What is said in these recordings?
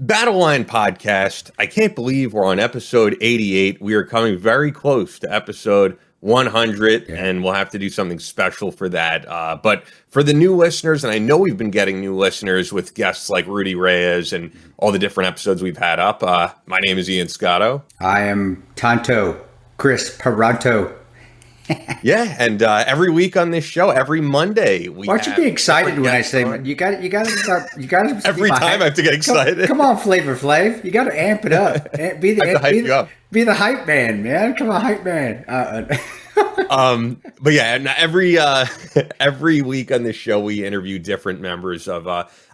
Battleline Podcast. I can't believe we're on episode 88. We are coming very close to episode 100, and we'll have to do something special for that. But for the new listeners, and I know we've been getting new listeners with guests like Rudy Reyes and all the different episodes we've had up. My name is Ian Scotto. I am Tonto, Chris Paranto. Yeah, and every week on this show, every Monday, why don't you be excited when I say you got to start? You got to every time I have to get excited. Come on, Flavor Flav, you got to amp it up. Be the hype man, man. Come on, hype man. But yeah, and every week on this show, we interview different members of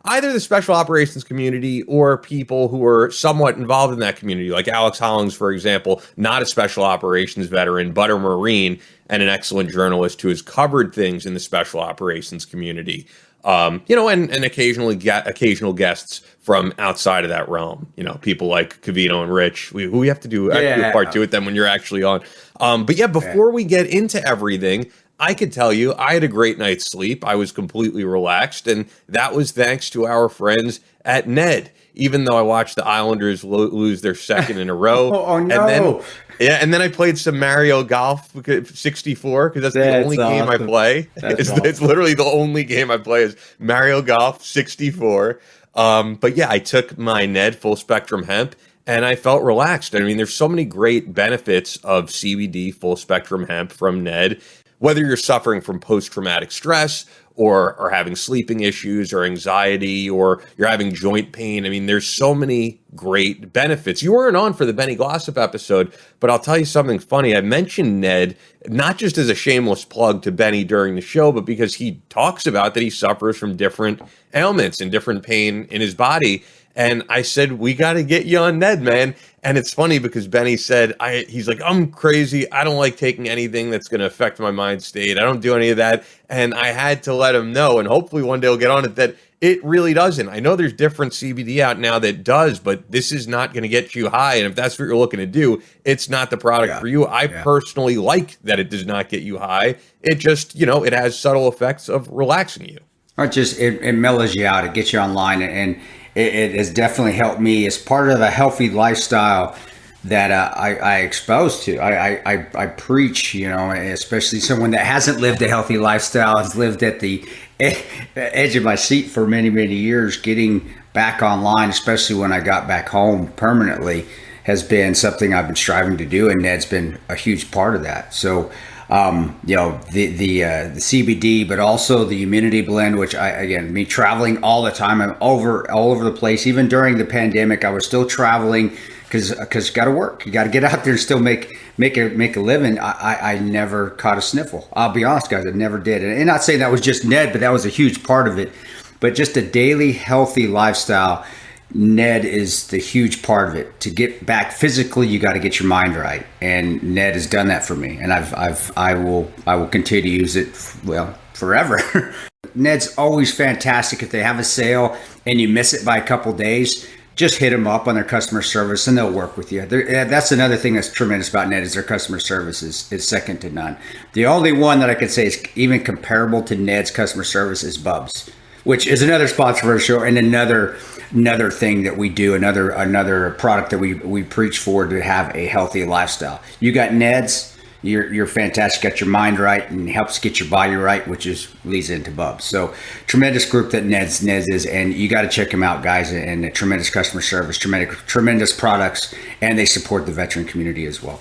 either the special operations community or people who are somewhat involved in that community, like Alex Hollings, for example, not a special operations veteran, but a Marine and an excellent journalist who has covered things in the special operations community. And occasional guests from outside of that realm, people like Cavito and Rich, we have to do a part two with them when you're actually on. But yeah, before we get into everything, I could tell you I had a great night's sleep. I was completely relaxed, and that was thanks to our friends at Ned. Even though I watched the Islanders lose their second in a row. Oh no. And then I played some Mario Golf 64 because that's the only game I play. It's literally the only game I play is Mario Golf 64. But yeah, I took my Ned full spectrum hemp and I felt relaxed. I mean, there's so many great benefits of CBD full spectrum hemp from Ned. Whether you're suffering from post-traumatic stress or having sleeping issues or anxiety or you're having joint pain. I mean, there's so many great benefits. You weren't on for the Benny Glossop episode, but I'll tell you something funny. I mentioned Ned, not just as a shameless plug to Benny during the show, but because he talks about that he suffers from different ailments and different pain in his body. And I said, we got to get you on Ned, man. And it's funny because Benny said, he's like, I'm crazy. I don't like taking anything that's going to affect my mind state. I don't do any of that. And I had to let him know, and hopefully one day he'll get on it, that it really doesn't. I know there's different CBD out now that does, but this is not going to get you high. And if that's what you're looking to do, it's not the product for you. I personally like that it does not get you high. It just, it has subtle effects of relaxing you. Or it mellows you out. It gets you online, and it has definitely helped me as part of a healthy lifestyle that I exposed to. I preach, especially someone that hasn't lived a healthy lifestyle, has lived at the edge of my seat for many, many years. Getting back online, especially when I got back home permanently, has been something I've been striving to do, and Ned's been a huge part of that. So, the CBD, but also the immunity blend, which me traveling all the time, I'm all over the place. Even during the pandemic, I was still traveling because you got to work. You got to get out there and still make a living. I never caught a sniffle. I'll be honest, guys, I never did. And not saying that was just Ned, but that was a huge part of it. But just a daily healthy lifestyle, Ned is the huge part of it. To get back physically, you got to get your mind right, and Ned has done that for me. And I will continue to use it forever. Ned's always fantastic. If they have a sale and you miss it by a couple days, just hit them up on their customer service and they'll work with you. That's another thing that's tremendous about Ned is their customer service is second to none. The only one that I could say is even comparable to Ned's customer service is Bubs, which is another sponsor for the show and another thing that we do, another product that we preach for to have a healthy lifestyle. You got Ned's, you're fantastic, got your mind right, and helps get your body right, which leads into Bubs. So tremendous group that Ned's is, and you got to check them out, guys. And tremendous customer service, tremendous products, and they support the veteran community as well.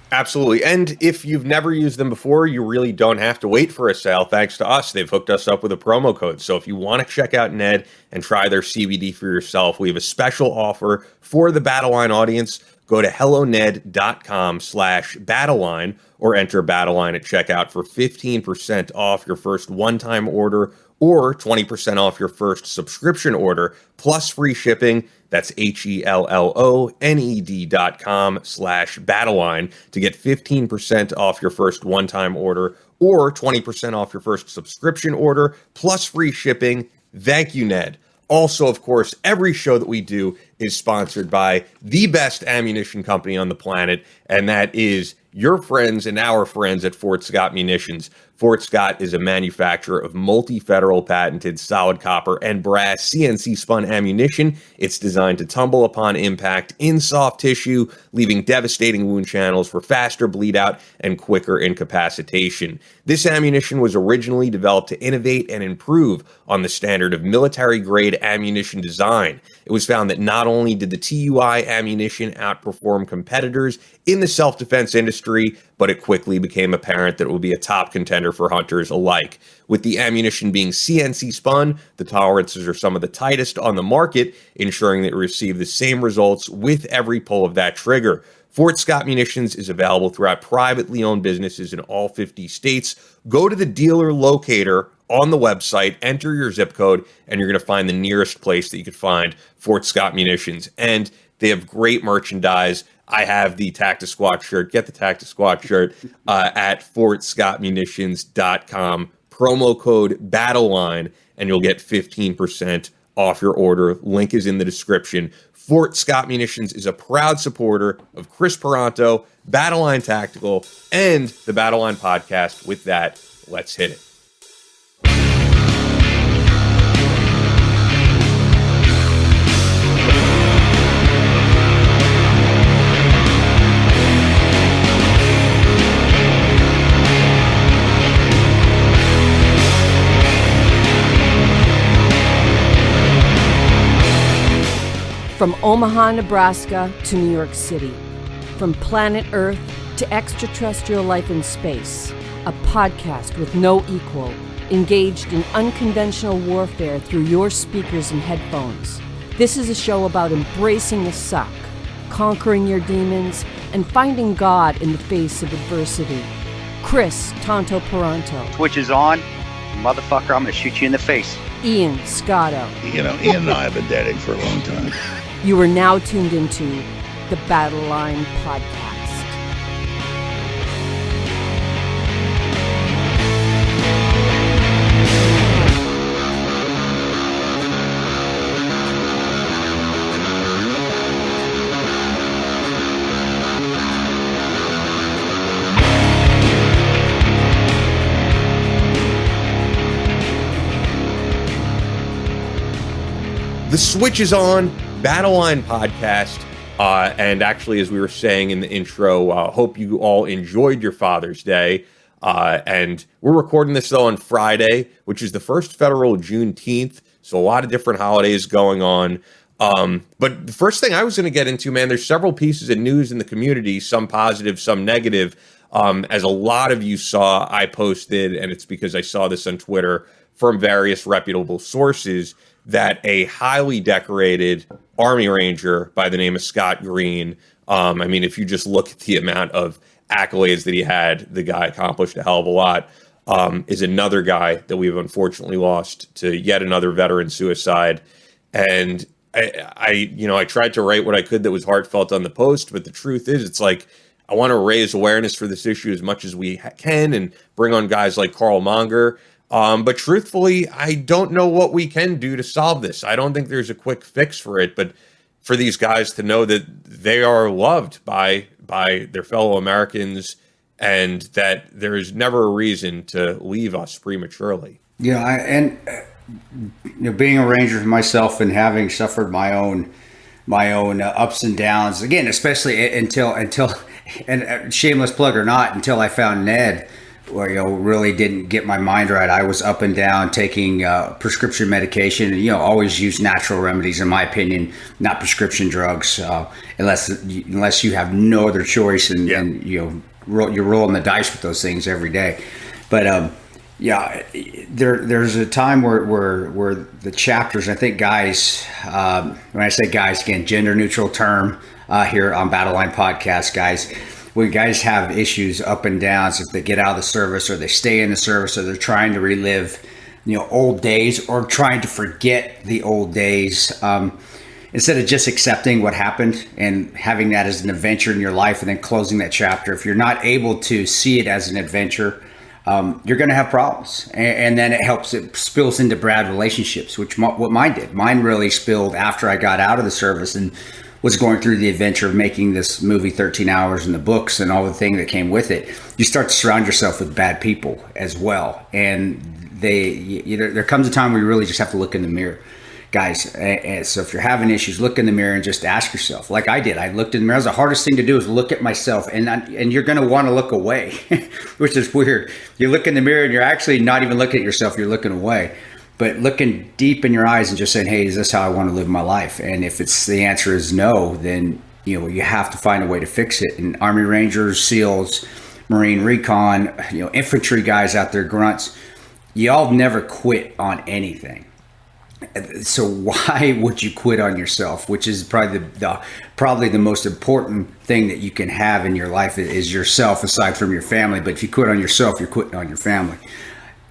Absolutely. And if you've never used them before, you really don't have to wait for a sale. Thanks to us, they've hooked us up with a promo code. So if you want to check out Ned and try their CBD for yourself, we have a special offer for the Battleline audience. Go to helloned.com/Battleline or enter Battleline at checkout for 15% off your first one-time order or 20% off your first subscription order plus free shipping. That's HELLONED.com/Battleline to get 15% off your first one-time order or 20% off your first subscription order plus free shipping. Thank you, Ned. Also, of course, every show that we do is sponsored by the best ammunition company on the planet, and that is your friends and our friends at Fort Scott Munitions. Fort Scott is a manufacturer of multi-federal patented solid copper and brass CNC spun ammunition. It's designed to tumble upon impact in soft tissue, leaving devastating wound channels for faster bleed out and quicker incapacitation. This ammunition was originally developed to innovate and improve on the standard of military-grade ammunition design. It was found that not only did the TUI ammunition outperform competitors in the self-defense industry, but it quickly became apparent that it would be a top contender for hunters alike. With the ammunition being CNC spun, the tolerances are some of the tightest on the market, ensuring that you receive the same results with every pull of that trigger. Fort Scott Munitions is available throughout privately owned businesses in all 50 states. Go to the dealer locator on the website, enter your zip code, and you're going to find the nearest place that you could find Fort Scott Munitions. And they have great merchandise. I have the Tacti Squad shirt. Get the Tacti Squad shirt at fortscottmunitions.com. Promo code BATTLELINE, and you'll get 15% off your order. Link is in the description. Fort Scott Munitions is a proud supporter of Chris Peranto, Battleline Tactical, and the Battleline Podcast. With that, let's hit it. From Omaha, Nebraska to New York City, from planet Earth to extraterrestrial life in space, a podcast with no equal, engaged in unconventional warfare through your speakers and headphones. This is a show about embracing the suck, conquering your demons, and finding God in the face of adversity. Chris Tonto Peranto. Twitch is on. Motherfucker, I'm gonna shoot you in the face. Ian Scotto. You know, Ian and I have been dating for a long time. You are now tuned into the Battleline Podcast. The switch is on. Battleline Podcast, and actually, as we were saying in the intro, hope you all enjoyed your Father's Day, and we're recording this, though, on Friday, which is the first federal Juneteenth, so a lot of different holidays going on, but the first thing I was going to get into, man, there's several pieces of news in the community, some positive, some negative, as a lot of you saw, I posted, and it's because I saw this on Twitter from various reputable sources, that a highly decorated Army Ranger by the name of Scott Green, I mean, if you just look at the amount of accolades that he had, the guy accomplished a hell of a lot, is another guy that we've unfortunately lost to yet another veteran suicide. And I tried to write what I could that was heartfelt on the post, but the truth is, it's like, I want to raise awareness for this issue as much as we can and bring on guys like Carl Monger. But truthfully, I don't know what we can do to solve this. I don't think there's a quick fix for it, but for these guys to know that they are loved by their fellow Americans and that there is never a reason to leave us prematurely. Yeah, being a Ranger myself and having suffered my own ups and downs, again, especially until and shameless plug or not, until I found Ned, where really didn't get my mind right. I was up and down taking prescription medication, and always use natural remedies, in my opinion, not prescription drugs, unless you have no other choice, and you're rolling the dice with those things every day. But there's a time where the chapters, I think guys, when I say guys, again, gender neutral term here on Battleline Podcast, guys. When guys have issues up and downs, if they get out of the service or they stay in the service or they're trying to relive, old days or trying to forget the old days, instead of just accepting what happened and having that as an adventure in your life and then closing that chapter, if you're not able to see it as an adventure, you're going to have problems. And then it spills into bad relationships, which what mine did. Mine really spilled after I got out of the service and was going through the adventure of making this movie 13 Hours and the books and all the things that came with it. You start to surround yourself with bad people as well. And there comes a time where you really just have to look in the mirror, guys. And so if you're having issues, look in the mirror and just ask yourself, like I did. I looked in the mirror. It was the hardest thing to do is look at myself, and you're going to want to look away, which is weird. You look in the mirror and you're actually not even looking at yourself. You're looking away. But looking deep in your eyes and just saying, hey, is this how I want to live my life? And if the answer is no, then you have to find a way to fix it. And Army Rangers, SEALs, Marine Recon, infantry guys out there, grunts, y'all never quit on anything. So why would you quit on yourself? Which is probably the most important thing that you can have in your life is yourself, aside from your family. But if you quit on yourself, you're quitting on your family.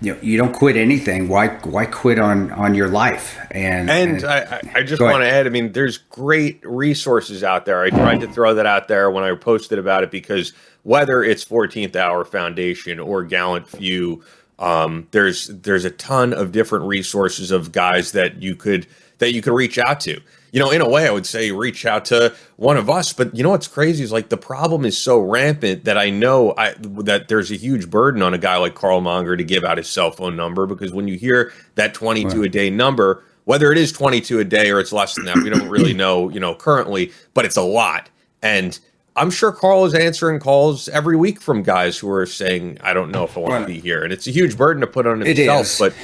You don't quit anything. Why quit on your life? And I just want to add, I mean, there's great resources out there. I tried to throw that out there when I posted about it, because whether it's 14th Hour Foundation or Gallant Few, there's a ton of different resources of guys that you could reach out to. In a way, I would say reach out to one of us. But what's crazy is, like, the problem is so rampant that I know that there's a huge burden on a guy like Carl Monger to give out his cell phone number, because when you hear that 22 a day number, whether it is 22 a day or it's less than that, we don't really know, currently, but it's a lot. And I'm sure Carl is answering calls every week from guys who are saying, I don't know if I want to be here. And it's a huge burden to put on himself. But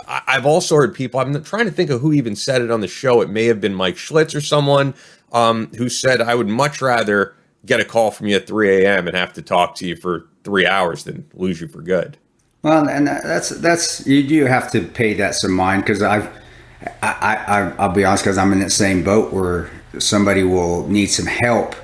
I've also heard people, I'm trying to think of who even said it on the show. It may have been Mike Schlitz or someone who said, I would much rather get a call from you at 3 a.m. and have to talk to you for 3 hours than lose you for good. Well, and that's you do have to pay that some mind, because I'll be honest, because I'm in that same boat where somebody will need some help.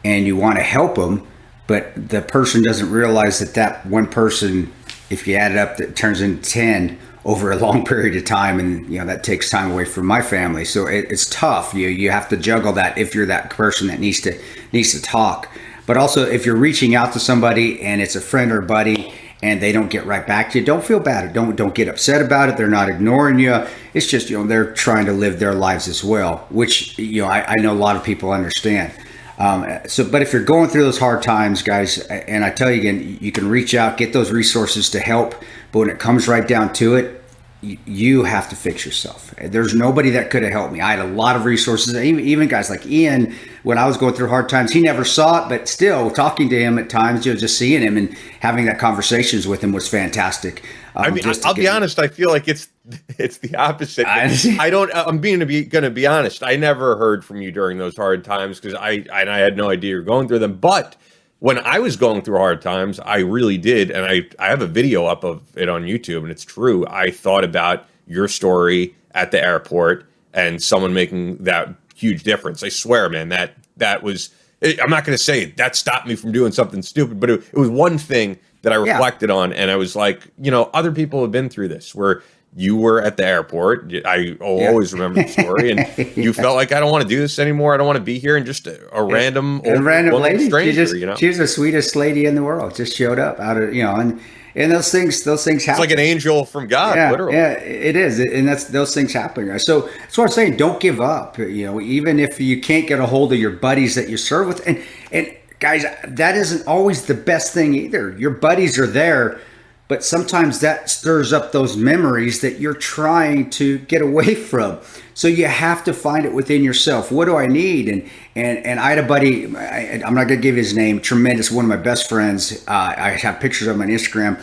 And you want to help them, but the person doesn't realize that one person, if you add it up, that turns into 10 over a long period of time, and that takes time away from my family. So it's tough. You have to juggle that if you're that person that needs to talk. But also, if you're reaching out to somebody and it's a friend or buddy and they don't get right back to you, don't feel bad. Don't get upset about it. They're not ignoring you. It's just they're trying to live their lives as well, which I know a lot of people understand. But if you're going through those hard times, guys, and I tell you again, you can reach out, get those resources to help. But when it comes right down to it, you have to fix yourself. There's nobody that could have helped me. I had a lot of resources, even guys like Ian. When I was going through hard times, he never saw it, but still talking to him at times, just seeing him and having that conversations with him was fantastic. I mean, I'll be honest. I feel like it's the opposite. I'm going to be honest. I never heard from you during those hard times, because I had no idea you're going through them. But when I was going through hard times, I really did. And I have a video up of it on YouTube, and it's true. I thought about your story at the airport and someone making that huge difference. I swear, man, that was, I'm not going to say that stopped me from doing something stupid, but it was one thing that I reflected on, and I was like, other people have been through this, where you were at the airport. I always remember the story, and you felt like, I don't want to do this anymore. I don't want to be here. And just a random lady, stranger, she was the sweetest lady in the world. Just showed up out of, and those things happen. It's like an angel from God, literally. Yeah, it is. And those things happen. So that's what I'm saying. Don't give up. Even if you can't get a hold of your buddies that you serve with, and guys, that isn't always the best thing either. Your buddies are there, but sometimes that stirs up those memories that you're trying to get away from. So you have to find it within yourself. What do I need? And I had a buddy, I'm not going to give his name, tremendous, one of my best friends. I have pictures of him on Instagram.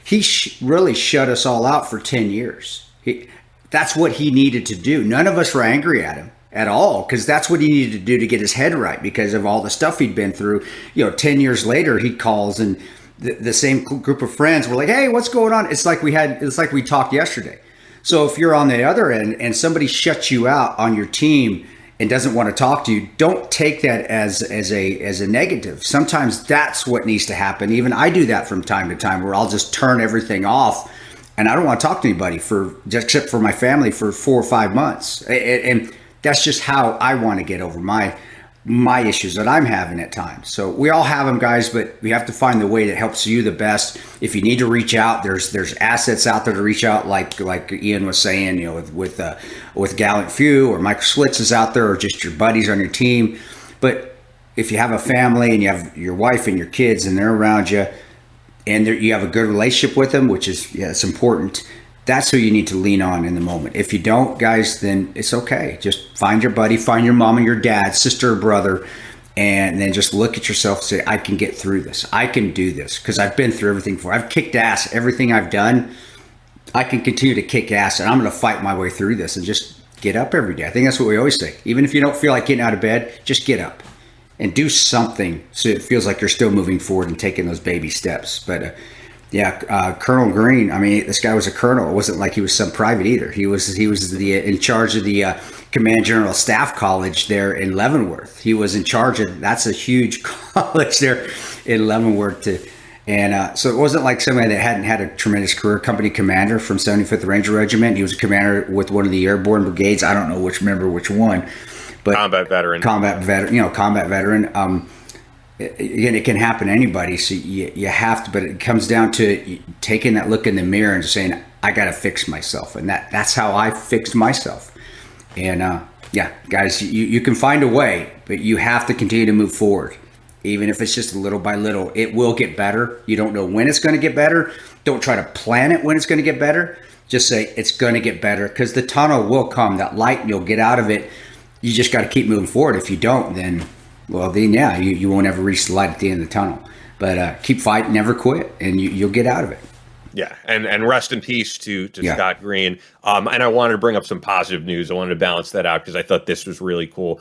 He really shut us all out for 10 years. That's what he needed to do. None of us were angry at him at all, because that's what he needed to do to get his head right, because of all the stuff he'd been through. 10 years later, he calls, and the same group of friends were like, hey, what's going on? It's like we talked yesterday. So if you're on the other end and somebody shuts you out on your team and doesn't want to talk to you, don't take that as a negative. Sometimes that's what needs to happen. Even I do that from time to time, where I'll just turn everything off, and I don't want to talk to anybody except for my family for 4 or 5 months. And that's just how I want to get over my my issues that I'm having at times. So we all have them, guys, but we have to find the way that helps you the best. If you need to reach out, there's assets out there to reach out, like Ian was saying, you know, with Gallant Few, or Michael Schlitz is out there, or just your buddies on your team. But if you have a family and you have your wife and your kids and they're around you, and you have a good relationship with them, which is, it's important. That's who you need to lean on in the moment. If you don't, guys, then it's okay. Just find your buddy, find your mom and your dad, sister or brother, and then just look at yourself and say, I can get through this. I can do this, because I've been through everything before. I've kicked ass. Everything I've done, I can continue to kick ass, and I'm going to fight my way through this and just get up every day. I think that's what we always say. Even if you don't feel like getting out of bed, just get up and do something so it feels like you're still moving forward and taking those baby steps. But Colonel Green, I mean, this guy was a colonel. It wasn't like he was some private either. He was in charge of the Command General Staff College there in Leavenworth. He was in charge of, that's a huge college there in Leavenworth. So it wasn't like somebody that hadn't had a tremendous career. Company commander from 75th Ranger Regiment. He was a commander with one of the airborne brigades. I don't know which one. But combat veteran. Again, it can happen to anybody. So you have to, but it comes down to taking that look in the mirror and saying, I got to fix myself. And that's how I fixed myself. And guys, you can find a way, but you have to continue to move forward. Even if it's just little by little, it will get better. You don't know when it's going to get better. Don't try to plan it when it's going to get better. Just say it's going to get better, because the tunnel will come, that light, and you'll get out of it. You just got to keep moving forward. If you don't, then you won't ever reach the light at the end of the tunnel. But keep fighting, never quit, and you'll get out of it. Yeah, and rest in peace to Scott Green. And I wanted to bring up some positive news. I wanted to balance that out because I thought this was really cool.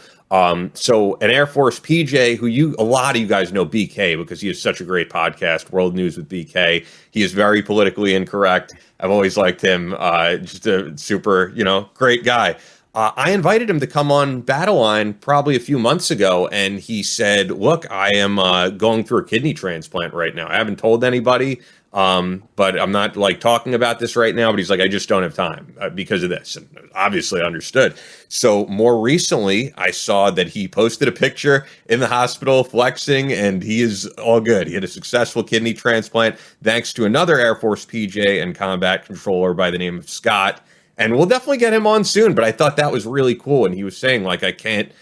So an Air Force PJ, who a lot of you guys know BK because he has such a great podcast, World News with BK. He is very politically incorrect. I've always liked him. Just a super, great guy. I invited him to come on Battleline probably a few months ago, and he said, look, I am going through a kidney transplant right now. I haven't told anybody, but I'm not talking about this right now, but he's like, I just don't have time because of this. And obviously understood. So more recently, I saw that he posted a picture in the hospital flexing, and he is all good. He had a successful kidney transplant thanks to another Air Force PJ and combat controller by the name of Scott. And we'll definitely get him on soon, but I thought that was really cool. And he was saying, I can't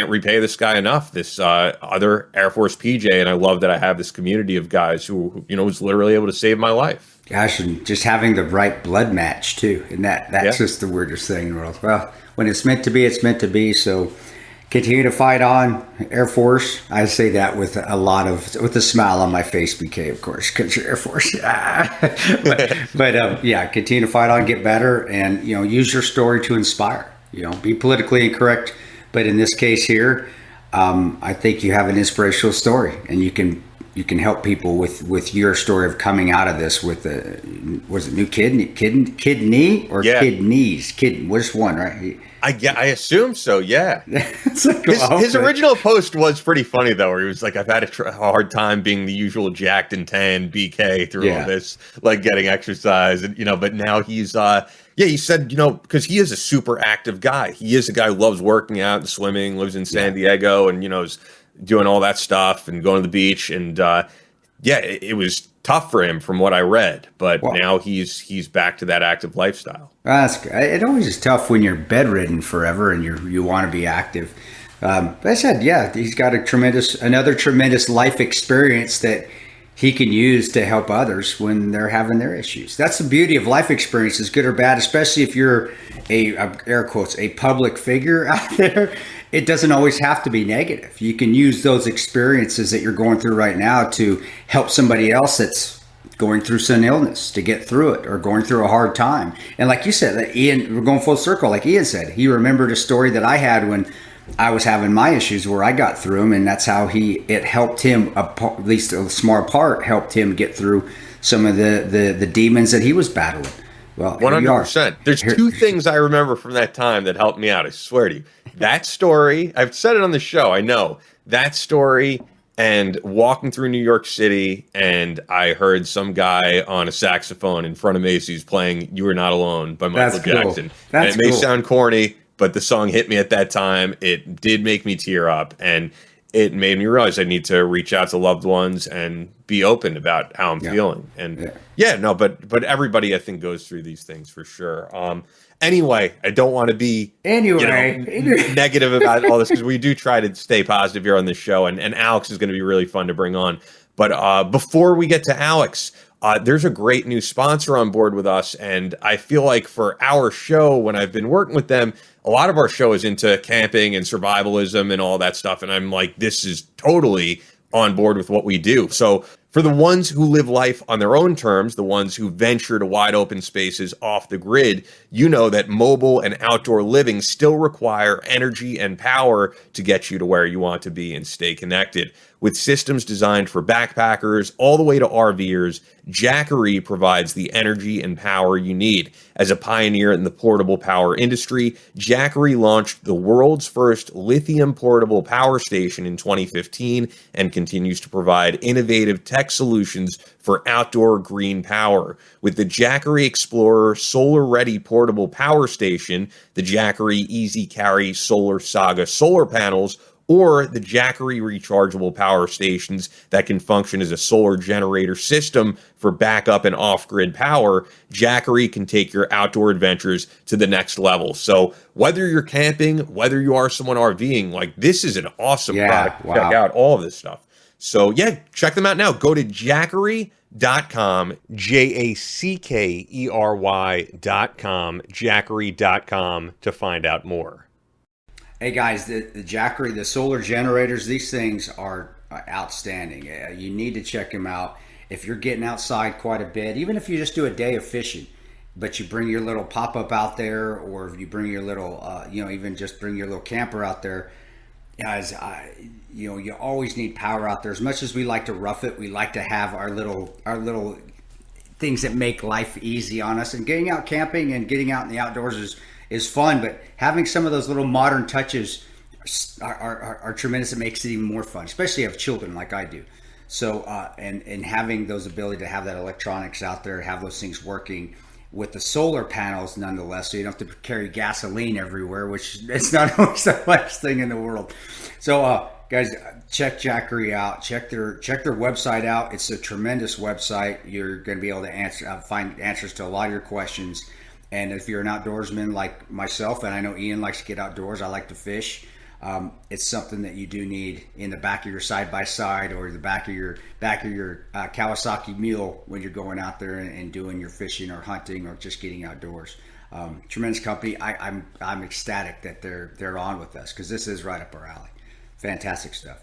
repay this guy enough, this other Air Force PJ. And I love that I have this community of guys who was literally able to save my life. Gosh, and just having the right blood match, too. And that's just the weirdest thing in the world. Well, when it's meant to be, it's meant to be. So continue to fight on, Air Force. I say that with a smile on my face, BK, of course, because you're Air Force. but continue to fight on, get better, and use your story to inspire. Be politically incorrect, but in this case here, I think you have an inspirational story, and you can help people with your story of coming out of this with was it new kidney or kidneys? Which one, right? I assume so, yeah. It's his original post was pretty funny, though, where he was like, I've had a hard time being the usual jacked and tan BK through all this, getting exercise. And, but now he's, he said, because he is a super active guy. He is a guy who loves working out and swimming, lives in San Diego, and, is doing all that stuff and going to the beach. And, it was tough for him from what I read, but now he's back to that active lifestyle. It always is tough when you're bedridden forever and you want to be active. But I said, he's got another tremendous life experience that he can use to help others when they're having their issues. That's the beauty of life experiences, good or bad, especially if you're air quotes, a public figure out there. It doesn't always have to be negative. You can use those experiences that you're going through right now to help somebody else that's going through some illness to get through it or going through a hard time. And like you said, Ian, we're going full circle. Like Ian said, he remembered a story that I had when I was having my issues where I got through them, and that's how it helped him, at least a small part, helped him get through some of the demons that he was battling. Well, 100%. There's two things I remember from that time that helped me out. I swear to you. That story, I've said it on the show, I know. That story and walking through New York City, and I heard some guy on a saxophone in front of Macy's playing You Are Not Alone by Michael Jackson. And it may sound corny, but the song hit me at that time. It did make me tear up, and it made me realize I need to reach out to loved ones and be open about how I'm feeling. And but everybody I think goes through these things for sure. Anyway, I don't want to be negative about all this, because we do try to stay positive here on this show, and Alex is going to be really fun to bring on. But before we get to Alex, there's a great new sponsor on board with us, and I feel like for our show, when I've been working with them, a lot of our show is into camping and survivalism and all that stuff, and I'm like, this is totally on board with what we do. So for the ones who live life on their own terms, the ones who venture to wide open spaces off the grid, you know that mobile and outdoor living still require energy and power to get you to where you want to be and stay connected. With systems designed for backpackers all the way to RVers, Jackery provides the energy and power you need. As a pioneer in the portable power industry, Jackery launched the world's first lithium portable power station in 2015 and continues to provide innovative tech solutions for outdoor green power. With the Jackery Explorer solar-ready portable power station, the Jackery Easy Carry Solar Saga solar panels, or the Jackery rechargeable power stations that can function as a solar generator system for backup and off-grid power, Jackery can take your outdoor adventures to the next level. So whether you're camping, whether you are someone RVing, like, this is an awesome product. Wow. Check out all of this stuff. So check them out now. Go to Jackery.com, Jackery.com, Jackery.com to find out more. Hey guys, the Jackery, the solar generators, these things are outstanding. You need to check them out. If you're getting outside quite a bit, even if you just do a day of fishing, but you bring your little pop-up out there, or if you bring your little, even just bring your little camper out there, guys, you always need power out there. As much as we like to rough it, we like to have our little things that make life easy on us. And getting out camping and getting out in the outdoors is fun, but having some of those little modern touches are tremendous. It makes it even more fun, especially if you have children like I do. So and having those ability to have that electronics out there, have those things working with the solar panels nonetheless, so you don't have to carry gasoline everywhere, which it's not always the best thing in the world. So guys, check Jackery out. Check their website out. It's a tremendous website. You're going to be able to find answers to a lot of your questions. And if you're an outdoorsman like myself, and I know Ian likes to get outdoors, I like to fish. It's something that you do need in the back of your side-by-side, or the back of your Kawasaki Mule when you're going out there and doing your fishing or hunting or just getting outdoors. Tremendous company. I'm ecstatic that they're on with us, because this is right up our alley. Fantastic stuff.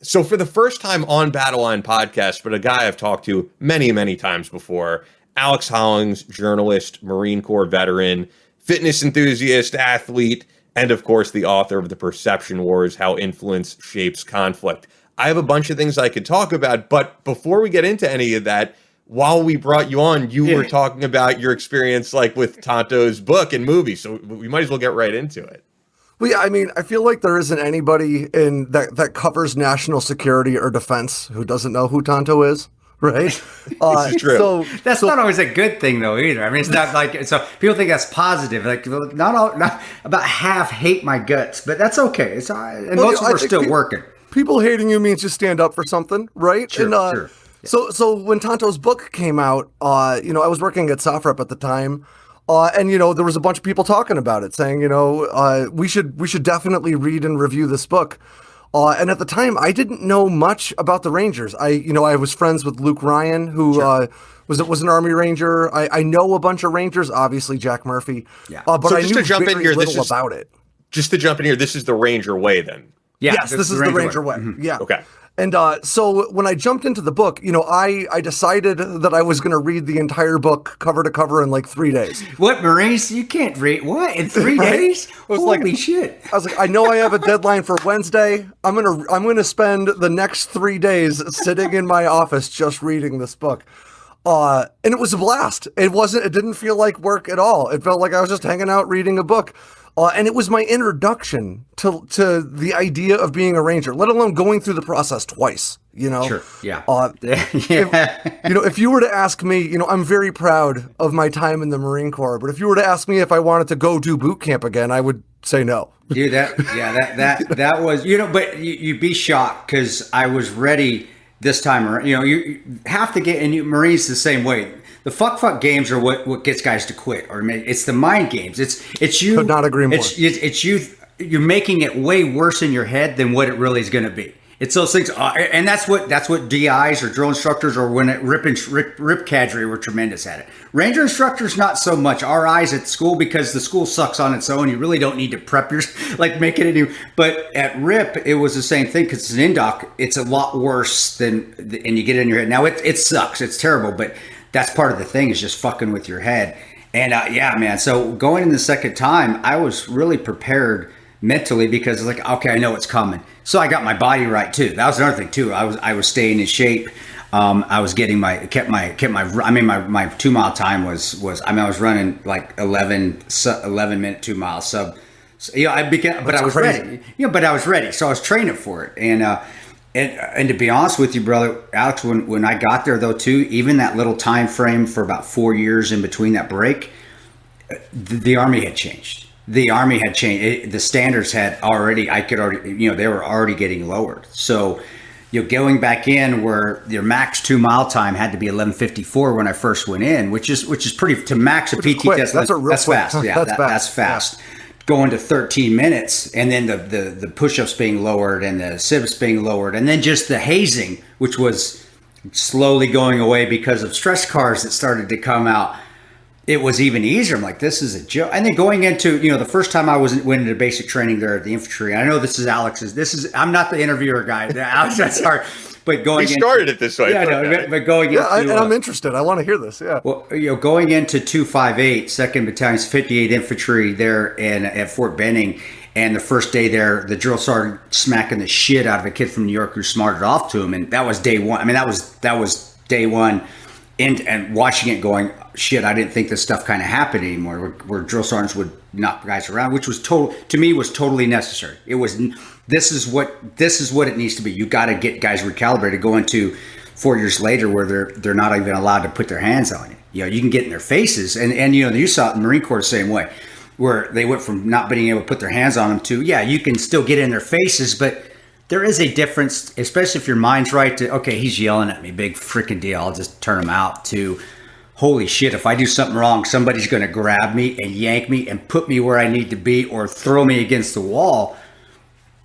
So for the first time on Battleline Podcast, but a guy I've talked to many, many times before, Alex Hollings, journalist, Marine Corps veteran, fitness enthusiast, athlete, and of course the author of The Perception Wars, How Influence Shapes Conflict. I have a bunch of things I could talk about, but before we get into any of that, while we brought you on, you were talking about your experience like with Tonto's book and movie, so we might as well get right into it. Well, yeah, I mean, I feel like there isn't anybody in that covers national security or defense who doesn't know who Tonto is. Right. This is true. So that's not always a good thing, though, either. I mean, it's not like, so people think that's positive. Like, not about half hate my guts, but that's okay. It's and most of them are still working. People hating you means you stand up for something, right? Sure, sure. Yeah. So when Tonto's book came out, I was working at SOFREP at the time, and there was a bunch of people talking about it, saying, we should definitely read and review this book. And at the time, I didn't know much about the Rangers. I was friends with Luke Ryan, who was an Army Ranger. I know a bunch of Rangers, obviously Jack Murphy. Yeah. But so I knew very little about it. Just to jump in here, this is the Ranger way, then. Yeah, yes, this is the Ranger way. Mm-hmm. Yeah. Okay. And so when I jumped into the book, I decided that I was going to read the entire book cover to cover in like 3 days. What, Marines? You can't read what in 3 days? Holy shit! I was like, I know I have a deadline for Wednesday. I'm gonna spend the next 3 days sitting in my office just reading this book. And it was a blast. It didn't feel like work at all. It felt like I was just hanging out reading a book. And it was my introduction to the idea of being a Ranger, let alone going through the process twice, you know? Sure. Yeah. If you were to ask me, I'm very proud of my time in the Marine Corps, but if you were to ask me if I wanted to go do boot camp again, I would say no. Dude, that was, but you'd be shocked because I was ready this time around. You have to get, and Marines the same way. The fuck games are what gets guys to quit, or it's the mind games. It's you. Could not agree more. It's you. You're making it way worse in your head than what it really is going to be. It's those things, and that's what DIs or drill instructors or when Rip cadre were tremendous at it. Ranger instructors not so much. RIs at school, because the school sucks on its own. You really don't need to prep make it any. But at Rip, it was the same thing because it's an indoc. It's a lot worse than, and you get it in your head. Now it sucks. It's terrible, but that's part of the thing, is just fucking with your head. And yeah, man. So going in the second time, I was really prepared mentally because it's like, okay, I know it's coming. So I got my body right too. That was another thing too. I was staying in shape. I was getting my 2 mile time was I was running like 11 minute 2 miles sub. So, but I was ready. But I was ready. So I was training for it. And to be honest with you, brother Alex, when I got there though too, even that little time frame for about 4 years in between that break, the Army had changed. The Army had changed. The standards had already, they were already getting lowered. So you're going back in where your max 2 mile time had to be 11:54 when I first went in, which is pretty, to max a PT test. That's fast. Yeah, that's fast. Yeah. Going to 13 minutes, and then the push-ups being lowered and the sibs being lowered, and then just the hazing, which was slowly going away because of stress cars that started to come out. It was even easier. I'm like, this is a joke. And then going into, the first time I went into basic training there at the infantry, I know this is Alex's. I'm not the interviewer guy. Alex, that's hard. But going he started it this way. Yeah, no, but going into... and I'm interested. I want to hear this, yeah. Well, going into 258, 2nd Battalion's 58 Infantry there at Fort Benning, and the first day there, the drill sergeant smacking the shit out of a kid from New York who smarted off to him, and that was day one. I mean, that was day one. And watching it going, shit, I didn't think this stuff kind of happened anymore, where drill sergeants would knock guys around, which was totally necessary. It was, this is what it needs to be. You got to get guys recalibrated going to 4 years later where they're not even allowed to put their hands on you. You can get in their faces. And you saw it in the Marine Corps the same way, where they went from not being able to put their hands on them to, yeah, you can still get in their faces, but there is a difference, especially if your mind's right, to, okay, he's yelling at me, big freaking deal, I'll just turn him out, to, holy shit, if I do something wrong, somebody's going to grab me and yank me and put me where I need to be or throw me against the wall.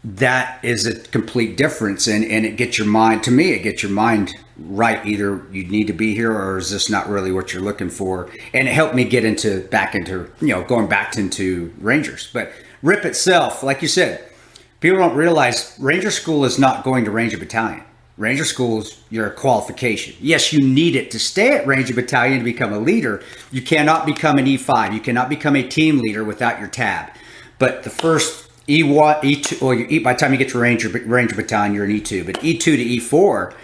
That is a complete difference. And it gets your mind, to me, it gets your mind right. Either you need to be here or is this not really what you're looking for? And it helped me get back into going back into Rangers. But RIP itself, like you said, people don't realize Ranger School is not going to Ranger Battalion. Ranger School is your qualification. Yes, you need it to stay at Ranger Battalion to become a leader. You cannot become an E5. You cannot become a team leader without your tab. But the first E1, E2, or by the time you get to Ranger Battalion, you're an E2. But E2 to E4,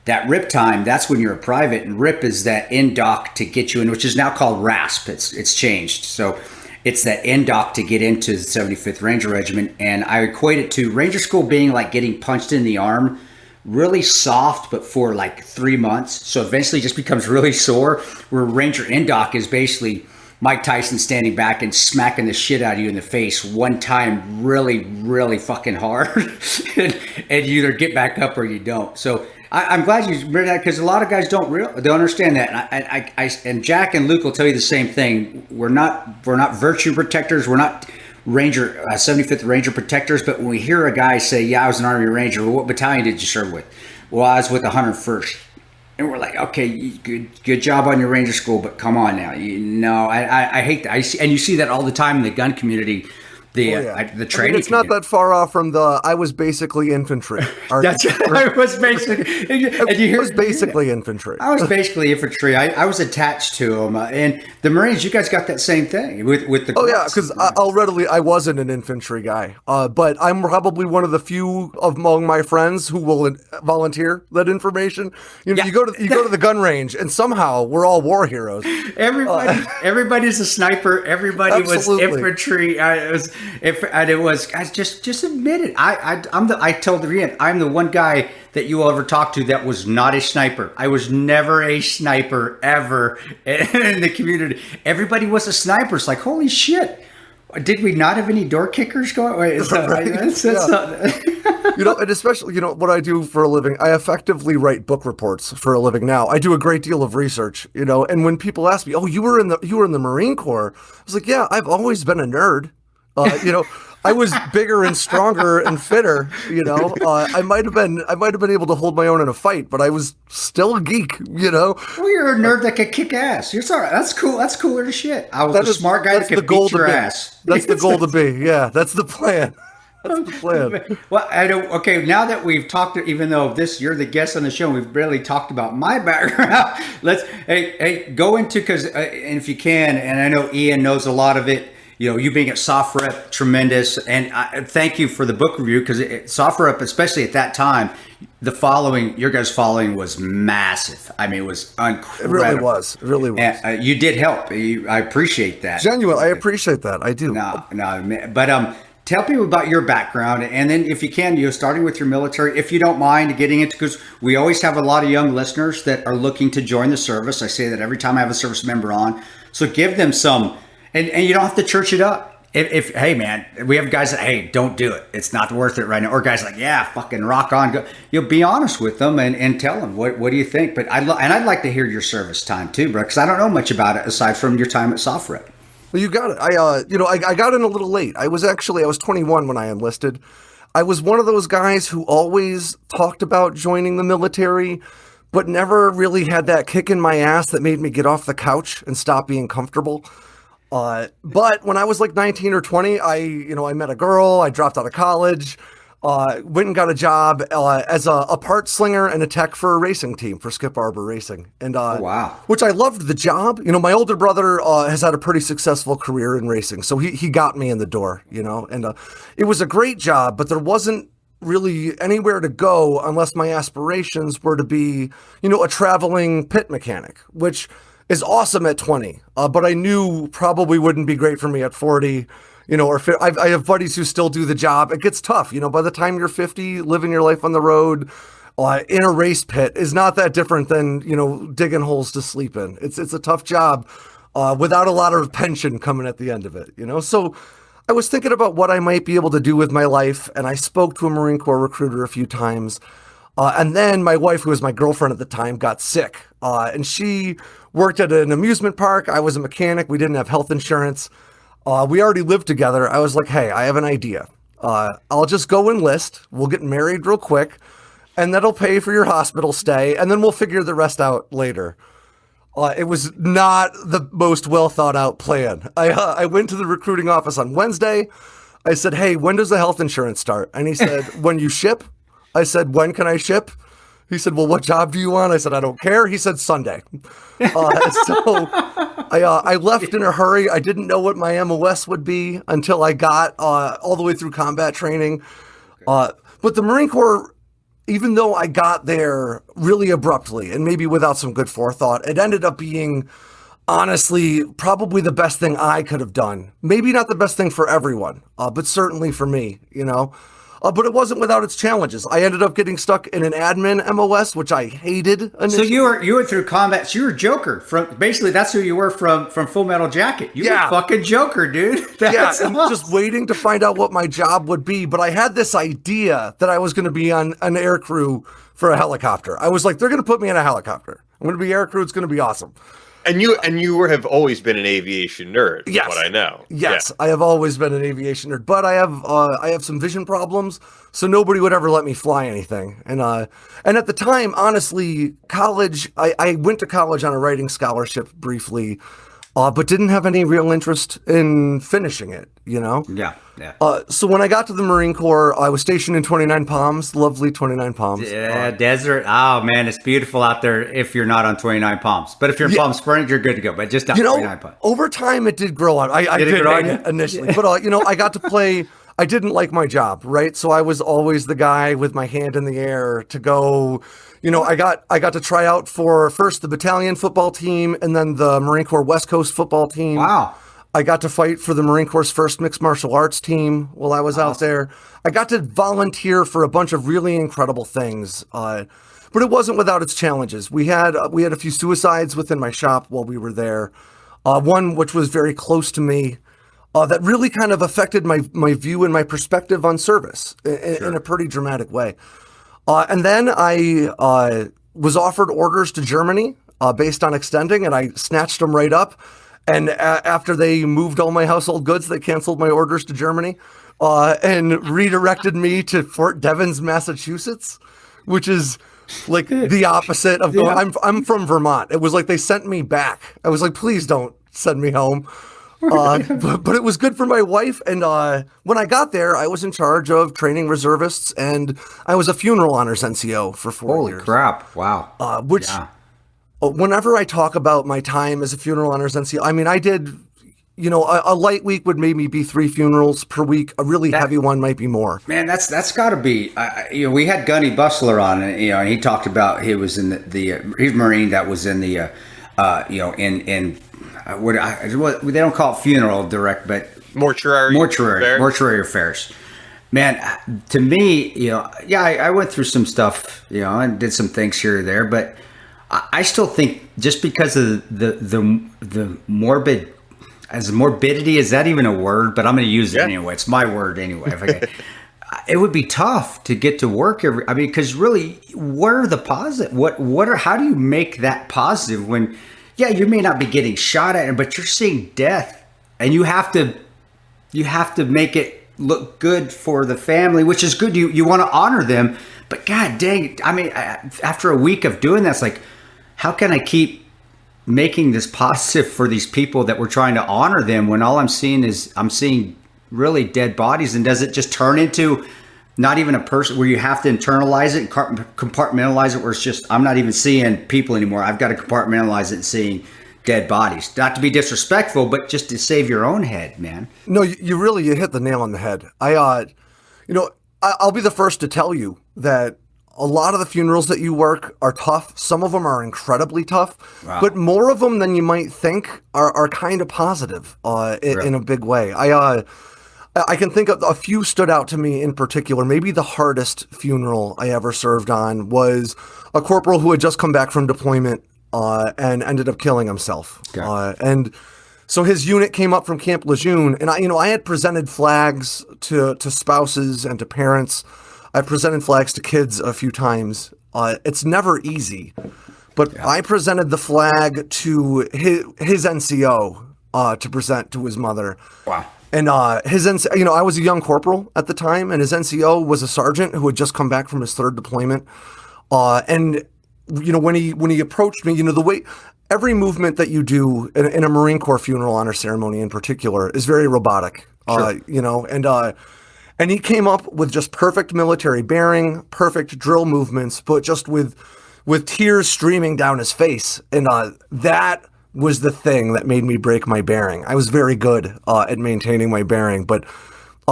that RIP time, that's when you're a private. And RIP is that NDOC to get you in, which is now called RASP. It's changed. So it's that NDOC to get into the 75th Ranger Regiment. And I equate it to Ranger School being like getting punched in the arm, really soft, but for like 3 months. So eventually it just becomes really sore, where Ranger NDOC is basically Mike Tyson standing back and smacking the shit out of you in the face one time really, really fucking hard. and you either get back up or you don't. So I'm glad you read that, because a lot of guys don't understand that. And Jack and Luke will tell you the same thing. We're not virtue protectors. We're not Ranger 75th Ranger protectors. But when we hear a guy say, "Yeah, I was an Army Ranger," well, what battalion did you serve with? Well, I was with the 101st. And we're like, okay, good job on your Ranger School, but come on now. I hate that. And you see that all the time in the gun community. The training. It's not that far off from I was basically infantry. That's I was basically. Infantry. I was basically infantry. I was attached to them, and the Marines. You guys got that same thing with the. Oh yeah, because I wasn't an infantry guy, but I'm probably one of the few among my friends who will volunteer that information. You go to the gun range, and somehow we're all war heroes. Everybody's a sniper. Everybody was infantry. Guys, just admit it. I told the I'm the one guy that you will ever talk to that was not a sniper. I was never a sniper ever in the community. Everybody was a sniper. It's like, holy shit. Did we not have any door kickers going? Wait, and especially, what I do for a living, I effectively write book reports for a living now. I do a great deal of research, and when people ask me, "Oh, you were in the Marine Corps," I was like, "Yeah, I've always been a nerd." I was bigger and stronger and fitter. I might have been able to hold my own in a fight, but I was still a geek. Well, you're a nerd that could kick ass. You're sorry. That's cool. That's cooler as shit. I was a smart guy that could beat your ass. That's the goal to be. Yeah, that's the plan. That's the plan. Well, okay, now that we've talked, even though you're the guest on the show, we've barely talked about my background. Let's go into, because and if you can, and I know Ian knows a lot of it. You being at Soft Rep, tremendous, and thank you for the book review, because Soft Rep, especially at that time, your guys' following was massive. I mean, it was incredible. It really was. And, you did help. I appreciate that. Genuine, I appreciate that. I do. No, but tell people about your background, and then if you can, starting with your military, if you don't mind getting into, because we always have a lot of young listeners that are looking to join the service. I say that every time I have a service member on. So give them some. And you don't have to church it up. If hey man, we have guys that, hey, don't do it. It's not worth it right now. Or guys like, yeah, fucking rock on. Go. You'll be honest with them and tell them what do you think. But I'd like to hear your service time too, bro, because I don't know much about it aside from your time at Soft Rep. Well, you got it. I got in a little late. I was 21 when I enlisted. I was one of those guys who always talked about joining the military, but never really had that kick in my ass that made me get off the couch and stop being comfortable. But when I was like 19 or 20, I met a girl, I dropped out of college, went and got a job, as a part slinger and a tech for a racing team for Skip Barber Racing. And, wow, which I loved the job. My older brother, has had a pretty successful career in racing. So he got me in the door, and, it was a great job, but there wasn't really anywhere to go unless my aspirations were to be, a traveling pit mechanic, which is awesome at 20, but I knew probably wouldn't be great for me at 40, or I have buddies who still do the job. It gets tough, by the time you're 50, living your life on the road, in a race pit is not that different than, digging holes to sleep in. It's a tough job, without a lot of pension coming at the end of it, So I was thinking about what I might be able to do with my life, and I spoke to a Marine Corps recruiter a few times. And then my wife, who was my girlfriend at the time, got sick, and she worked at an amusement park. I was a mechanic. We didn't have health insurance. We already lived together. I was like, hey, I have an idea. I'll just go enlist. We'll get married real quick, and that'll pay for your hospital stay, and then we'll figure the rest out later. It was not the most well thought out plan. I went to the recruiting office on Wednesday. I said, hey, when does the health insurance start? And he said, when you ship. I said, when can I ship? He said, well, what job do you want? I said, I don't care. He said, Sunday. So I left in a hurry. I didn't know what my MOS would be until I got all the way through combat training. But the Marine Corps, even though I got there really abruptly and maybe without some good forethought, it ended up being, honestly, probably the best thing I could have done. Maybe not the best thing for everyone, but certainly for me, but it wasn't without its challenges. I ended up getting stuck in an admin MOS, which I hated initially. So you were through combat. So you were Joker. Basically, that's who you were from Full Metal Jacket. You were fucking Joker, dude. That's and just waiting to find out what my job would be. But I had this idea that I was going to be on an air crew for a helicopter. I was like, they're going to put me in a helicopter. I'm going to be air crew. It's going to be awesome. And you have always been an aviation nerd, yes. From what I know. Yes, yeah. I have always been an aviation nerd, but I have some vision problems, so nobody would ever let me fly anything. And at the time, honestly, college, I went to college on a writing scholarship briefly, but didn't have any real interest in finishing it, Yeah. So when I got to the Marine Corps, I was stationed in 29 Palms, lovely 29 Palms. Yeah, desert. Oh, man, it's beautiful out there if you're not on 29 Palms. But if you're in Palm Springs, you're good to go. But just on 29 Palms. Over time, it did grow on. I did hate it initially. But, I got to play. I didn't like my job, right? So I was always the guy with my hand in the air to go. I got to try out for first the battalion football team and then the Marine Corps West Coast football team. Wow. I got to fight for the Marine Corps' first mixed martial arts team while I was out there. I got to volunteer for a bunch of really incredible things. But it wasn't without its challenges. We had a few suicides within my shop while we were there. One which was very close to me, that really kind of affected my view and my perspective on service in a pretty dramatic way. And then I was offered orders to Germany based on extending, and I snatched them right up. And after they moved all my household goods, they canceled my orders to Germany and redirected me to Fort Devens, Massachusetts, which is like the opposite of going. I'm from Vermont. It was like they sent me back. I was like, please don't send me home. But it was good for my wife. And when I got there, I was in charge of training reservists, and I was a funeral honors NCO for 4 years. Holy crap! Wow. Whenever I talk about my time as a funeral honors NCO, I mean, I did, a light week would maybe be 3 funerals per week. A really heavy one might be more. Man, that's got to be. We had Gunny Bustler on, and he talked about he was in he's a Marine that was in the, they don't call it funeral direct, but mortuary affairs. Man, to me, I went through some stuff, and did some things here or there, but I still think just because of the morbidity, is that even a word? But I'm going to use it anyway. It's my word anyway. It would be tough to get to work because really, what are the positive? How do you make that positive when, you may not be getting shot at, but you're seeing death, and you have to make it look good for the family, which is good. You want to honor them, but God dang, after a week of doing that, it's like, how can I keep making this positive for these people that we're trying to honor them when all I'm seeing really dead bodies? And does it just turn into not even a person where you have to internalize it, compartmentalize it, where it's just, I'm not even seeing people anymore. I've got to compartmentalize it and seeing dead bodies, not to be disrespectful, but just to save your own head, man. No, you hit the nail on the head. I'll be the first to tell you that a lot of the funerals that you work are tough. Some of them are incredibly tough, but more of them than you might think are kind of positive in a big way. I can think of a few stood out to me in particular. Maybe the hardest funeral I ever served on was a corporal who had just come back from deployment and ended up killing himself. Okay. And so his unit came up from Camp Lejeune, and I had presented flags to spouses and to parents. I presented flags to kids a few times. It's never easy, but I presented the flag to his NCO to present to his mother. Wow. And his NCO, I was a young corporal at the time, and his NCO was a sergeant who had just come back from his 3rd deployment. And when he approached me, the way every movement that you do in a Marine Corps funeral honor ceremony in particular is very robotic. Sure. And he came up with just perfect military bearing, perfect drill movements, but just with tears streaming down his face. And that was the thing that made me break my bearing. I was very good at maintaining my bearing, but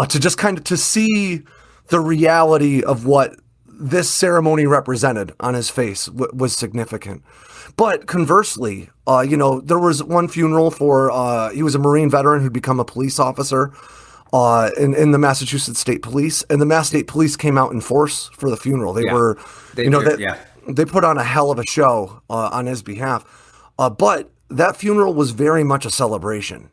to just kind of to see the reality of what this ceremony represented on his face was significant. But conversely, there was one funeral for, he was a Marine veteran who'd become a police officer in the Massachusetts State Police, and the Mass State Police came out in force for the funeral. They put on a hell of a show on his behalf. But that funeral was very much a celebration.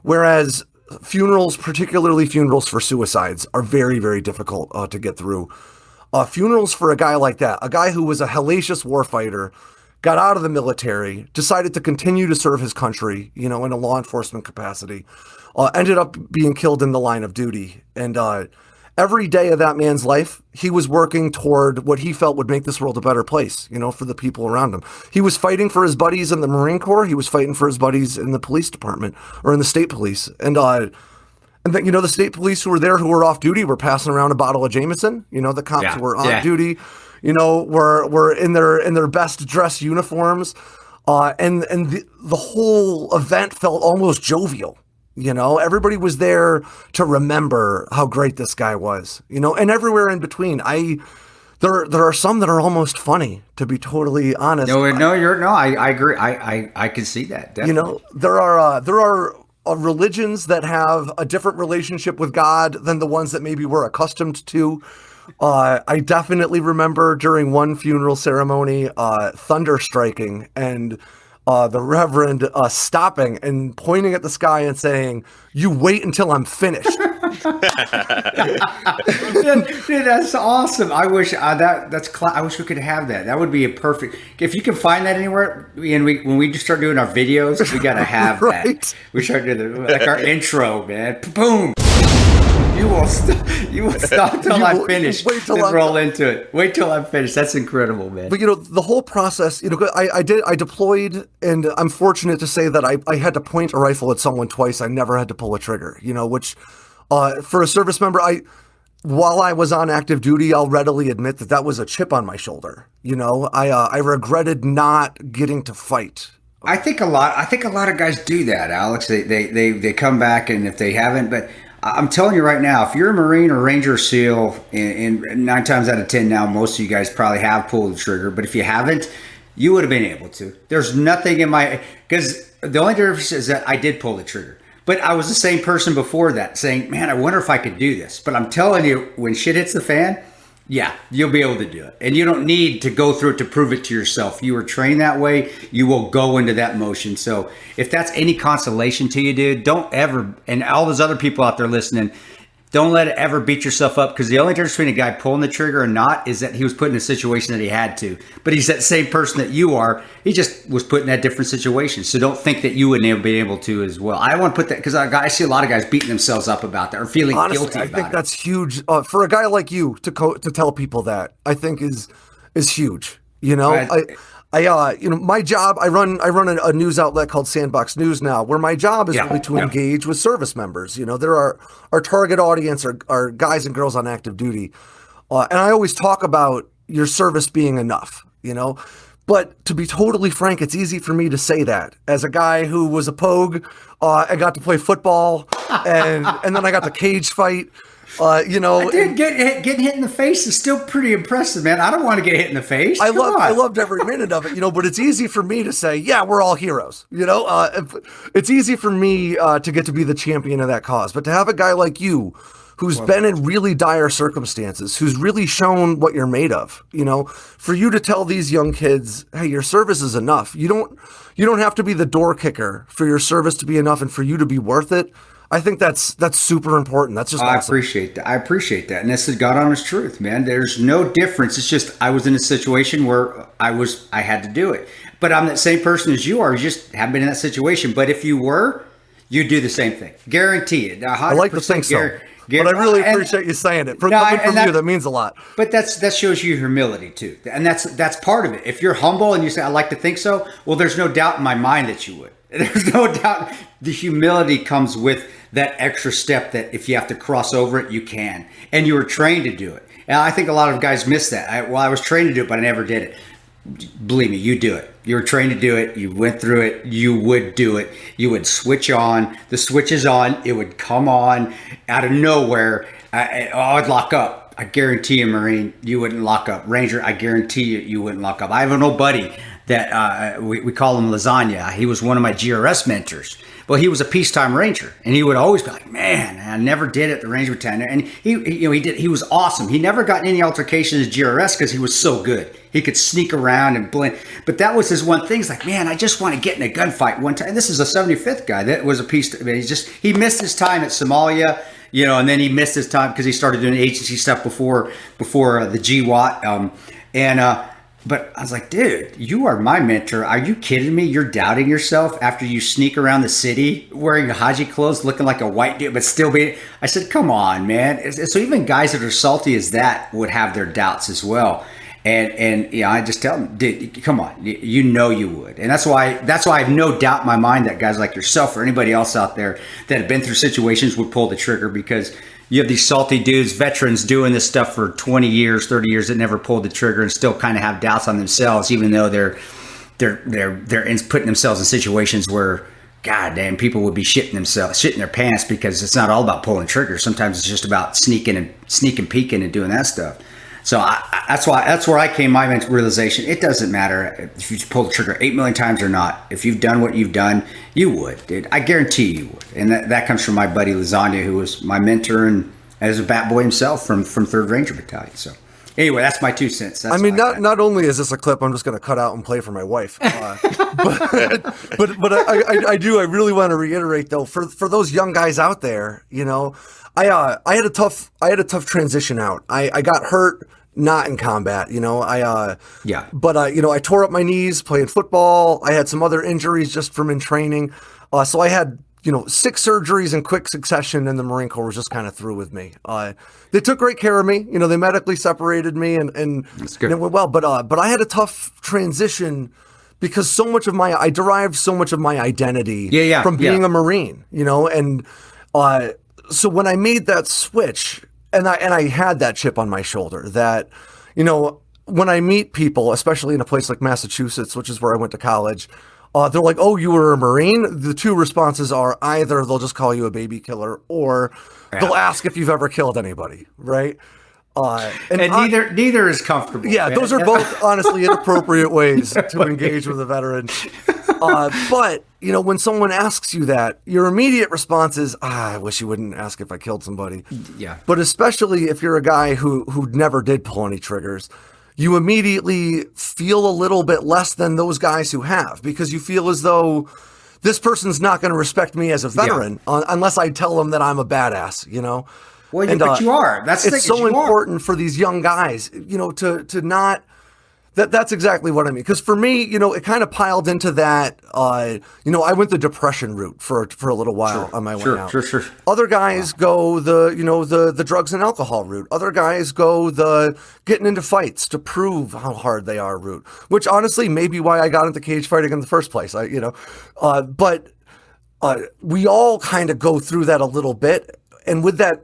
Whereas funerals, particularly funerals for suicides, are very, very difficult to get through. Funerals for a guy like that, a guy who was a hellacious warfighter, got out of the military, decided to continue to serve his country, in a law enforcement capacity, ended up being killed in the line of duty. And every day of that man's life, he was working toward what he felt would make this world a better place, for the people around him. He was fighting for his buddies in the Marine Corps. He was fighting for his buddies in the police department or in the state police. And then, the state police who were there, who were off duty, were passing around a bottle of Jameson. The cops who were on duty, were in their best dress uniforms. And the whole event felt almost jovial. Everybody was there to remember how great this guy was, and everywhere in between. there are some that are almost funny, to be totally honest. I agree. I can see that. Definitely. You know, there are religions that have a different relationship with God than the ones that maybe we're accustomed to. I definitely remember during one funeral ceremony, thunder striking and the Reverend stopping and pointing at the sky and saying, "You wait until I'm finished." Dude, that's awesome. I wish I wish we could have that. That would be a perfect. If you can find that anywhere, and when we just start doing our videos, we gotta have right? that. We start doing like our intro, man. Boom. You will stop till I'm finished. Wait till I roll into it. Wait till I'm finished. That's incredible, man. But the whole process. I deployed, and I'm fortunate to say that I had to point a rifle at someone twice. I never had to pull a trigger. Which for a service member, while I was on active duty, I'll readily admit that was a chip on my shoulder. I regretted not getting to fight. I think a lot of guys do that, Alex. They come back, and if they haven't, but I'm telling you right now, if you're a Marine or Ranger or SEAL, and 9 times out of 10 now, most of you guys probably have pulled the trigger. But if you haven't, you would have been able to. There's nothing because the only difference is that I did pull the trigger. But I was the same person before that saying, man, I wonder if I could do this. But I'm telling you, when shit hits the fan, yeah, you'll be able to do it. And you don't need to go through it to prove it to yourself. You were trained that way. You will go into that motion. So if that's any consolation to you, dude, don't ever, and all those other people out there listening, don't let it ever beat yourself up, because the only difference between a guy pulling the trigger or not is that he was put in a situation that he had to. But he's that same person that you are. He just was put in that different situation. So don't think that you wouldn't have been able to as well. I want to put that, because I see a lot of guys beating themselves up about that or feeling guilty about it. I think that's huge. For a guy like you to tell people that, I think is huge. My job, I run a news outlet called Sandbox News now, where my job is really to engage with service members. There are our target audience are guys and girls on active duty. And I always talk about your service being enough, but to be totally frank, it's easy for me to say that as a guy who was a pogue, I got to play football and then I got to cage fight. Dude, getting hit in the face is still pretty impressive, man. I don't want to get hit in the face. I loved every minute of it, but it's easy for me to say, yeah, we're all heroes. It's easy for me to get to be the champion of that cause, but to have a guy like you, who's been in really dire circumstances, who's really shown what you're made of, for you to tell these young kids, hey, your service is enough. You don't have to be the door kicker for your service to be enough and for you to be worth it. I think that's super important. That's just awesome. I appreciate that. And this is God honest truth, man. There's no difference. It's just I was in a situation where I had to do it. But I'm that same person as you are. You just haven't been in that situation. But if you were, you'd do the same thing. Guarantee it. I like to think so. But I really appreciate you saying it. Coming from you, that means a lot. But that shows you humility too. And that's part of it. If you're humble and you say, I like to think so, well, there's no doubt in my mind that you would. There's no doubt the humility comes with that extra step that if you have to cross over it, you can. And you were trained to do it. And I think a lot of guys miss that. I was trained to do it, but I never did it. Believe me, you do it. You were trained to do it. You went through it. You would do it. You would switch on. The switch is on. It would come on out of nowhere. I'd lock up. I guarantee you, Marine, you wouldn't lock up. Ranger, I guarantee you wouldn't lock up. I have an old buddy that we call him Lasagna. He was one of my GRS mentors. Well, he was a peacetime ranger, and he would always be like, "Man, I never did it." The Ranger battalion, and he was awesome. He never got in any altercations at GRS because he was so good. He could sneak around and blend. But that was his one thing. He's like, "Man, I just want to get in a gunfight one time." And this is a 75th guy that was a peace. I mean, he missed his time at Somalia, and then he missed his time because he started doing agency stuff before the GWAT, But I was like, dude, you are my mentor. Are you kidding me? You're doubting yourself after you sneak around the city wearing Haji clothes, looking like a white dude, but still being... I said, come on, man. So even guys that are salty as that would have their doubts as well. And I just tell them, dude, come on, you would. And that's why I have no doubt in my mind that guys like yourself or anybody else out there that have been through situations would pull the trigger, because you have these salty dudes, veterans doing this stuff for 20 years, 30 years that never pulled the trigger and still kind of have doubts on themselves, even though they're putting themselves in situations where, God damn, people would be shitting their pants, because it's not all about pulling triggers. Sometimes it's just about sneaking, peeking and doing that stuff. So that's where I came. My realization: it doesn't matter if you pull the trigger 8 million times or not. If you've done what you've done, you would, dude. I guarantee you would. And that comes from my buddy Lasagna, who was my mentor and as a bat boy himself from 3rd Ranger Battalion. So anyway, that's my 2 cents. That's not only is this a clip I'm just going to cut out and play for my wife, but I really want to reiterate though for those young guys out there, you know. I had a tough transition out. I got hurt not in combat, you know. But you know, I tore up my knees playing football. I had some other injuries just from in training. So I had, you know, 6 surgeries in quick succession, and the Marine Corps was just kind of through with me. They took great care of me. You know, they medically separated me and it went well. But I had a tough transition because I derived so much of my identity from being a Marine, you know, and so when I made that switch, and I had that chip on my shoulder that, you know, when I meet people, especially in a place like Massachusetts, which is where I went to college, they're like, "Oh, you were a Marine?" The 2 responses are either they'll just call you a baby killer, or they'll ask if you've ever killed anybody, right? And neither is comfortable. Yeah, man. Those are both honestly inappropriate ways to engage with a veteran. But you know, when someone asks you that, your immediate response is, "I wish you wouldn't ask if I killed somebody." Yeah. But especially if you're a guy who never did pull any triggers, you immediately feel a little bit less than those guys who have, because you feel as though this person's not going to respect me as a veteran unless I tell them that I'm a badass, you know. Well, but you are. It's so important for these young guys, you know, to not. That's exactly what I mean. Because for me, you know, it kind of piled into that. You know, I went the depression route for a little while on my way out. Sure. Other guys go the drugs and alcohol route. Other guys go the getting into fights to prove how hard they are route. Which honestly may be why I got into cage fighting in the first place. But we all kind of go through that a little bit, and with that.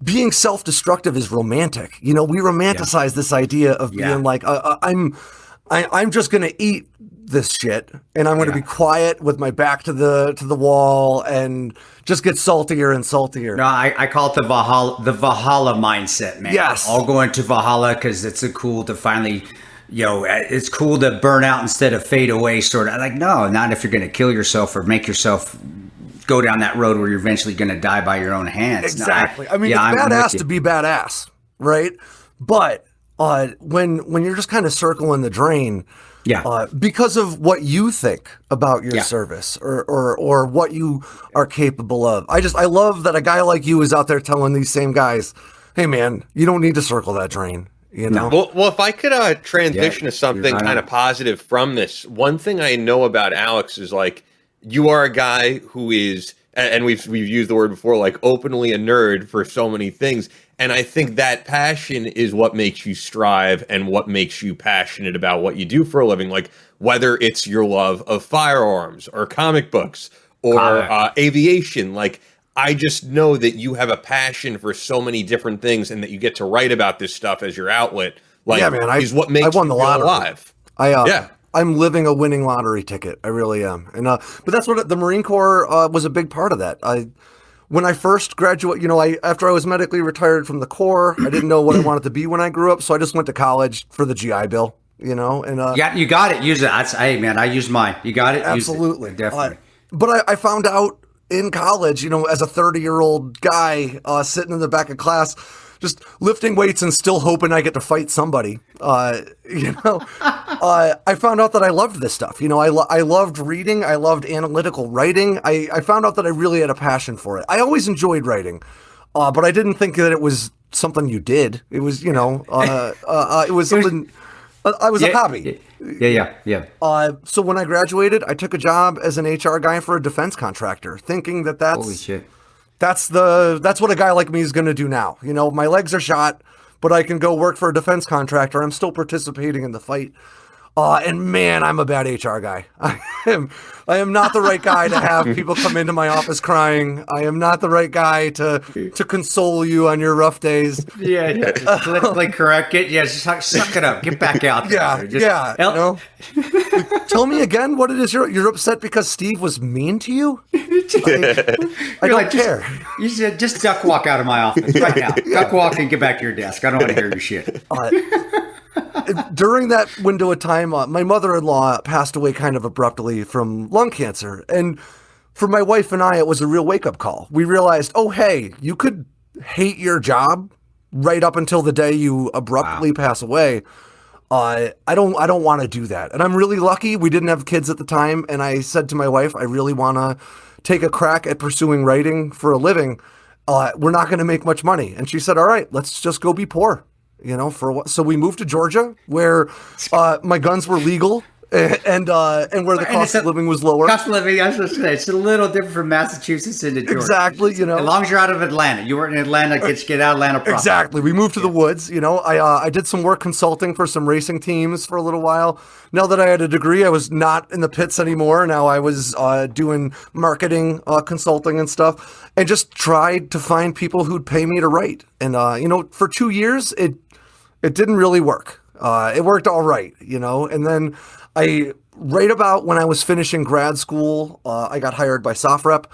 Being self-destructive is romantic. You know, we romanticize this idea of being like, I'm just going to eat this shit, and I'm going to be quiet with my back to the wall and just get saltier and saltier. No, I call it the Valhalla mindset, man. Yes. All going to Valhalla because it's cool to finally, you know, it's cool to burn out instead of fade away, sort of. Like, no, not if you're going to kill yourself or make yourself go down that road where you're eventually going to die by your own hands. Exactly. I mean, it's badass to be badass, right? But when you're just kind of circling the drain, because of what you think about your service or what you are capable of. I love that a guy like you is out there telling these same guys, "Hey, man, you don't need to circle that drain." You know? Well, if I could transition to something kind of positive from this, one thing I know about Alex is like, you are a guy who is, and we've used the word before, like openly a nerd for so many things. And I think that passion is what makes you strive and what makes you passionate about what you do for a living. Like whether it's your love of firearms or comic books or aviation, like I just know that you have a passion for so many different things and that you get to write about this stuff as your outlet. Like, is what makes you feel alive. I'm living a winning lottery ticket. I really am. And but that's what the Marine Corps was a big part of that. When I first graduated, you know, after I was medically retired from the Corps, I didn't know what I wanted to be when I grew up, so I just went to college for the GI Bill, you know. And you got it. Use it. Hey, man, I use mine. You got it. Absolutely, use it. Definitely. But I found out in college, you know, as a 30-year-old guy sitting in the back of class, just lifting weights and still hoping I get to fight somebody. I found out that I loved this stuff. You know, I loved reading. I loved analytical writing. I found out that I really had a passion for it. I always enjoyed writing, but I didn't think that it was something you did. It was, you know, it was something. I was a hobby. Yeah. So when I graduated, I took a job as an HR guy for a defense contractor, thinking that's holy shit. That's what a guy like me is going to do now. You know, my legs are shot, but I can go work for a defense contractor. I'm still participating in the fight. And man, I'm a bad HR guy. I am not the right guy to have people come into my office crying. I am not the right guy to console you on your rough days. Yeah. Politically correct. Suck it up. Get back out there. Tell me again what it is. You're upset because Steve was mean to you? I don't care. You said just duck walk out of my office right now. Duck walk and get back to your desk. I don't want to hear your shit. During that window of time, my mother-in-law passed away kind of abruptly from lung cancer. And for my wife and I, it was a real wake-up call. We realized, oh, hey, you could hate your job right up until the day you abruptly pass away. I don't want to do that. And I'm really lucky. We didn't have kids at the time. And I said to my wife, I really want to take a crack at pursuing writing for a living. We're not going to make much money. And she said, all right, let's just go be poor. So we moved to Georgia, where my guns were legal, and where the cost of living was lower. Cost of living, I was going to say, it's a little different from Massachusetts into Georgia. Exactly, As long as you're out of Atlanta. You weren't in Atlanta, get out of Atlanta proper. Exactly. We moved to the woods. I did some work consulting for some racing teams for a little while. Now that I had a degree, I was not in the pits anymore. Now I was doing marketing consulting and stuff, and just tried to find people who'd pay me to write. And, for 2 years, it didn't really work. It worked all right, and then right about when I was finishing grad school, I got hired by SoftRep.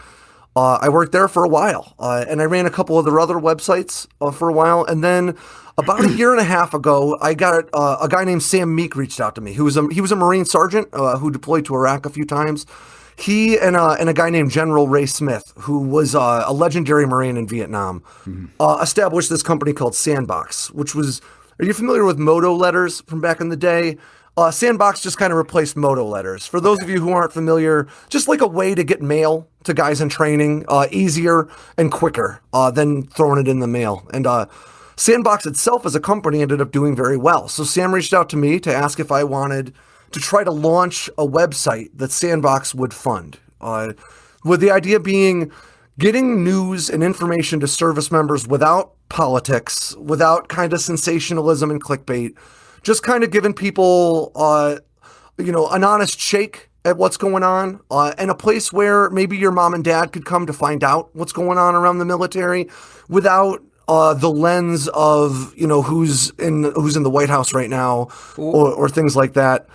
I worked there for a while, and I ran a couple of their other websites for a while. And then about a year and a half ago, I got a guy named Sam Meek reached out to me. He was a Marine sergeant who deployed to Iraq a few times. He and a guy named General Ray Smith, who was a legendary Marine in Vietnam, established this company called Sandbox, which was... Are you familiar with Moto letters from back in the day? Sandbox just kind of replaced Moto letters. For those of you who aren't familiar, just like a way to get mail to guys in training, easier and quicker than throwing it in the mail. And Sandbox itself as a company ended up doing very well. So Sam reached out to me to ask if I wanted to try to launch a website that Sandbox would fund. With the idea being getting news and information to service members without politics, without kind of sensationalism and clickbait, just kind of giving people, an honest shake at what's going on, and a place where maybe your mom and dad could come to find out what's going on around the military without the lens of, who's in the White House right now or things like that.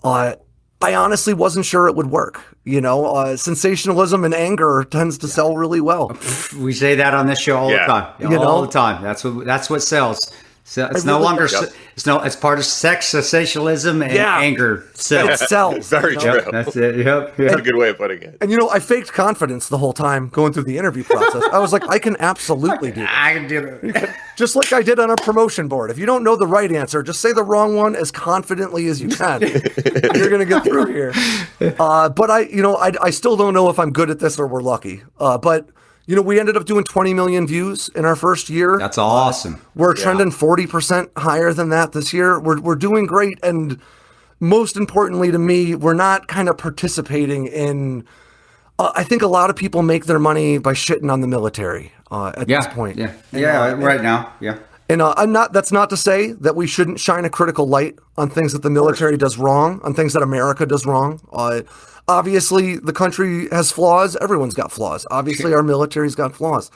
I honestly wasn't sure it would work. Sensationalism and anger tends to sell really well. We say that on this show all the time. All the time. That's what sells. So it's no longer. It's part of sex, sensationalism, and anger. It sells. Very true. That's it. Yep. That's a good way of putting it. And I faked confidence the whole time going through the interview process. I was like, I can absolutely do it. I can do it. Just like I did on a promotion board. If you don't know the right answer, just say the wrong one as confidently as you can. You're going to get through here. But I still don't know if I'm good at this or we're lucky. But we ended up doing 20 million views in our first year. That's awesome. We're trending 40% higher than that this year. We're doing great. And most importantly to me, we're not kind of participating in, I think a lot of people make their money by shitting on the military at this point. Right now. Yeah. And that's not to say that we shouldn't shine a critical light on things that the military does wrong, on things that America does wrong. Obviously, the country has flaws. Everyone's got flaws. Obviously, our military's got flaws.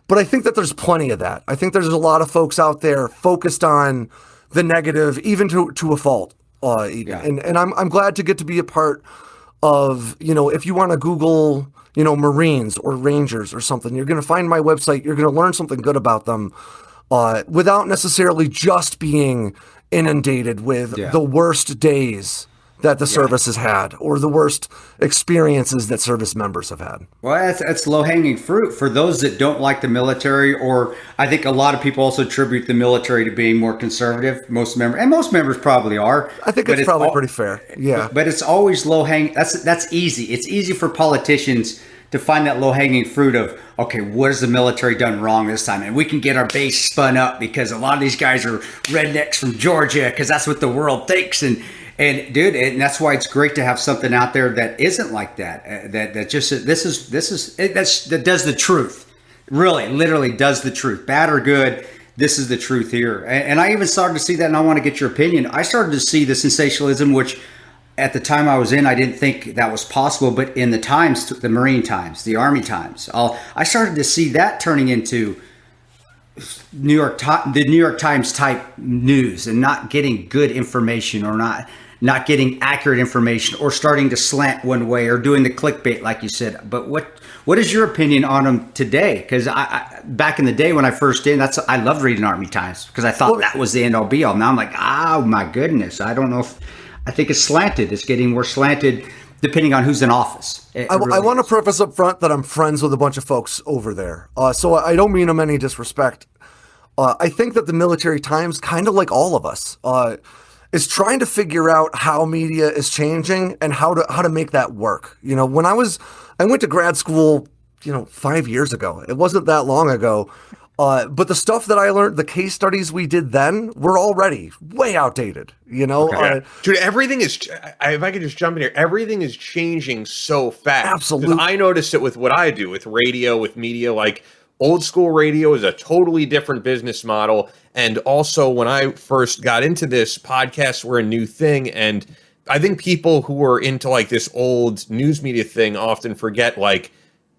But I think that there's plenty of that. I think there's a lot of folks out there focused on the negative, even to a fault. And I'm glad to get to be a part of, if you want to Google, Marines or Rangers or something, you're going to find my website. You're going to learn something good about them without necessarily just being inundated with the worst days that the service has had or the worst experiences that service members have had. Well, that's low-hanging fruit for those that don't like the military, or I think a lot of people also attribute the military to being more conservative. Most members probably are. I think it's probably pretty fair. Yeah. But it's always low-hanging. That's easy. It's easy for politicians to find that low-hanging fruit of, okay, what has the military done wrong this time? And we can get our base spun up because a lot of these guys are rednecks from Georgia because that's what the world thinks. And dude, and that's why it's great to have something out there that isn't like that. That just that does the truth. Really, literally does the truth, bad or good. this is the truth here. And I even started to see that, and I want to get your opinion. I started to see the sensationalism, which at the time I was in, I didn't think that was possible. But in the Times, the Marine Times, the Army Times, I started to see that turning into the New York Times type news, and not getting good information, or not getting accurate information, or starting to slant one way, or doing the clickbait like you said. But what is your opinion on them today? Because I back in the day when I first did, I loved reading Army Times because I thought that was the end all be all. Now I'm like, oh my goodness, I don't know if I think it's slanted. It's getting more slanted depending on who's in office. I want to preface up front that I'm friends with a bunch of folks over there, so I don't mean them any disrespect. I think that the Military Times, kind of like all of us, is trying to figure out how media is changing and how to make that work. You know, when I went to grad school, 5 years ago. It wasn't that long ago. But the stuff that I learned, the case studies we did then, were already way outdated, Okay. Dude, everything is, if I could just jump in here, everything is changing so fast. Absolutely. I noticed it with what I do, with radio, with media. Like, old school radio is a totally different business model. And also, when I first got into this, podcasts were a new thing. And I think people who are into like this old news media thing often forget, like,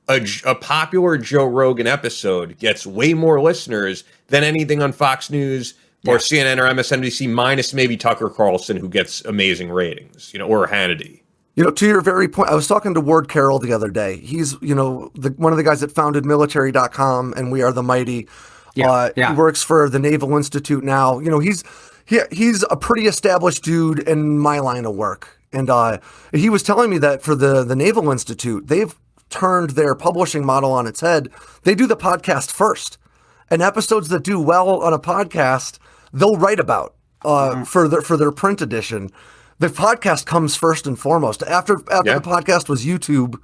a popular Joe Rogan episode gets way more listeners than anything on Fox News or CNN or MSNBC, minus maybe Tucker Carlson, who gets amazing ratings, or Hannity. To your very point, I was talking to Ward Carroll the other day. He's, one of the guys that founded military.com and We Are the Mighty. He works for the Naval Institute now. He's a pretty established dude in my line of work. And he was telling me that for the Naval Institute, they've turned their publishing model on its head. They do the podcast first, and episodes that do well on a podcast, they'll write about for their print edition. The podcast comes first and foremost. After the podcast was YouTube.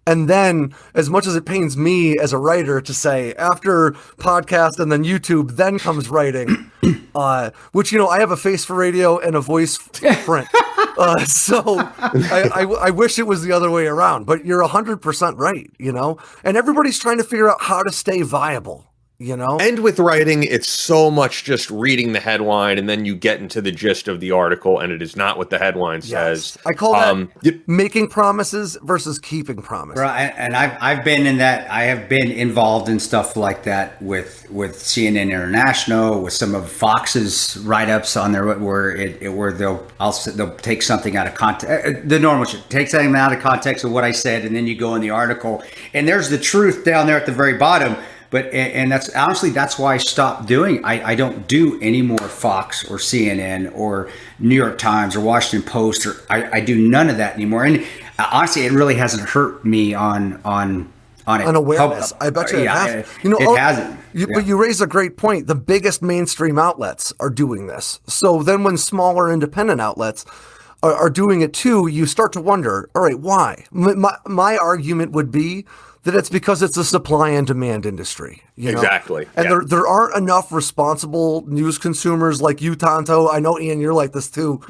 And then, as much as it pains me as a writer to say, after podcast and then YouTube, then comes writing, which, I have a face for radio and a voice for print. So I wish it was the other way around, but you're 100% right, and everybody's trying to figure out how to stay viable. And with writing, it's so much just reading the headline, and then you get into the gist of the article, and it is not what the headline says. I call that making promises versus keeping promises. Right, and I've been in that. I have been involved in stuff like that with CNN International, with some of Fox's write-ups on there, where they'll take something out of context. The normal shit, take something out of context of what I said, and then you go in the article, and there's the truth down there at the very bottom. But that's honestly, that's why I stopped doing. I don't do any more Fox or CNN or New York Times or Washington Post, or I do none of that anymore. And honestly, it really hasn't hurt me on awareness. I bet you it has. It hasn't. But you raise a great point. The biggest mainstream outlets are doing this. So then when smaller independent outlets are doing it too, you start to wonder, all right, why? My argument would be that it's because it's a supply and demand industry. Exactly. And there aren't enough responsible news consumers like you, Tonto. I know, Ian, you're like this too,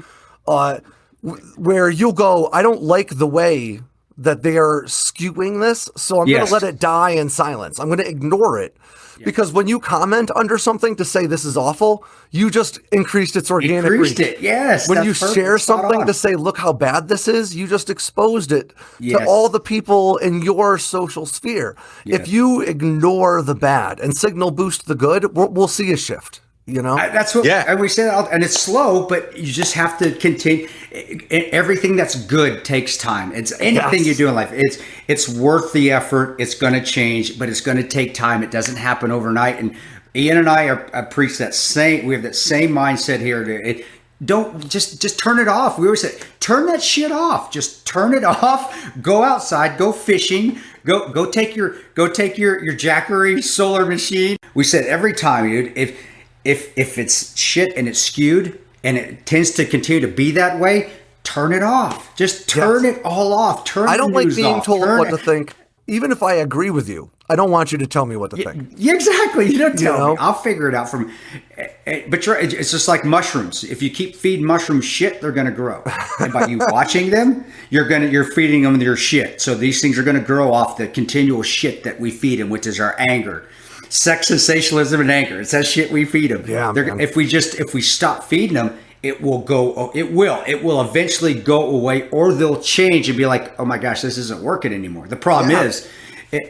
where you'll go, I don't like the way that they are skewing this, so I'm going to let it die in silence. I'm going to ignore it. Because when you comment under something to say this is awful, you just increased its organic reach. Yes. When you share something to say, look how bad this is, you just exposed it to all the people in your social sphere. Yes. If you ignore the bad and signal boost the good, we'll see a shift. That's what and we say that, and it's slow, but you just have to continue. Everything that's good takes time. It's anything you do in life. It's worth the effort. It's going to change, but it's going to take time. It doesn't happen overnight. And Ian and I preach that same. We have that same mindset here. Don't just turn it off. We always say, turn that shit off. Just turn it off. Go outside. Go fishing. Go take your Jackery solar machine. We said every time, dude. If it's shit and it's skewed and it tends to continue to be that way, turn it off. Just turn it all off. I don't like being told what to think. Even if I agree with you, I don't want you to tell me what to think. Yeah, exactly. You don't tell me. I'll figure it out from. But it's just like mushrooms. If you keep feeding mushrooms shit, they're going to grow. And by you watching them, you're feeding them your shit. So these things are going to grow off the continual shit that we feed them, which is our anger. sex, sensationalism, and anger. It's that shit we feed them. Yeah, if we stop feeding them, it will go. It will eventually go away, or they'll change and be like, oh my gosh, this isn't working anymore. The problem is,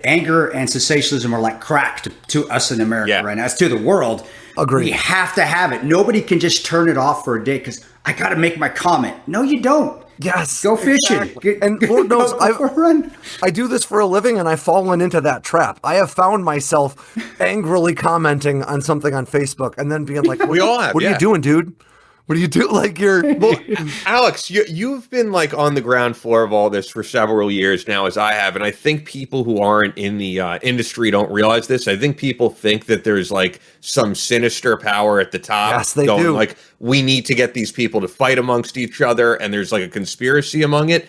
anger and sensationalism are like crack to us in America right now. It's to the world. Agreed. We have to have it. Nobody can just turn it off for a day because I got to make my comment. No, you don't. Yes. Go fishing. Exactly. And Lord knows, I do this for a living, and I've fallen into that trap. I have found myself angrily commenting on something on Facebook and then being like, we all have. What are you doing, dude? What do you do? Like well, Alex, you've been like on the ground floor of all this for several years now, as I have, and I think people who aren't in the industry don't realize this. I think people think that there's like some sinister power at the top. Yes, they do. Like, we need to get these people to fight amongst each other, and there's like a conspiracy among it.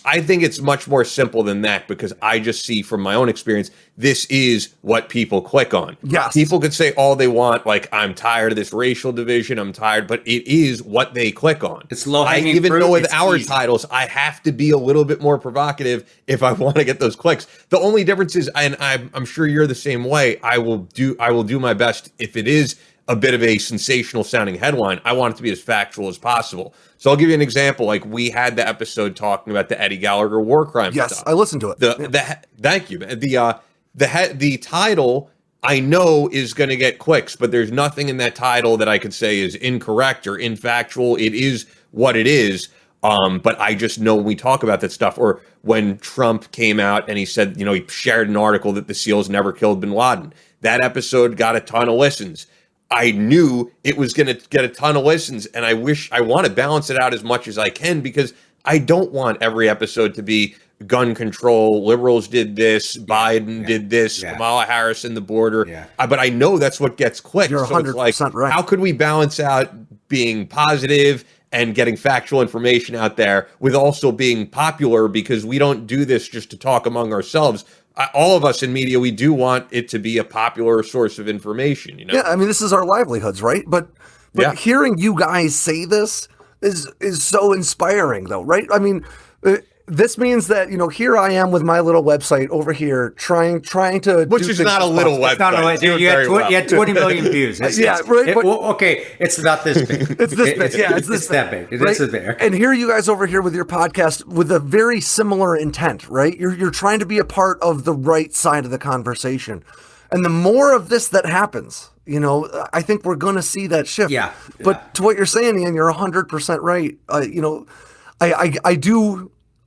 I think it's much more simple than that, because I just see from my own experience, this is what people click on. Yes. People could say all they want, like, I'm tired of this racial division, I'm tired, but it is what they click on. It's low-hanging I even fruit, know with it's our easy. titles, I have to be a little bit more provocative if I want to get those clicks. The only difference is, and I'm sure you're the same way, I will do my best if it is a bit of a sensational sounding headline. I want it to be as factual as possible. So I'll give you an example. Like, we had the episode talking about the Eddie Gallagher war crime Yes, stuff. I listened to it. Thank you. The title I know is going to get clicks, but there's nothing in that title that I could say is incorrect or infactual. It is what it is. But I just know when we talk about that stuff, or when Trump came out and he said, he shared an article that the SEALs never killed bin Laden. That episode got a ton of listens. I knew it was going to get a ton of listens, and I want to balance it out as much as I can, because I don't want every episode to be gun control, liberals did this, Biden did this, Kamala Harris in the border. Yeah. But I know that's what gets clicks. You're 100% right. How could we balance out being positive and getting factual information out there with also being popular? Because we don't do this just to talk among ourselves. All of us in media, we do want it to be a popular source of information. Yeah, I mean, this is our livelihoods, right? But hearing you guys say this is so inspiring, though, right? I mean, this means that, here I am with my little website over here trying to which is not a little website. You had 20 million views. It's about this big. It's this big. Yeah, it's that big. It's there. And here you guys over here with your podcast with a very similar intent, right? You're trying to be a part of the right side of the conversation. And the more of this that happens, I think we're going to see that shift. Yeah. But to what you're saying, Ian, you're 100% right.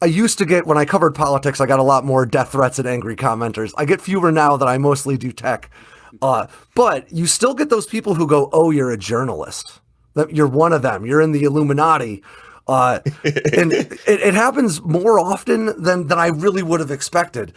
I used to get, when I covered politics, I got a lot more death threats and angry commenters. I get fewer now that I mostly do tech. But you still get those people who go, oh, you're a journalist. You're one of them. You're in the Illuminati. And it happens more often than I really would have expected.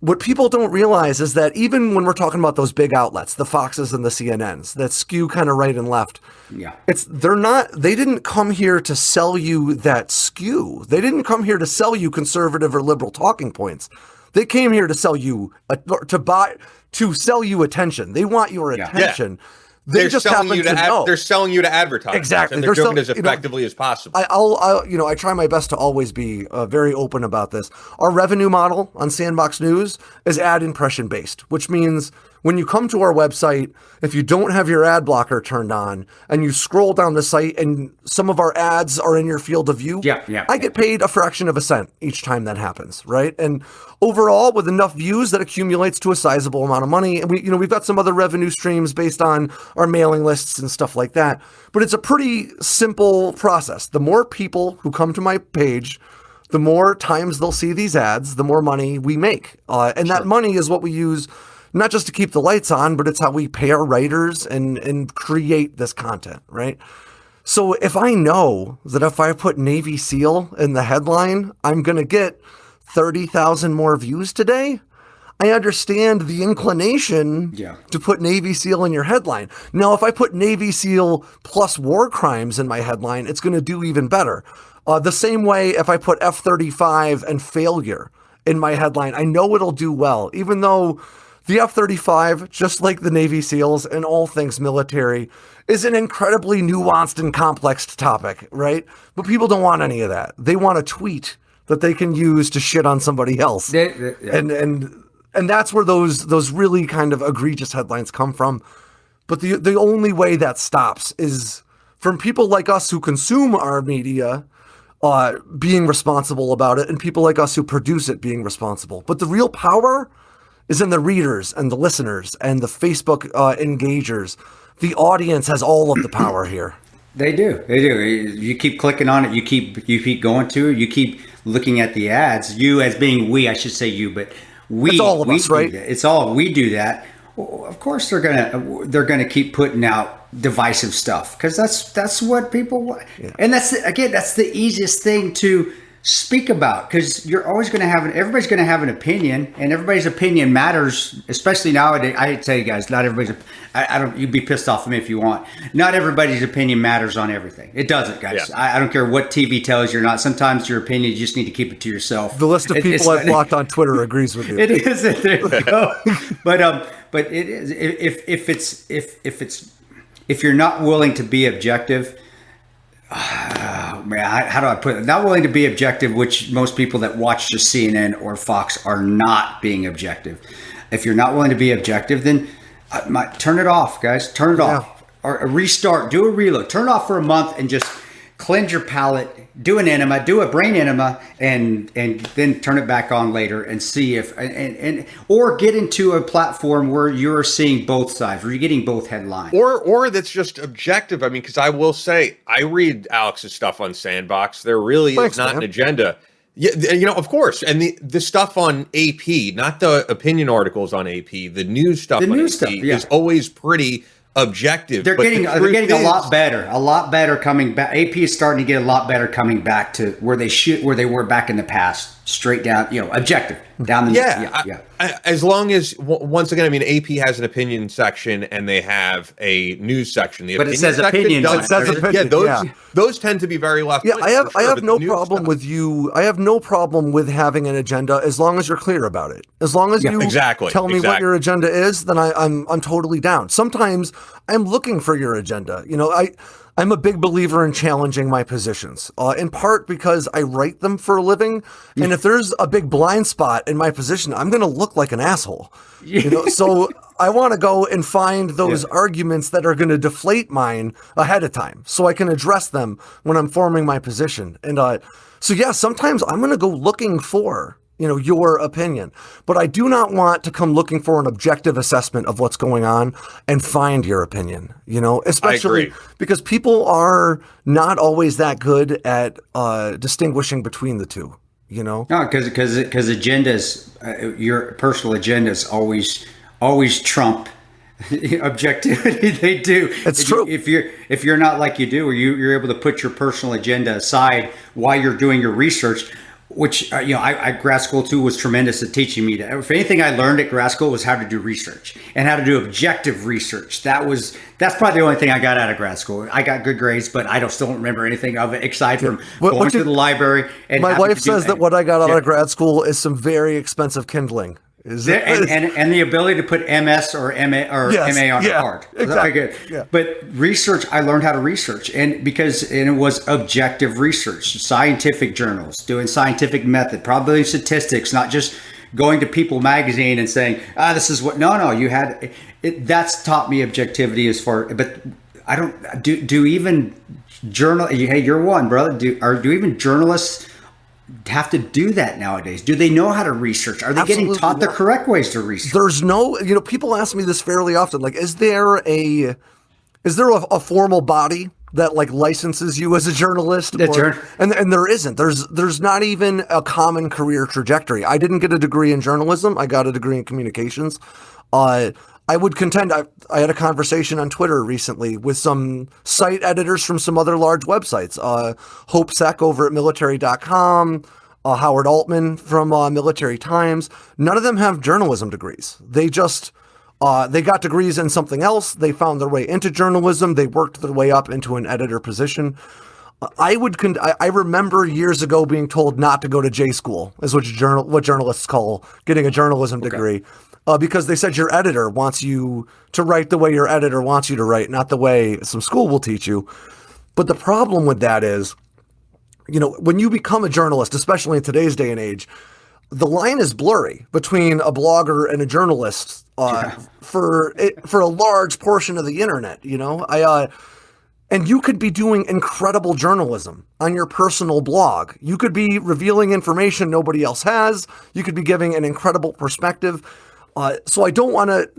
What people don't realize is that even when we're talking about those big outlets, the Foxes and the CNNs that skew kind of right and left, they didn't come here to sell you that skew. They didn't come here to sell you conservative or liberal talking points. They came here to sell you, to sell you attention. They want your attention. Yeah. They're selling you to advertise. Exactly. And they're doing it as effectively as possible. I try my best to always be very open about this. Our revenue model on Sandbox News is ad impression based, which means when you come to our website, if you don't have your ad blocker turned on and you scroll down the site and some of our ads are in your field of view, I get paid a fraction of a cent each time that happens, right? And overall, with enough views, that accumulates to a sizable amount of money. And we've got some other revenue streams based on our mailing lists and stuff like that. But it's a pretty simple process. The more people who come to my page, the more times they'll see these ads, the more money we make. That money is what we use not just to keep the lights on, but it's how we pay our writers and create this content, right? So if I know that if I put Navy SEAL in the headline, I'm going to get 30,000 more views today, I understand the inclination to put Navy SEAL in your headline. Now, if I put Navy SEAL plus war crimes in my headline, it's going to do even better. The same way if I put F-35 and failure in my headline, I know it'll do well, even though the F-35, just like the Navy SEALs and all things military, is an incredibly nuanced and complex topic, right? But people don't want any of that. They want a tweet that they can use to shit on somebody else. And And that's where those really kind of egregious headlines come from. But the only way that stops is from people like us who consume our media being responsible about it, and people like us who produce it being responsible. But the real power is in the readers and the listeners and the Facebook engagers. The audience has all of the power here. They do. You keep clicking on it. You keep going to it. You keep looking at the ads. You as being we, I should say you, but we. It's all of us, right? It's all we do that. Well, of course, they're gonna keep putting out divisive stuff because that's what people want. Yeah. And that's the easiest thing to speak about because you're always going to have everybody's going to have an opinion, and everybody's opinion matters, especially nowadays. I tell you guys, not everybody's. You'd be pissed off at me if you want. Not everybody's opinion matters on everything. It doesn't, guys. Yeah. I don't care what TV tells you or not. Sometimes your opinion, you just need to keep it to yourself. The list of people I've blocked on Twitter agrees with you. It is. There you go. But it is if you're not willing to be objective. Man, how do I put it? Not willing to be objective, which most people that watch just CNN or Fox are not being objective. If you're not willing to be objective, then turn it off, guys. Turn it off. Or restart. Do a reload. Turn it off for a month and just cleanse your palate. Do an enema. Do a brain enema, and then turn it back on later and see if or get into a platform where you're seeing both sides, where you're getting both headlines, or that's just objective. I mean, because I will say I read Alex's stuff on Sandbox. There really is not an agenda. Yeah, of course. And the stuff on AP, not the opinion articles on AP, the news stuff on AP is always pretty objective. They're getting a lot better coming back. AP is starting to get a lot better coming back to where they were back in the past. Straight down, objective down the as long as once again, I mean, AP has an opinion section and they have a news section. But it says opinion. It says opinion. Those tend to be very left. Yeah, I have no problem with you. I have no problem with having an agenda as long as you're clear about it. As long as you tell me what your agenda is, then I'm totally down. Sometimes I'm looking for your agenda. I'm a big believer in challenging my positions, in part because I write them for a living. And if there's a big blind spot in my position, I'm going to look like an asshole. So I want to go and find those arguments that are going to deflate mine ahead of time so I can address them when I'm forming my position. And sometimes I'm going to go looking for your opinion, but I do not want to come looking for an objective assessment of what's going on and find your opinion, especially because people are not always that good at distinguishing between the two, No, because agendas, your personal agendas always trump objectivity. They do. It's true. If you're not like you do, or you're able to put your personal agenda aside while you're doing your research, which, I grad school too was tremendous at teaching me that. If anything I learned at grad school was how to do research and how to do objective research. That's probably the only thing I got out of grad school. I got good grades, but I still don't remember anything of it aside from going to the library. And my wife says that what I got out of grad school is some very expensive kindling. And the ability to put MS or MA or MA on a card. Exactly. Yeah. But research, I learned how to research, and it was objective research, scientific journals, doing scientific method, probability statistics, not just going to People magazine and saying, this is what. No, you had it. That's taught me objectivity as far. But I don't do even journal. Hey, you're one, brother. Do even journalists have to do that nowadays? Do they know how to research? Are they getting taught the correct ways to research? There's no, people ask me this fairly often. Like, is there a formal body that licenses you as a journalist? And there isn't. There's not even a common career trajectory. I didn't get a degree in journalism. I got a degree in communications. I would contend, I had a conversation on Twitter recently with some site editors from some other large websites. Hope Sec over at military.com, Howard Altman from Military Times. None of them have journalism degrees. They just, they got degrees in something else. They found their way into journalism. They worked their way up into an editor position. I remember years ago being told not to go to J school, is what journalists call getting a journalism degree. Because they said your editor wants you to write the way your editor wants you to write, not the way some school will teach you. But the problem with that is, when you become a journalist, especially in today's day and age, the line is blurry between a blogger and a journalist for a large portion of the internet. And you could be doing incredible journalism on your personal blog. You could be revealing information nobody else has. You could be giving an incredible perspective. So I don't want to.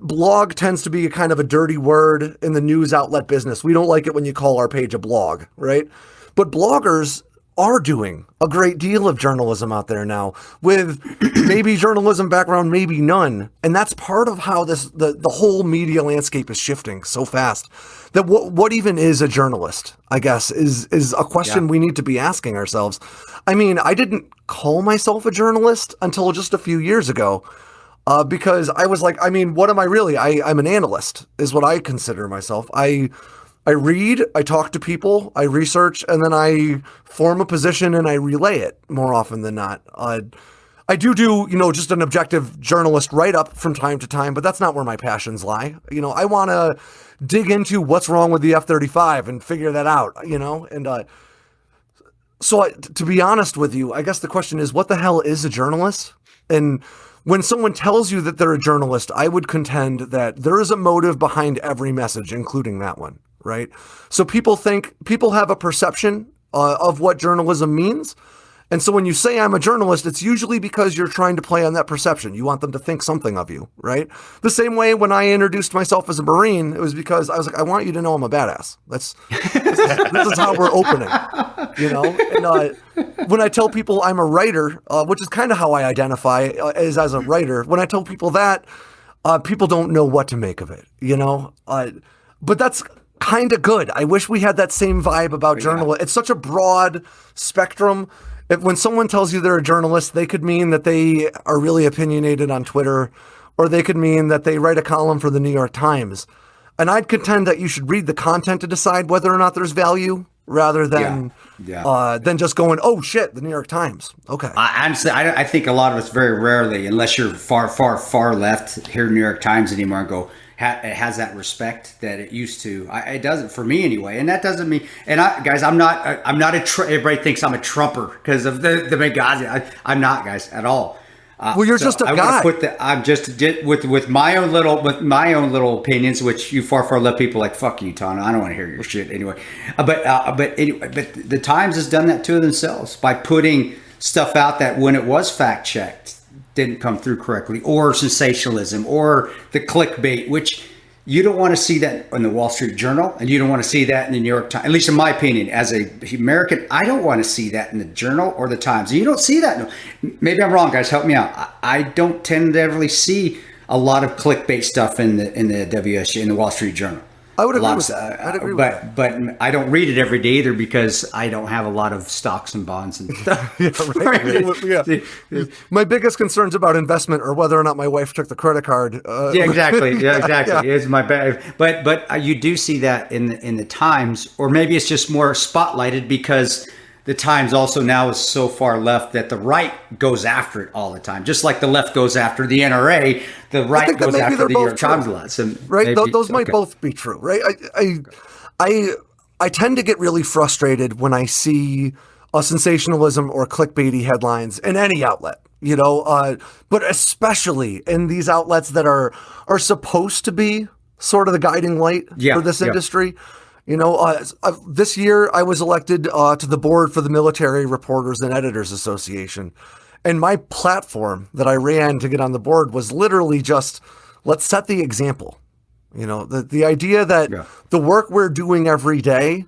Blog tends to be a kind of a dirty word in the news outlet business. We don't like it when you call our page a blog, right? But bloggers are doing a great deal of journalism out there now with maybe journalism background, maybe none. And that's part of how the whole media landscape is shifting so fast that what even is a journalist, I guess, is a question we need to be asking ourselves. I mean, I didn't call myself a journalist until just a few years ago. Because I was like, I mean, what am I really? I'm an analyst is what I consider myself. I read, I talk to people, I research, and then I form a position and I relay it more often than not. I do, just an objective journalist write-up from time to time, but that's not where my passions lie. I want to dig into what's wrong with the F-35 and figure that out, and so to be honest with you, I guess the question is, what the hell is a journalist? And when someone tells you that they're a journalist, I would contend that there is a motive behind every message, including that one, right? So people have a perception of what journalism means. And so when you say I'm a journalist, it's usually because you're trying to play on that perception. You want them to think something of you, right? The same way when I introduced myself as a Marine, it was because I was like, I want you to know I'm a badass. This is how we're opening, And when I tell people I'm a writer, which is kind of how I identify as a writer, when I tell people that, people don't know what to make of it, But that's kind of good. I wish we had that same vibe about journalism. It's such a broad spectrum. When someone tells you they're a journalist, they could mean that they are really opinionated on Twitter, or they could mean that they write a column for the New York Times. And I'd contend that you should read the content to decide whether or not there's value, rather than just going, oh shit, the New York Times. Okay. Honestly, I think a lot of us very rarely, unless you're far left, hear New York Times anymore and go, it has that respect that it used to. It doesn't for me anyway, and that doesn't mean. And guys, I'm not everybody thinks I'm a Trumper because of the Benghazi. I'm not, guys, at all. Well, you're just a guy. I'm just with my own little opinions, which you far left people like, fuck you, Tana. I don't want to hear your shit anyway. But the Times has done that to themselves by putting stuff out that when it was fact checked didn't come through correctly, or sensationalism, or the clickbait, which you don't want to see that in the Wall Street Journal, and you don't want to see that in the New York Times. At least in my opinion, as a American, I don't want to see that in the Journal or the Times. And you don't see that. Maybe I'm wrong, guys. Help me out. I don't tend to really see a lot of clickbait stuff in the WSJ, in the Wall Street Journal. I would agree with that. I'd agree with that. But I don't read it every day either because I don't have a lot of stocks and bonds and stuff. Yeah. My biggest concerns about investment are whether or not my wife took the credit card. Exactly. It's my bad. But you do see that in the Times, or maybe it's just more spotlighted because the Times also now is so far left that the right goes after it all the time. Just like the left goes after the NRA, the right goes after the New York Times a lot. So right? Those might both be true, right? I tend to get really frustrated when I see a sensationalism or clickbaity headlines in any outlet, but especially in these outlets that are supposed to be sort of the guiding light for this industry. This year I was elected to the board for the Military Reporters and Editors Association. And my platform that I ran to get on the board was literally just, let's set the example. The idea that the work we're doing every day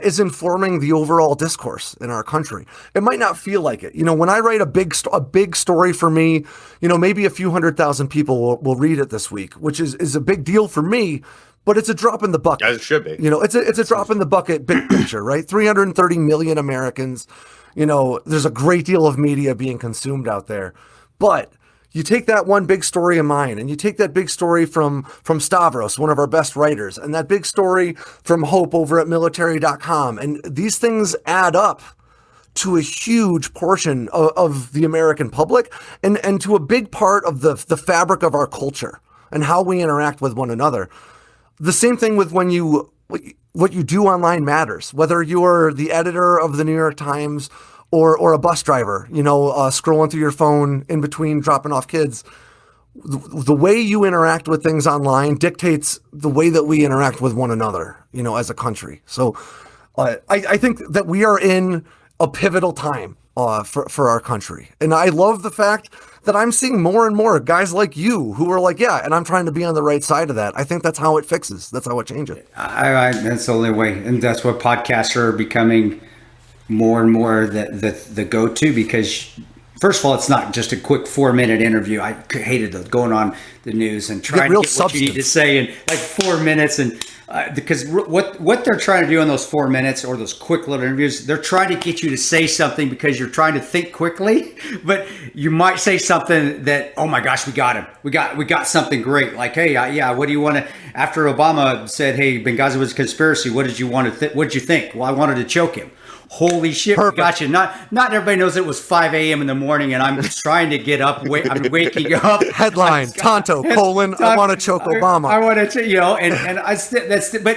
is informing the overall discourse in our country. It might not feel like it. When I write a big story for me, maybe a few 100,000 people will read it this week, which is a big deal for me. But it's a drop in the bucket. As it should be. It's a drop in the bucket, big picture, right? 330 million Americans. There's a great deal of media being consumed out there. But you take that one big story of mine, and you take that big story from Stavros, one of our best writers, and that big story from Hope over at military.com. And these things add up to a huge portion of the American public and to a big part of the fabric of our culture and how we interact with one another. The same thing with what you do online matters, whether you're the editor of the New York Times or a bus driver, scrolling through your phone in between dropping off kids. The way you interact with things online dictates the way that we interact with one another, as a country. So I think that we are in a pivotal time for our country. And I love the fact that I'm seeing more and more guys like you who are like, yeah, and I'm trying to be on the right side of that. I think that's how it fixes. That's how it changes. That's the only way. And that's what podcasts are becoming more and more the go-to, because first of all, it's not just a quick 4-minute interview. I hated going on the news and trying to get what you need to say in like 4 minutes. And because what they're trying to do in those 4 minutes or those quick little interviews, they're trying to get you to say something because you're trying to think quickly, but you might say something that, oh my gosh, we got him. We got something great. Like, hey, yeah, what do you want to, after Obama said, hey, Benghazi was a conspiracy, what did you want to what did you think? Well, I wanted to choke him. Holy shit, we got you. Not everybody knows it was 5 a.m. in the morning and I'm trying to get up. I'm waking up. Headline, Tonto, I want to choke Obama. I want to, and but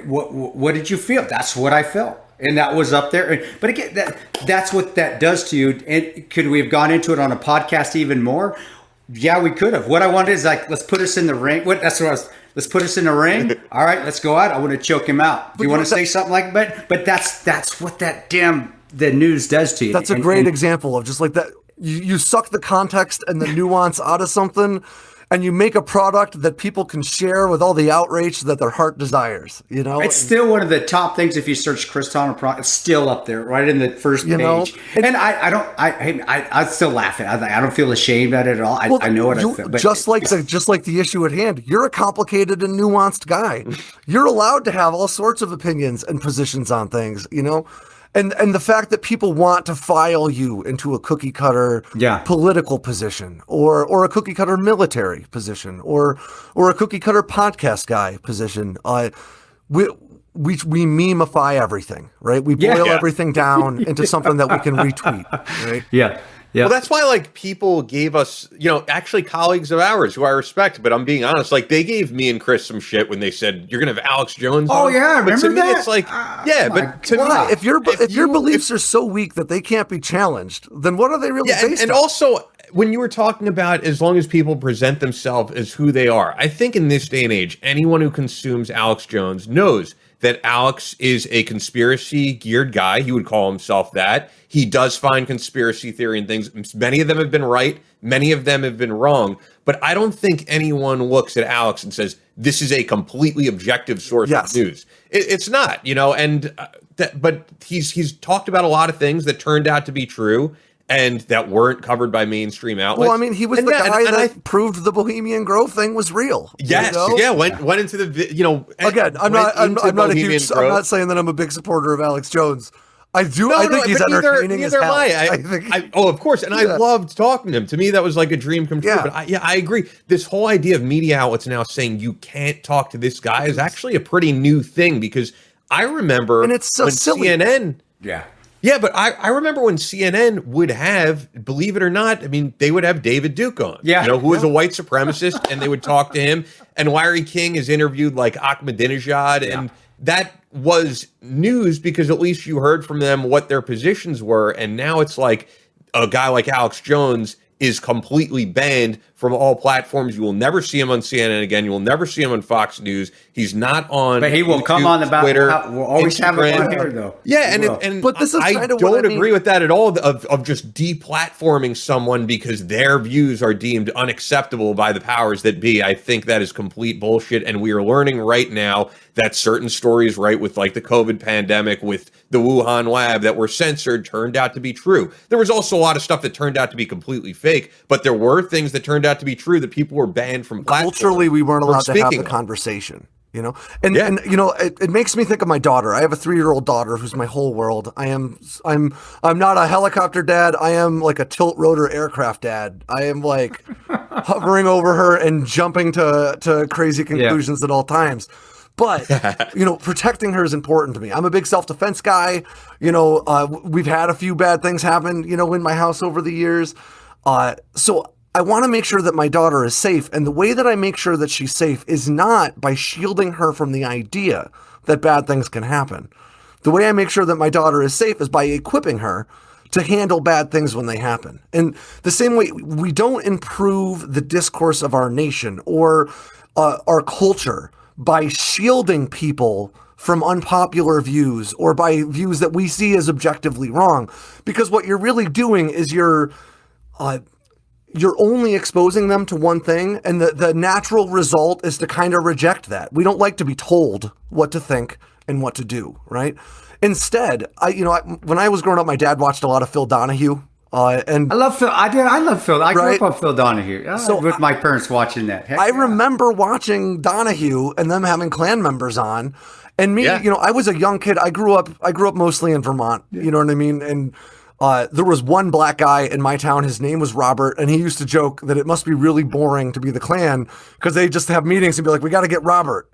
what did you feel? That's what I felt. And that was up there. But again, that's what that does to you. And could we have gone into it on a podcast even more? Yeah, we could have. What I wanted is like, let's put us in the ring. Let's put us in the ring. All right, let's go out. I want to choke him out. Do you want to say something like that? But that's what the news does to you. That's a great example of just like that. You suck the context and the nuance out of something, and you make a product that people can share with all the outrage that their heart desires. It's still one of the top things if you search Chris Tonto. It's still up there, right in the first page. And I still laugh at it. I don't feel ashamed at it at all. I know what I feel. But just like the issue at hand, you're a complicated and nuanced guy. You're allowed to have all sorts of opinions and positions on things. And the fact that people want to file you into a cookie cutter political position or a cookie cutter military position or a cookie cutter podcast guy position, we memeify everything, right? We boil everything down into something that we can retweet, right? Yeah. Yeah. Well, that's why people gave us, actually colleagues of ours who I respect, but I'm being honest, they gave me and Chris some shit when they said you're going to have Alex Jones. Oh, yeah. But remember to me, that? it's like, but to me, if your beliefs are so weak that they can't be challenged, then what are they really based on? And also, when you were talking about as long as people present themselves as who they are, I think in this day and age, anyone who consumes Alex Jones knows that Alex is a conspiracy-geared guy. He would call himself that. He does find conspiracy theory and things. Many of them have been right. Many of them have been wrong. But I don't think anyone looks at Alex and says, this is a completely objective source of news. It's not, but he's talked about a lot of things that turned out to be true and that weren't covered by mainstream outlets. Well, I mean, he was the guy that proved the Bohemian Grove thing was real. Yes, went into the, Again, I'm not saying that I'm a big supporter of Alex Jones. I think he's entertaining as hell. Of course, and I loved talking to him. To me, that was like a dream come true. But I agree. This whole idea of media outlets now saying you can't talk to this guy is actually a pretty new thing, because I remember and it's so when silly. CNN. Yeah, but I remember when CNN would have, believe it or not, they would have David Duke on, who was a white supremacist, and they would talk to him. And Larry King has interviewed like Ahmadinejad, and that was news because at least you heard from them what their positions were. And now it's like a guy like Alex Jones is completely banned from all platforms. You will never see him on CNN again. You will never see him on Fox News. He's not on. But he will YouTube, come on the Twitter. We'll always have him on here, though. Yeah, but this is I don't agree with that at all. Of just deplatforming someone because their views are deemed unacceptable by the powers that be. I think that is complete bullshit. And we are learning right now that certain stories, right, with like the COVID pandemic, with the Wuhan lab that were censored, turned out to be true. There was also a lot of stuff that turned out to be completely fake, but there were things that turned out to be true that people were banned from platforms. Culturally, we weren't allowed to have the conversation, And it makes me think of my daughter. I have a 3-year-old daughter who's my whole world. I'm not a helicopter dad. I am like a tilt rotor aircraft dad. I am like hovering over her and jumping to crazy conclusions at all times. But, protecting her is important to me. I'm a big self-defense guy. We've had a few bad things happen, in my house over the years. So I want to make sure that my daughter is safe. And the way that I make sure that she's safe is not by shielding her from the idea that bad things can happen. The way I make sure that my daughter is safe is by equipping her to handle bad things when they happen. And the same way, we don't improve the discourse of our nation or our culture by shielding people from unpopular views or by views that we see as objectively wrong. Because what you're really doing is you're only exposing them to one thing, and the natural result is to kind of reject that. We don't like to be told what to think and what to do, right? Instead, when I was growing up, my dad watched a lot of Phil Donahue. And I love Phil. I love Phil. I grew Right? up on Phil Donahue. With my parents watching that. Heck I yeah. remember watching Donahue and them having Klan members on. And me, Yeah. I was a young kid. I grew up mostly in Vermont. You know what I mean? And there was one black guy in my town. His name was Robert, and he used to joke that it must be really boring to be the Klan because they just have meetings and be like, "We got to get Robert."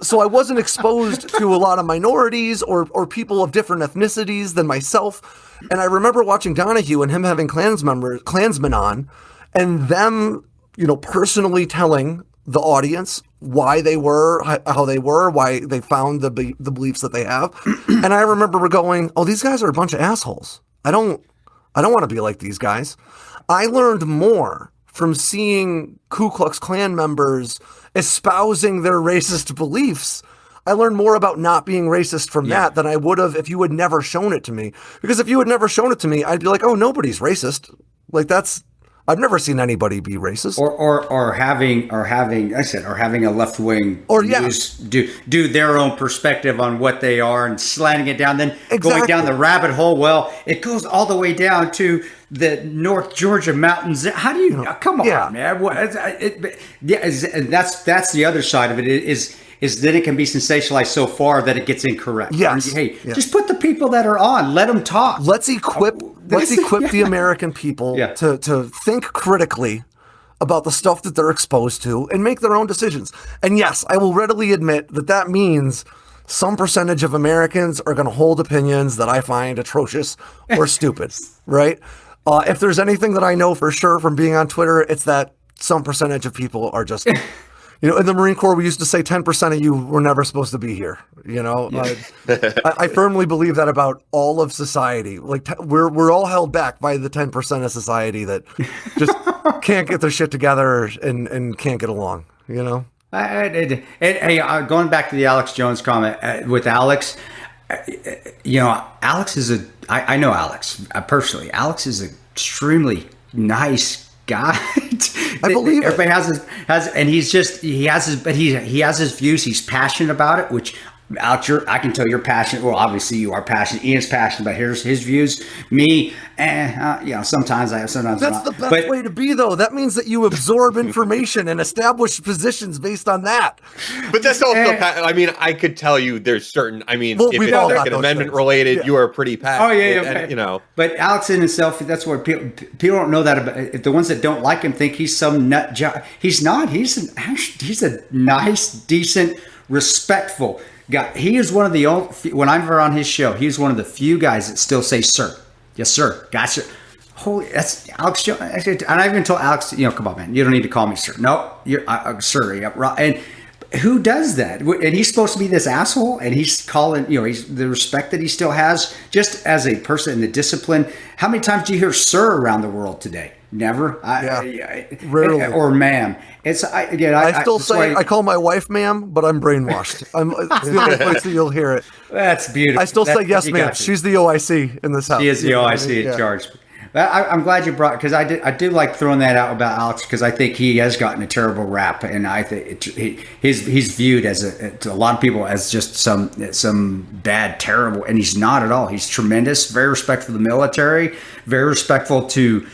So I wasn't exposed to a lot of minorities or people of different ethnicities than myself. And I remember watching Donahue and him having Klansmen on, and them, personally telling the audience why they were, how they were, why they found the beliefs that they have. And I remember going, "Oh, these guys are a bunch of assholes. I don't want to be like these guys." I learned more from seeing Ku Klux Klan members espousing their racist beliefs. I learned more about not being racist from that than I would have if you had never shown it to me. Because if you had never shown it to me, I'd be like, "Oh, nobody's racist." Like I've never seen anybody be racist. Or having a left wing news do their own perspective on what they are and slanting it down, then going down the rabbit hole. Well, it goes all the way down to the North Georgia mountains. How do you come on, man? That's the other side of it is that it can be sensationalized so far that it gets incorrect. Yes. Just put the people that are on, let them talk. Let's equip the American people to think critically about the stuff that they're exposed to and make their own decisions. And yes, I will readily admit that means some percentage of Americans are going to hold opinions that I find atrocious or stupid, right? If there's anything that I know for sure from being on Twitter, it's that some percentage of people are just... in the Marine Corps, we used to say 10% of you were never supposed to be here. I firmly believe that about all of society. Like we're all held back by the 10% of society that just can't get their shit together and can't get along. Going back to the Alex Jones comment with Alex, Alex is I know Alex personally. Alex is an extremely nice guy. I believe everybody has and he has his views. He's passionate about it, which Alex, I can tell you're passionate. Well, obviously you are passionate. Ian's passionate, but here's his views. Me, sometimes I have, sometimes that's not. The best way to be, though. That means that you absorb information and establish positions based on that. But that's also, I mean, I could tell you there's certain, if it's Second Amendment related, you are pretty passionate. And, But Alex in himself, that's where people don't know that about. The ones that don't like him think he's some nut job. He's not. He's a nice, decent, respectful guy. He is one of the only, when I'm on his show, he's one of the few guys that still say, "Sir." "Yes, sir." "Gotcha." Holy, that's Alex Jones. And I even told Alex, "Come on, man. You don't need to call me sir." "No, you're sir." Yeah, and who does that? And he's supposed to be this asshole, and he's calling, he's the respect that he still has just as a person in the discipline. How many times do you hear "sir" around the world today? Never. Rarely. Or "ma'am." It's I still say I call my wife "ma'am," but I'm brainwashed. It's the only place that you'll hear it. That's beautiful. I still say "yes, ma'am." She's the OIC in this house. She is the OIC in charge. I'm glad you brought, because I do like throwing that out about Alex, because I think he has gotten a terrible rap, and I think he's viewed to a lot of people as just some bad, terrible, and he's not at all. He's tremendous, very respectful of the military, very respectful to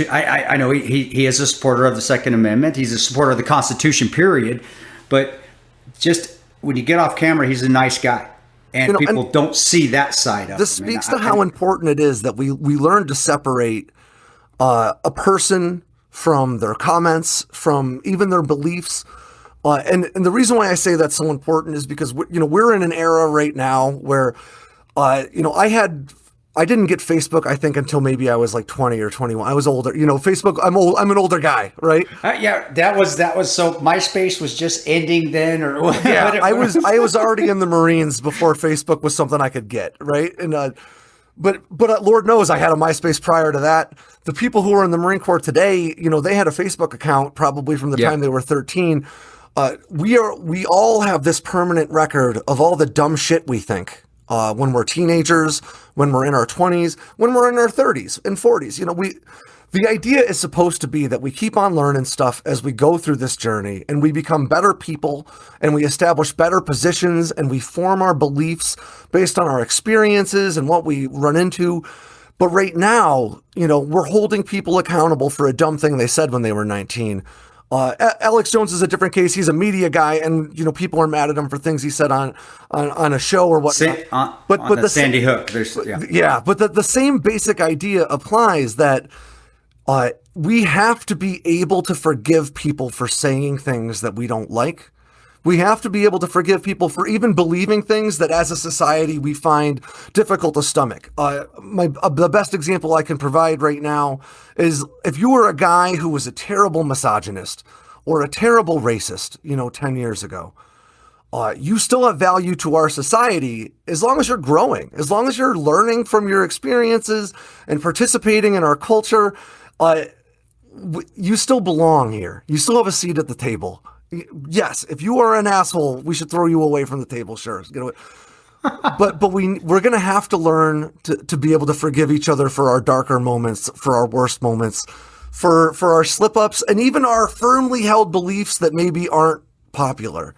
I know he is a supporter of the Second Amendment. He's a supporter of the Constitution, period. But just when you get off camera, he's a nice guy. And people don't see that side of him. This speaks to how important it is that we learn to separate a person from their comments, from even their beliefs. And the reason why I say that's so important is because we're in an era right now where I I didn't get Facebook, I think, until maybe I was like 20 or 21. I was older. Facebook, I'm an older guy, right? That was so MySpace was just ending then, or yeah, I was already in the Marines before Facebook was something I could get, right? And but Lord knows I had a MySpace prior to that. The people who are in the Marine Corps today, they had a Facebook account probably from the time they were 13. We all have this permanent record of all the dumb shit we think. When we're teenagers, when we're in our 20s, when we're in our 30s and 40s. The idea is supposed to be that we keep on learning stuff as we go through this journey, and we become better people, and we establish better positions, and we form our beliefs based on our experiences and what we run into. But right now, we're holding people accountable for a dumb thing they said when they were 19. Alex Jones is a different case. He's a media guy, and people are mad at him for things he said on a show or whatnot. But the Sandy Hook, but the same basic idea applies that we have to be able to forgive people for saying things that we don't like. We have to be able to forgive people for even believing things that as a society we find difficult to stomach. The best example I can provide right now is if you were a guy who was a terrible misogynist or a terrible racist, 10 years ago, you still have value to our society as long as you're growing, as long as you're learning from your experiences and participating in our culture. You still belong here. You still have a seat at the table. Yes, if you are an asshole, we should throw you away from the table. Sure, but we're going to have to learn to be able to forgive each other for our darker moments, for our worst moments, for our slip ups, and even our firmly held beliefs that maybe aren't popular.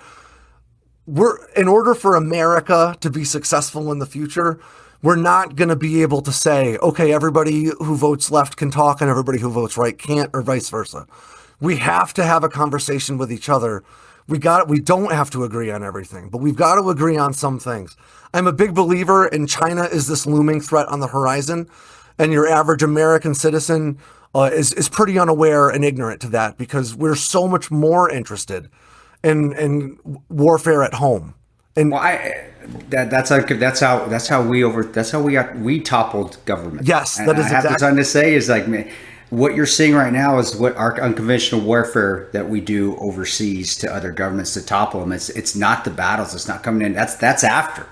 In order for America to be successful in the future, we're not going to be able to say, okay, everybody who votes left can talk and everybody who votes right can't, or vice versa. We have to have a conversation with each other. We don't have to agree on everything, but we've got to agree on some things. I'm a big believer in China is this looming threat on the horizon, and your average American citizen is pretty unaware and ignorant to that because we're so much more interested in warfare at home. And that's how we toppled government. Yes, that is exactly. I have something to say is like, man, what you're seeing right now is what our unconventional warfare that we do overseas to other governments to topple them. It's not the battles. It's not coming in. That's after.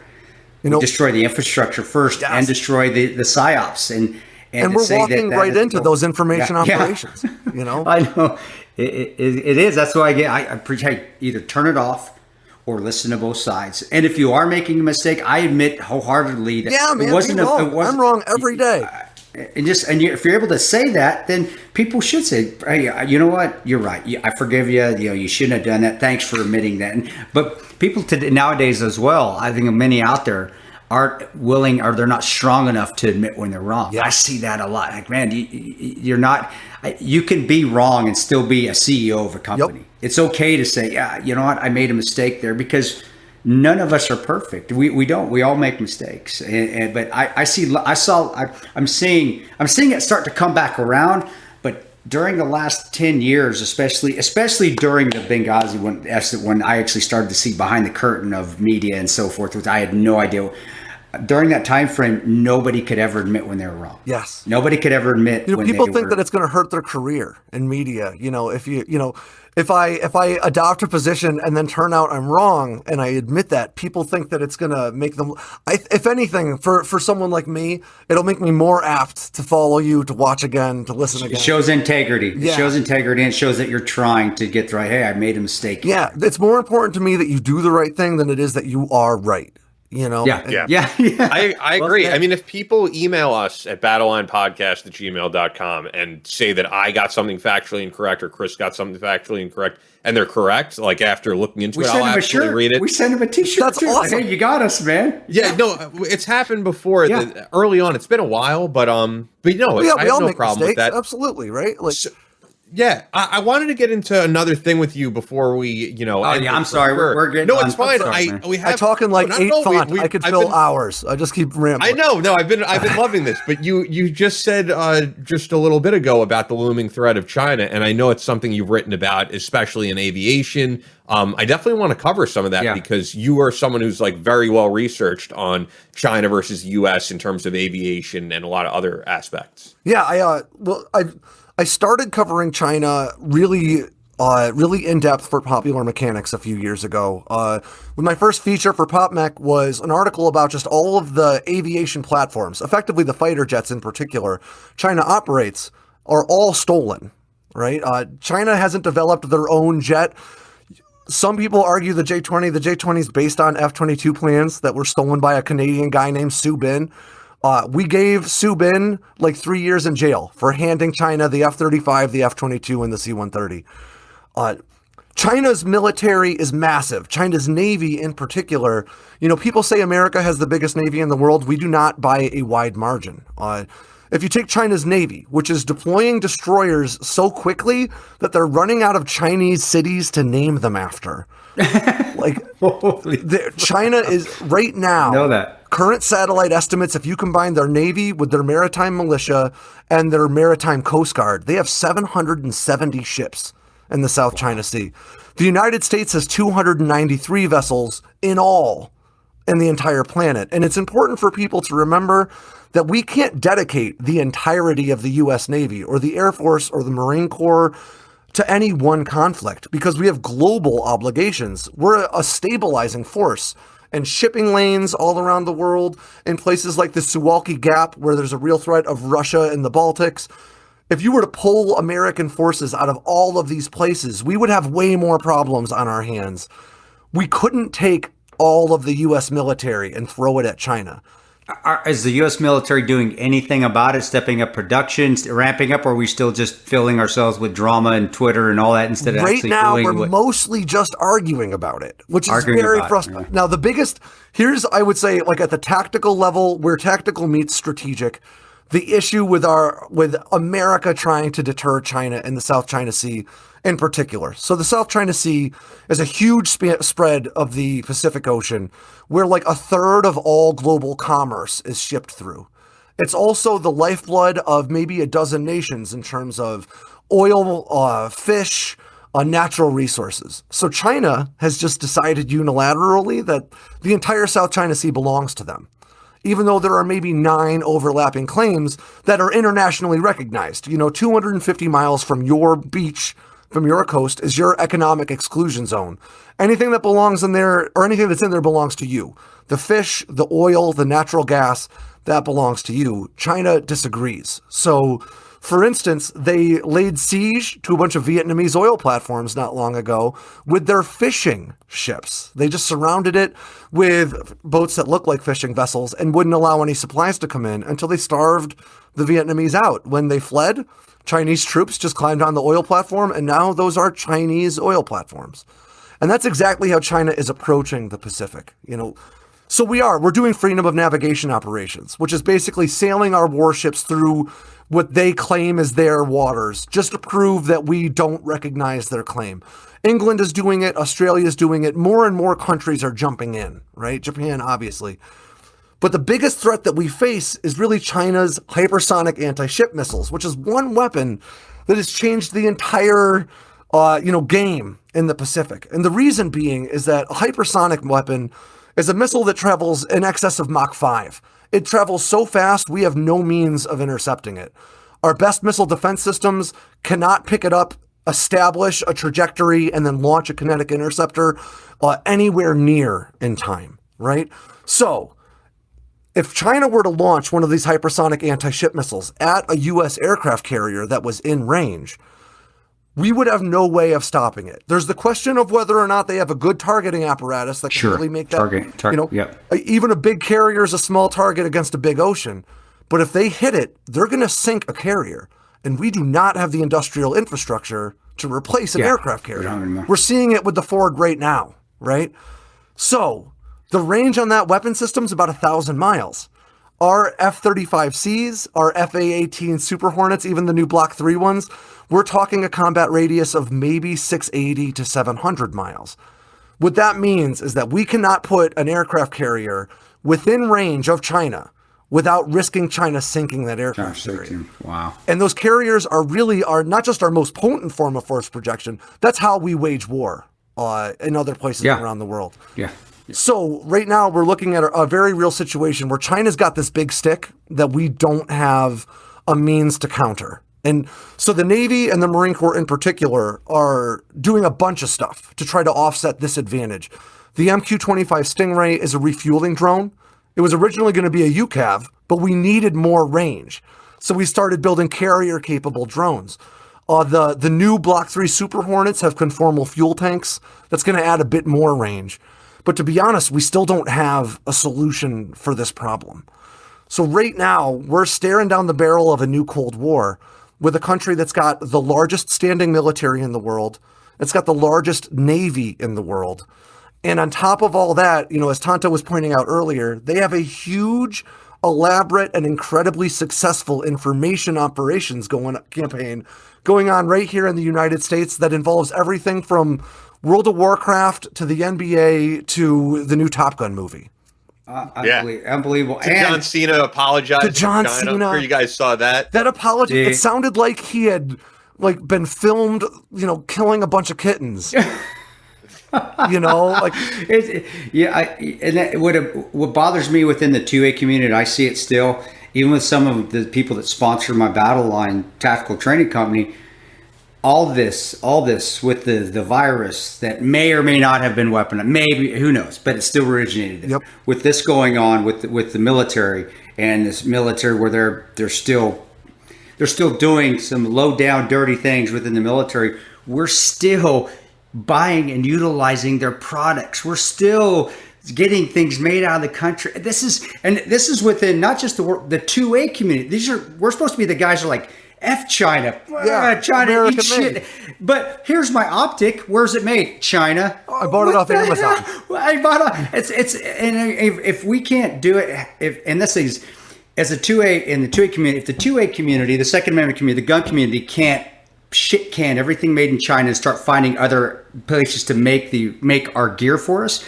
We destroy the infrastructure first and destroy the psyops and we're walking right into those information operations. I know it is. That's why I preach. Hey, either turn it off or listen to both sides. And if you are making a mistake, I admit wholeheartedly that it wasn't. I'm wrong every day. If you're able to say that, then people should say, "Hey, you know what? You're right. I forgive you. You shouldn't have done that. Thanks for admitting that." But people today nowadays as well, I think many out there aren't willing, or they're not strong enough to admit when they're wrong. Yeah. I see that a lot. Like, man, you're not. You can be wrong and still be a CEO of a company. Yep. It's okay to say, "Yeah, you know what? I made a mistake there," because none of us are perfect. We don't. We all make mistakes. But I'm seeing it start to come back around. But during the last 10 years, especially during the Benghazi when I actually started to see behind the curtain of media and so forth, which I had no idea. During that time frame, nobody could ever admit when they were wrong. Yes. Nobody could ever admit when people think that it's going to hurt their career in media. If I adopt a position and then turn out I'm wrong and I admit that, people think that it's going to make them, if anything, for someone like me, it'll make me more apt to follow you, to watch again, to listen again. It shows integrity. Yeah. It shows integrity, and it shows that you're trying to get the right. Hey, I made a mistake. Yeah. It's more important to me that you do the right thing than it is that you are right. Yeah. I agree. I mean, if people email us at battlelinepodcast@gmail.com and say that I got something factually incorrect or Chris got something factually incorrect and they're correct, like after looking into it, I'll absolutely read it. We send them a t-shirt. That's awesome. Hey, you got us, man. Yeah, no, it's happened before. Early on. It's been a while, but I have no problem with that. Absolutely, right? Yeah, I wanted to get into another thing with you before we, Oh yeah, I'm sorry. We're getting. No, it's fine. Sorry, I talk in like 8 font. I could fill hours. I just keep rambling. I know. No, I've been loving this. But you just said just a little bit ago about the looming threat of China, and I know it's something you've written about, especially in aviation. I definitely want to cover some of that because you are someone who's like very well researched on China versus the U.S. in terms of aviation and a lot of other aspects. Yeah, I started covering China really in depth for Popular Mechanics a few years ago. When my first feature for PopMech was an article about just all of the aviation platforms, effectively the fighter jets in particular, China operates, are all stolen, right? China hasn't developed their own jet. Some people argue the J-20. The J-20 is based on F-22 plans that were stolen by a Canadian guy named Su Bin. We gave Su Bin like 3 years in jail for handing China the F-35, the F-22, and the C-130. China's military is massive. China's Navy in particular, people say America has the biggest Navy in the world. We do not by a wide margin. If you take China's Navy, which is deploying destroyers so quickly that they're running out of Chinese cities to name them after. China is right now. Know that. Current satellite estimates, if you combine their Navy with their maritime militia and their maritime Coast Guard, they have 770 ships in the South China Sea. The United States has 293 vessels in all in the entire planet. And it's important for people to remember that we can't dedicate the entirety of the U.S. Navy or the Air Force or the Marine Corps to any one conflict because we have global obligations. We're a stabilizing force. And shipping lanes all around the world in places like the Suwalki Gap, where there's a real threat of Russia in the Baltics. If you were to pull American forces out of all of these places, we would have way more problems on our hands. We couldn't take all of the U.S. military and throw it at China. Is the U.S. military doing anything about it, stepping up production, ramping up, or are we still just filling ourselves with drama and Twitter and all that instead of actually doing right now, we're mostly just arguing about it, which is very frustrating. Now, the biggest, I would say, like at the tactical level, where tactical meets strategic, the issue with America trying to deter China in the South China Sea in particular. So the South China Sea is a huge spread of the Pacific Ocean where like a third of all global commerce is shipped through. It's also the lifeblood of maybe a dozen nations in terms of oil, fish, natural resources. So China has just decided unilaterally that the entire South China Sea belongs to them, even though there are maybe 9 overlapping claims that are internationally recognized. 250 miles from your beach, from your coast, is your economic exclusion zone. Anything that belongs in there, or anything that's in there, belongs to you. The fish, the oil, the natural gas, that belongs to you. China disagrees. So, for instance, they laid siege to a bunch of Vietnamese oil platforms not long ago with their fishing ships. They just surrounded it with boats that look like fishing vessels and wouldn't allow any supplies to come in until they starved the Vietnamese out. When they fled, Chinese troops just climbed on the oil platform, and now those are Chinese oil platforms. And that's exactly how China is approaching the Pacific. So we're doing freedom of navigation operations, which is basically sailing our warships through what they claim is their waters, just to prove that we don't recognize their claim. England is doing it. Australia is doing it. More and more countries are jumping in, right? Japan, obviously. But the biggest threat that we face is really China's hypersonic anti-ship missiles, which is one weapon that has changed the entire, game in the Pacific. And the reason being is that a hypersonic weapon is a missile that travels in excess of Mach 5. It travels so fast, we have no means of intercepting it. Our best missile defense systems cannot pick it up, establish a trajectory, and then launch a kinetic interceptor anywhere near in time, right? So, if China were to launch one of these hypersonic anti-ship missiles at a U.S. aircraft carrier that was in range, we would have no way of stopping it. There's the question of whether or not they have a good targeting apparatus that can really make that, even a big carrier is a small target against a big ocean. But if they hit it, they're going to sink a carrier. And we do not have the industrial infrastructure to replace an aircraft carrier. We're seeing it with the Ford right now, right? So the range on that weapon system is about 1,000 miles. our F-35Cs, our FA-18 Super Hornets, even the new Block 3 ones, we're talking a combat radius of maybe 680 to 700 miles. What that means is that we cannot put an aircraft carrier within range of China without risking China sinking that aircraft carrier. Wow. And those carriers are not just our most potent form of force projection. That's how we wage war in other places around the world. Yeah. So right now we're looking at a very real situation where China's got this big stick that we don't have a means to counter. And so the Navy and the Marine Corps in particular are doing a bunch of stuff to try to offset this advantage. The MQ-25 Stingray is a refueling drone. It was originally going to be a UCAV, but we needed more range. So we started building carrier-capable drones. The new Block 3 Super Hornets have conformal fuel tanks. That's going to add a bit more range. But to be honest, we still don't have a solution for this problem. So right now, we're staring down the barrel of a new Cold War with a country that's got the largest standing military in the world. It's got the largest Navy in the world. And on top of all that, as Tonto was pointing out earlier, they have a huge, elaborate, and incredibly successful information operations campaign going on right here in the United States that involves everything from World of Warcraft to the NBA to the new Top Gun movie. Unbelievable. And John Cena apologized to John Cena. I'm sure you guys saw that. That apology, it sounded like he had been filmed, killing a bunch of kittens. And what bothers me within the 2A community, I see it still, even with some of the people that sponsor my Battleline tactical training company, all this with the virus that may or may not have been weaponized, maybe, who knows, but it still originated there. Yep. With this going on with the military, and this military where they're still doing some low down dirty things within the military, we're still buying and utilizing their products. We're still getting things made out of the country. This is within not just the 2A community. We're supposed to be the guys who are like, F China. China, eat shit. But here's my optic. Where's it made? China. I bought it off Amazon. If we can't do it, and this is as a 2A in the 2A community, if the 2A community, the Second Amendment community, the gun community can't can everything made in China and start finding other places to make our gear for us,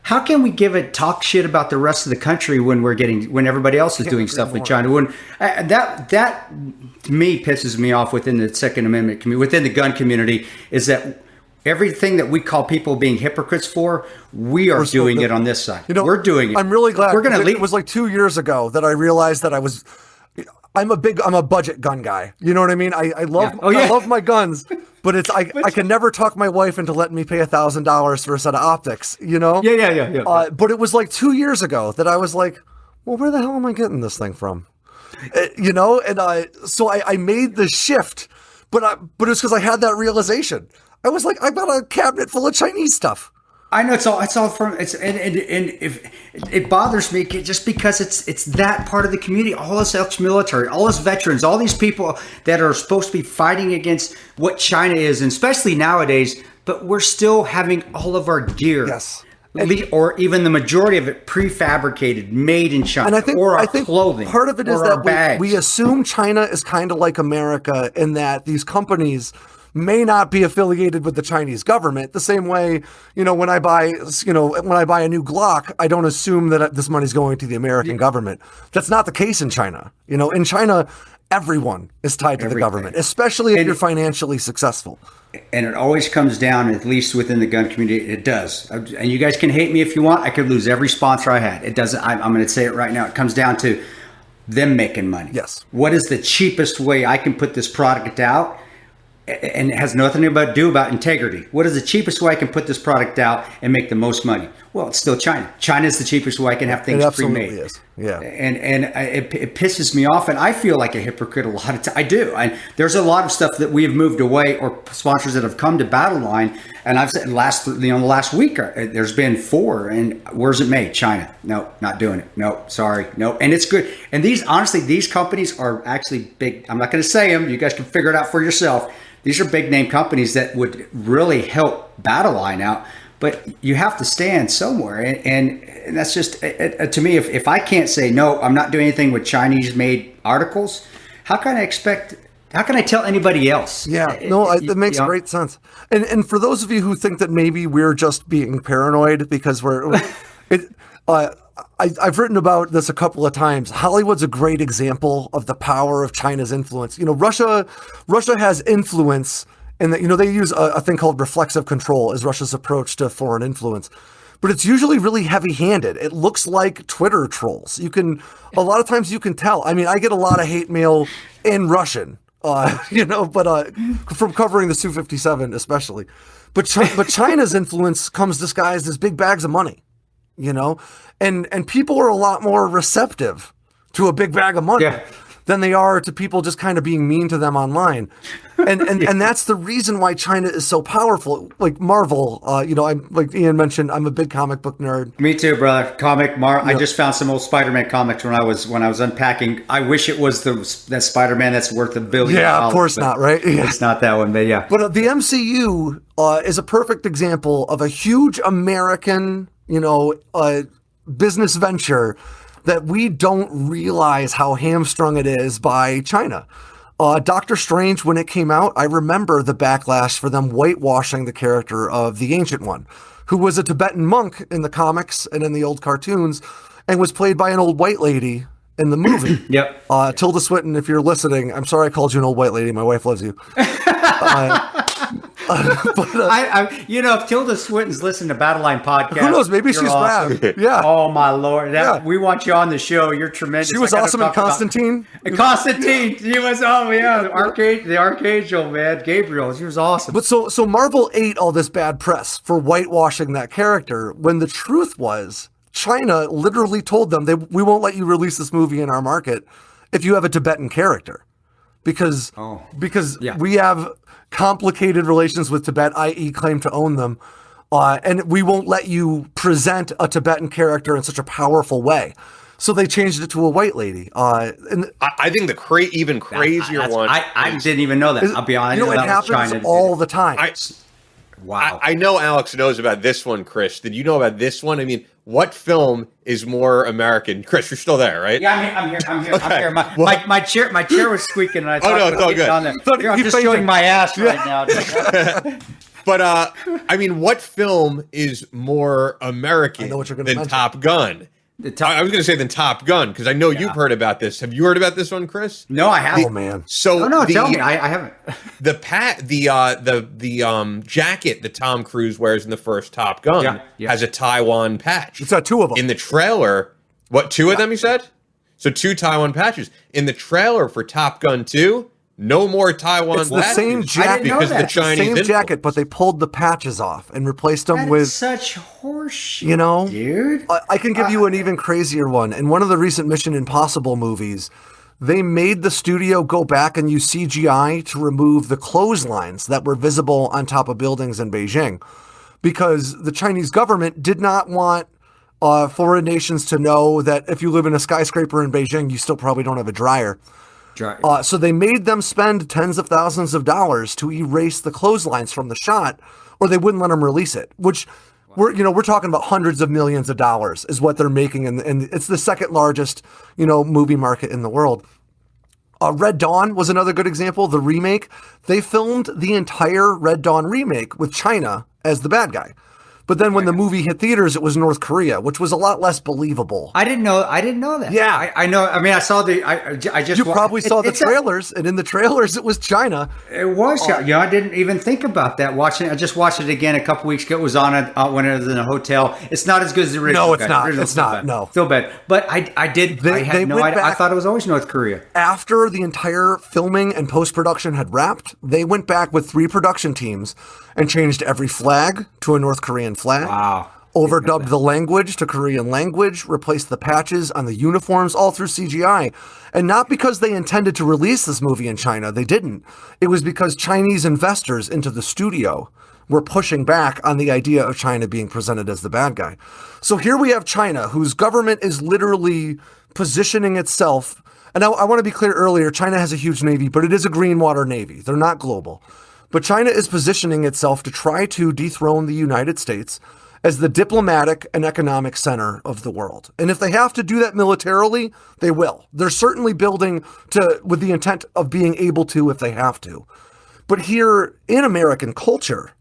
how can we talk shit about the rest of the country when everybody else is doing stuff with China? When that to me pisses me off within the Second Amendment community, within the gun community, is that everything that we call people being hypocrites for, we're doing it on this side. We're doing it. I'm really glad. It was like 2 years ago that I realized that I'm a budget gun guy. You know what I mean? I love my guns, but I can never talk my wife into letting me pay $1,000 for a set of optics, Yeah. But it was like 2 years ago that I was like, well, where the hell am I getting this thing from? So I made the shift, but it's because I had that realization. I was like, I got a cabinet full of Chinese stuff. I know it's all from and if it bothers me just because it's that part of the community, all this ex-military, all this veterans, all these people that are supposed to be fighting against what China is, and especially nowadays, but we're still having all of our gear. Yes. Or even the majority of it prefabricated, made in China, and I think clothing. Part of it is that we assume China is kind of like America in that these companies may not be affiliated with the Chinese government. The same way, when I buy a new Glock, I don't assume that this money's going to the American government. That's not the case in China. In China, everyone is tied to the government, especially if you're financially successful. And it always comes down, at least within the gun community, it does. And you guys can hate me if you want. I could lose every sponsor I had. It doesn't. I'm going to say it right now. It comes down to them making money. Yes. What is the cheapest way I can put this product out? And it has nothing to do about integrity. What is the cheapest way I can put this product out and make the most money? Well, it's still China. China is the cheapest way I can have things pre-made. It absolutely is. Yeah. And it pisses me off, and I feel like a hypocrite a lot of times. I do. There's a lot of stuff that we have moved away, or sponsors that have come to Battleline, and I've said the last week there's been 4, and where's it made? China. No, not doing it. No, sorry. No, and it's good. And these companies are actually big. I'm not going to say them. You guys can figure it out for yourself. These are big name companies that would really help Battleline out. but you have to stand somewhere, and that's just to me. If I can't say no, I'm not doing anything with Chinese-made articles. How can I tell anybody else? Yeah, no, it makes great sense. And for those of you who think that maybe we're just being paranoid because I've written about this a couple of times. Hollywood's a great example of the power of China's influence. Russia has influence in that, they use a thing called reflexive control as Russia's approach to foreign influence. But it's usually really heavy-handed. It looks like Twitter trolls. A lot of times you can tell. I mean, I get a lot of hate mail in Russian, but from covering the Su-57 especially. But China's influence comes disguised as big bags of money, and people are a lot more receptive to a big bag of money than they are to people just kind of being mean to them online. And that's the reason why China is so powerful. Like Marvel, I'm like Ian mentioned, I'm a big comic book nerd. Me too, brother. I just found some old Spider-Man comics when I was unpacking. I wish it was that Spider-Man that's worth $1 billion. Yeah, of course not, right? Yeah. It's not that one, but yeah. But the MCU is a perfect example of a huge American, business venture that we don't realize how hamstrung it is by China. Doctor Strange, when it came out, I remember the backlash for them whitewashing the character of the Ancient One, who was a Tibetan monk in the comics and in the old cartoons, and was played by an old white lady in the movie. Yep. Tilda Swinton, if you're listening, I'm sorry I called you an old white lady. My wife loves you. If Tilda Swinton's listening to Battleline Podcast, who knows? Maybe she's awesome. bad. Yeah. Oh my Lord! We want you on the show. You're tremendous. She was awesome in Constantine. Constantine. She was. Oh yeah, the Archangel, man, Gabriel. She was awesome. But so Marvel ate all this bad press for whitewashing that character when the truth was China literally told them we won't let you release this movie in our market if you have a Tibetan character, because we have complicated relations with Tibet, i.e. claim to own them, and we won't let you present a Tibetan character in such a powerful way. So they changed it to a white lady. And I think the even crazier one. I didn't even know that. I'll be honest. It happens all the time. Wow. I know Alex knows about this one, Chris. Did you know about this one? I mean, what film is more American? Chris, you're still there, right? Yeah, I'm here. Okay. I'm here. My chair was squeaking, and I thought it's all good. On there. I'm just showing my ass right now. But I mean, what film is more American than Top Gun? I was going to say than Top Gun, because I know you've heard about this. Have you heard about this one, Chris? No, I haven't. Oh man! So tell me. I haven't. The jacket that Tom Cruise wears in the first Top Gun has a Taiwan patch. It's got two of them in the trailer. What, two of them? You said? So 2 Taiwan patches in the trailer for Top Gun 2. No more Taiwan. It's the same jacket because the Chinese jacket, but they pulled the patches off and replaced them with such horseshit. Dude. I can give you an even crazier one. In one of the recent Mission Impossible movies, they made the studio go back and use CGI to remove the clotheslines that were visible on top of buildings in Beijing, because the Chinese government did not want foreign nations to know that if you live in a skyscraper in Beijing, you still probably don't have a dryer. So they made them spend tens of thousands of dollars to erase the clotheslines from the shot, or they wouldn't let them release it, which we're talking about hundreds of millions of dollars is what they're making. And it's the second largest, movie market in the world. Red Dawn was another good example. The remake, they filmed the entire Red Dawn remake with China as the bad guy. But then when the movie hit theaters, it was North Korea, which was a lot less believable. I didn't know that. Yeah, I know. I mean, I saw you probably saw the trailers, and in the trailers, it was China. It was. I didn't even think about that. I just watched it again a couple weeks ago. It was on when I was in a hotel. It's not as good as the original. No, it's not. It's not. No, still bad. But I did. I had no idea. I thought it was always North Korea. After the entire filming and post-production had wrapped, they went back with 3 production teams and changed every flag to a North Korean flag. Wow. Overdubbed the language to Korean language, replaced the patches on the uniforms, all through CGI. And not because they intended to release this movie in China. They didn't. It was because Chinese investors into the studio were pushing back on the idea of China being presented as the bad guy. So here we have China, whose government is literally positioning itself. And I want to be clear earlier, China has a huge navy, but it is a green water navy. They're not global. But China is positioning itself to try to dethrone the United States as the diplomatic and economic center of the world. And if they have to do that militarily, they will. They're certainly building with the intent of being able to if they have to. But here in American culture,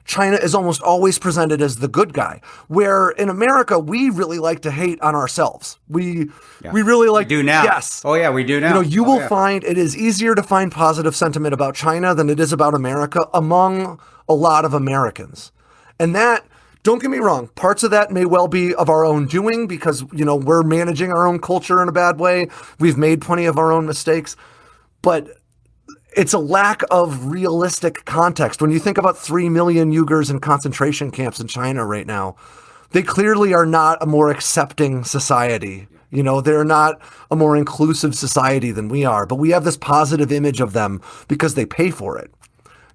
China is almost always presented as the good guy, where in America, we really like to hate on ourselves. We really like to do now. Yes. Oh, yeah, we do now. You will find it is easier to find positive sentiment about China than it is about America among a lot of Americans. And that, don't get me wrong, parts of that may well be of our own doing because, we're managing our own culture in a bad way. We've made plenty of our own mistakes. But it's a lack of realistic context. When you think about 3 million Uyghurs in concentration camps in China right now, they clearly are not a more accepting society. They're not a more inclusive society than we are, but we have this positive image of them because they pay for it.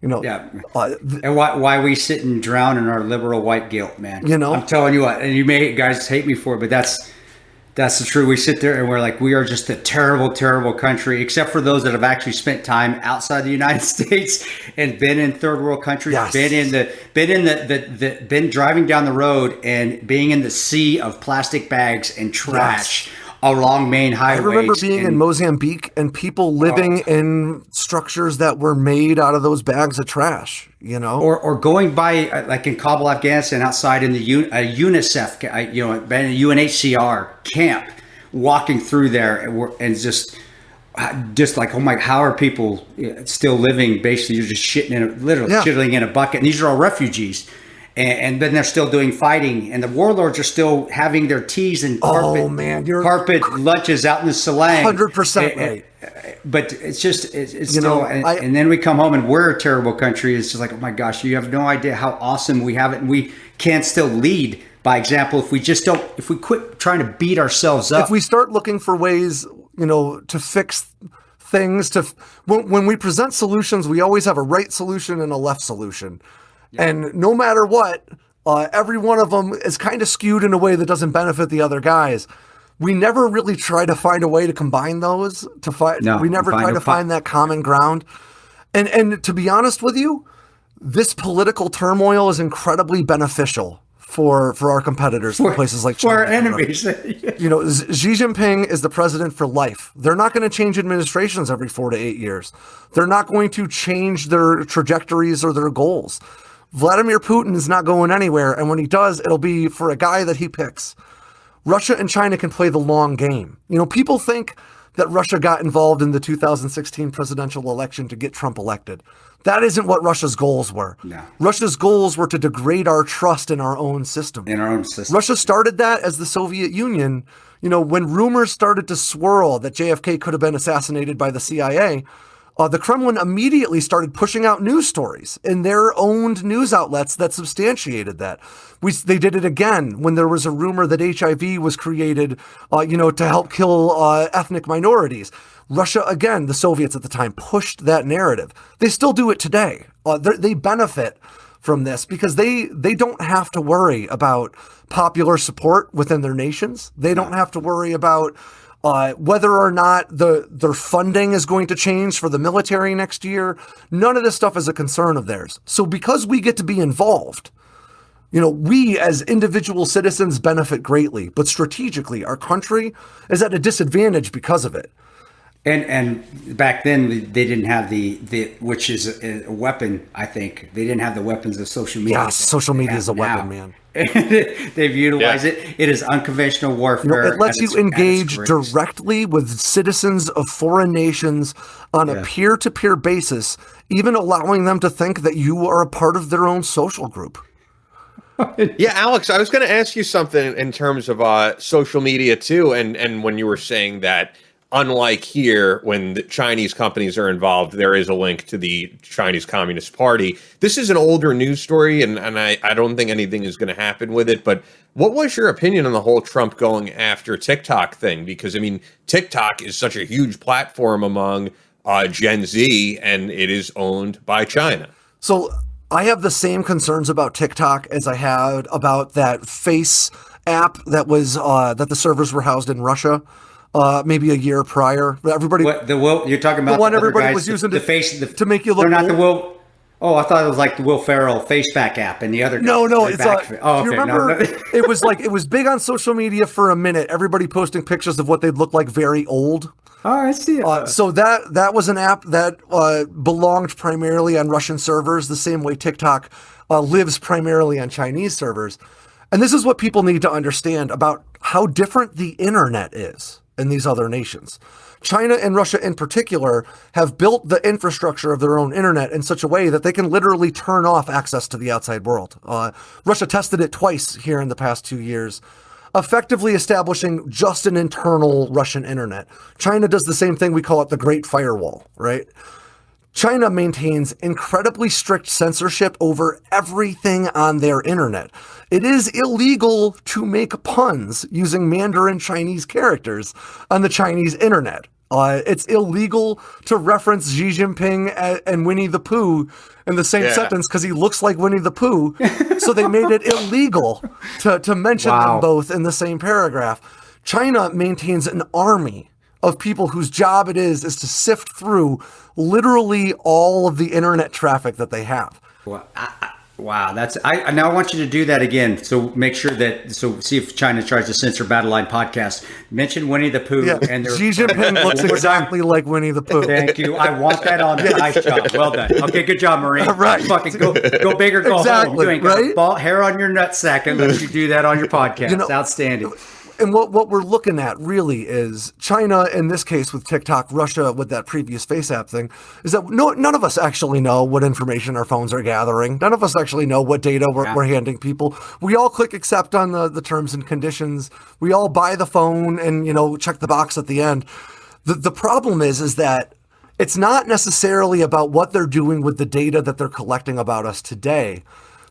And why we sit and drown in our liberal white guilt, man. I'm telling you what, and you may guys hate me for it, but that's the truth. We sit there and we're like, we are just a terrible, terrible country, except for those that have actually spent time outside the United States and been in third world countries, yes. been driving down the road and being in the sea of plastic bags and trash. Yes. Along main highways. I remember being in Mozambique and people living in structures that were made out of those bags of trash, Or going by, like in Kabul, Afghanistan, outside in the UNICEF, UNHCR camp, walking through there and just like, oh my, how are people still living? Basically, you're just shitting in a bucket. And these are all refugees. And then they're still doing fighting, and the warlords are still having their teas and carpet lunches out in the Salang. 100% right. But it's just it's still, and then we come home and we're a terrible country. It's just like, oh my gosh, you have no idea how awesome we have it, and we can't still lead by example if we quit trying to beat ourselves up. If we start looking for ways, to fix things, when we present solutions, we always have a right solution and a left solution. And no matter what, every one of them is kind of skewed in a way that doesn't benefit the other guys. We never really try to find a way to combine those. We never try to find that common ground. And to be honest with you, this political turmoil is incredibly beneficial for our competitors in places like China. For our enemies. Xi Jinping is the president for life. They're not going to change administrations every 4 to 8 years. They're not going to change their trajectories or their goals. Vladimir Putin is not going anywhere, and when he does, it'll be for a guy that he picks. Russia and China can play the long game. People think that Russia got involved in the 2016 presidential election to get Trump elected. That isn't what Russia's goals were. No. Russia's goals were to degrade our trust in our own system. Russia started that as the Soviet Union. When rumors started to swirl that JFK could have been assassinated by the CIA, the Kremlin immediately started pushing out news stories in their owned news outlets that substantiated that. They did it again when there was a rumor that HIV was created, to help kill ethnic minorities. Russia, again, the Soviets at the time, pushed that narrative. They still do it today. They benefit from this because they don't have to worry about popular support within their nations. They don't have to worry about whether or not their funding is going to change for the military next year. None of this stuff is a concern of theirs. So because we get to be involved, we as individual citizens benefit greatly, but strategically our country is at a disadvantage because of it. And back then they didn't have the which is a weapon. I think they didn't have the weapons of social media. Yeah, social media is a weapon, man. They've utilized it. It is unconventional warfare. It lets you engage directly with citizens of foreign nations on a peer-to-peer basis, even allowing them to think that you are a part of their own social group. Yeah, Alex, I was going to ask you something in terms of social media too, and when you were saying that, unlike here, when the Chinese companies are involved, there is a link to the Chinese Communist Party. This is an older news story, and I don't think anything is going to happen with it. But what was your opinion on the whole Trump going after TikTok thing? Because, TikTok is such a huge platform among Gen Z, and it is owned by China. So I have the same concerns about TikTok as I had about that Face app that was that the servers were housed in Russia. Maybe a year prior. Everybody, you're talking about the one everybody was using to make you look. They're not the Oh, I thought it was like the Will Ferrell faceback app and the other. No, it's okay. You remember? It was big on social media for a minute. Everybody posting pictures of what they'd look like very old. Oh, I see. So that was an app that belonged primarily on Russian servers, the same way TikTok lives primarily on Chinese servers. And this is what people need to understand about how different the internet is in these other nations. China and Russia in particular have built the infrastructure of their own internet in such a way that they can literally turn off access to the outside world. Russia tested it twice here in the past 2 years, effectively establishing just an internal Russian internet. China does the same thing. We call it the Great Firewall, right? China maintains incredibly strict censorship over everything on their internet. It is illegal to make puns using Mandarin Chinese characters on the Chinese internet. It's illegal to reference Xi Jinping and Winnie the Pooh in the same sentence because he looks like Winnie the Pooh. So they made it illegal to mention them both in the same paragraph. China maintains an army of people whose job it is to sift through literally all of the internet traffic that they have. Wow, I now want you to do that again. So make sure see if China tries to censor Battleline Podcast. Mention Winnie the Pooh and Xi Jinping looks exactly like Winnie the Pooh. Thank you. I want that on there. Nice job. Well done. Okay, good job, Marine. Right. Fucking go big or go home. You ain't got right? hair on your nutsack unless you do that on your podcast. Outstanding. And what we're looking at really is China, in this case with TikTok, Russia with that previous face app thing, is that none of us actually know what information our phones are gathering. None of us actually know what data we're handing people. We all click accept on the terms and conditions. We all buy the phone and, check the box at the end. The problem is that it's not necessarily about what they're doing with the data that they're collecting about us today.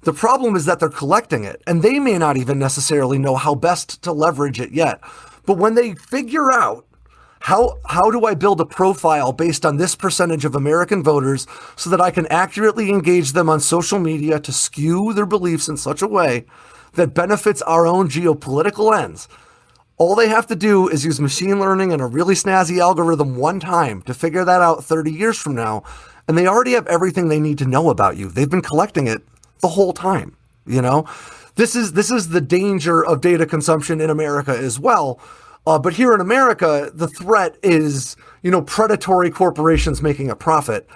The problem is that they're collecting it, and they may not even necessarily know how best to leverage it yet. But when they figure out how do I build a profile based on this percentage of American voters so that I can accurately engage them on social media to skew their beliefs in such a way that benefits our own geopolitical ends, all they have to do is use machine learning and a really snazzy algorithm one time to figure that out 30 years from now, and they already have everything they need to know about you. They've been collecting it the whole time. This is the danger of data consumption in America as well. But here in America, the threat is, predatory corporations making a profit.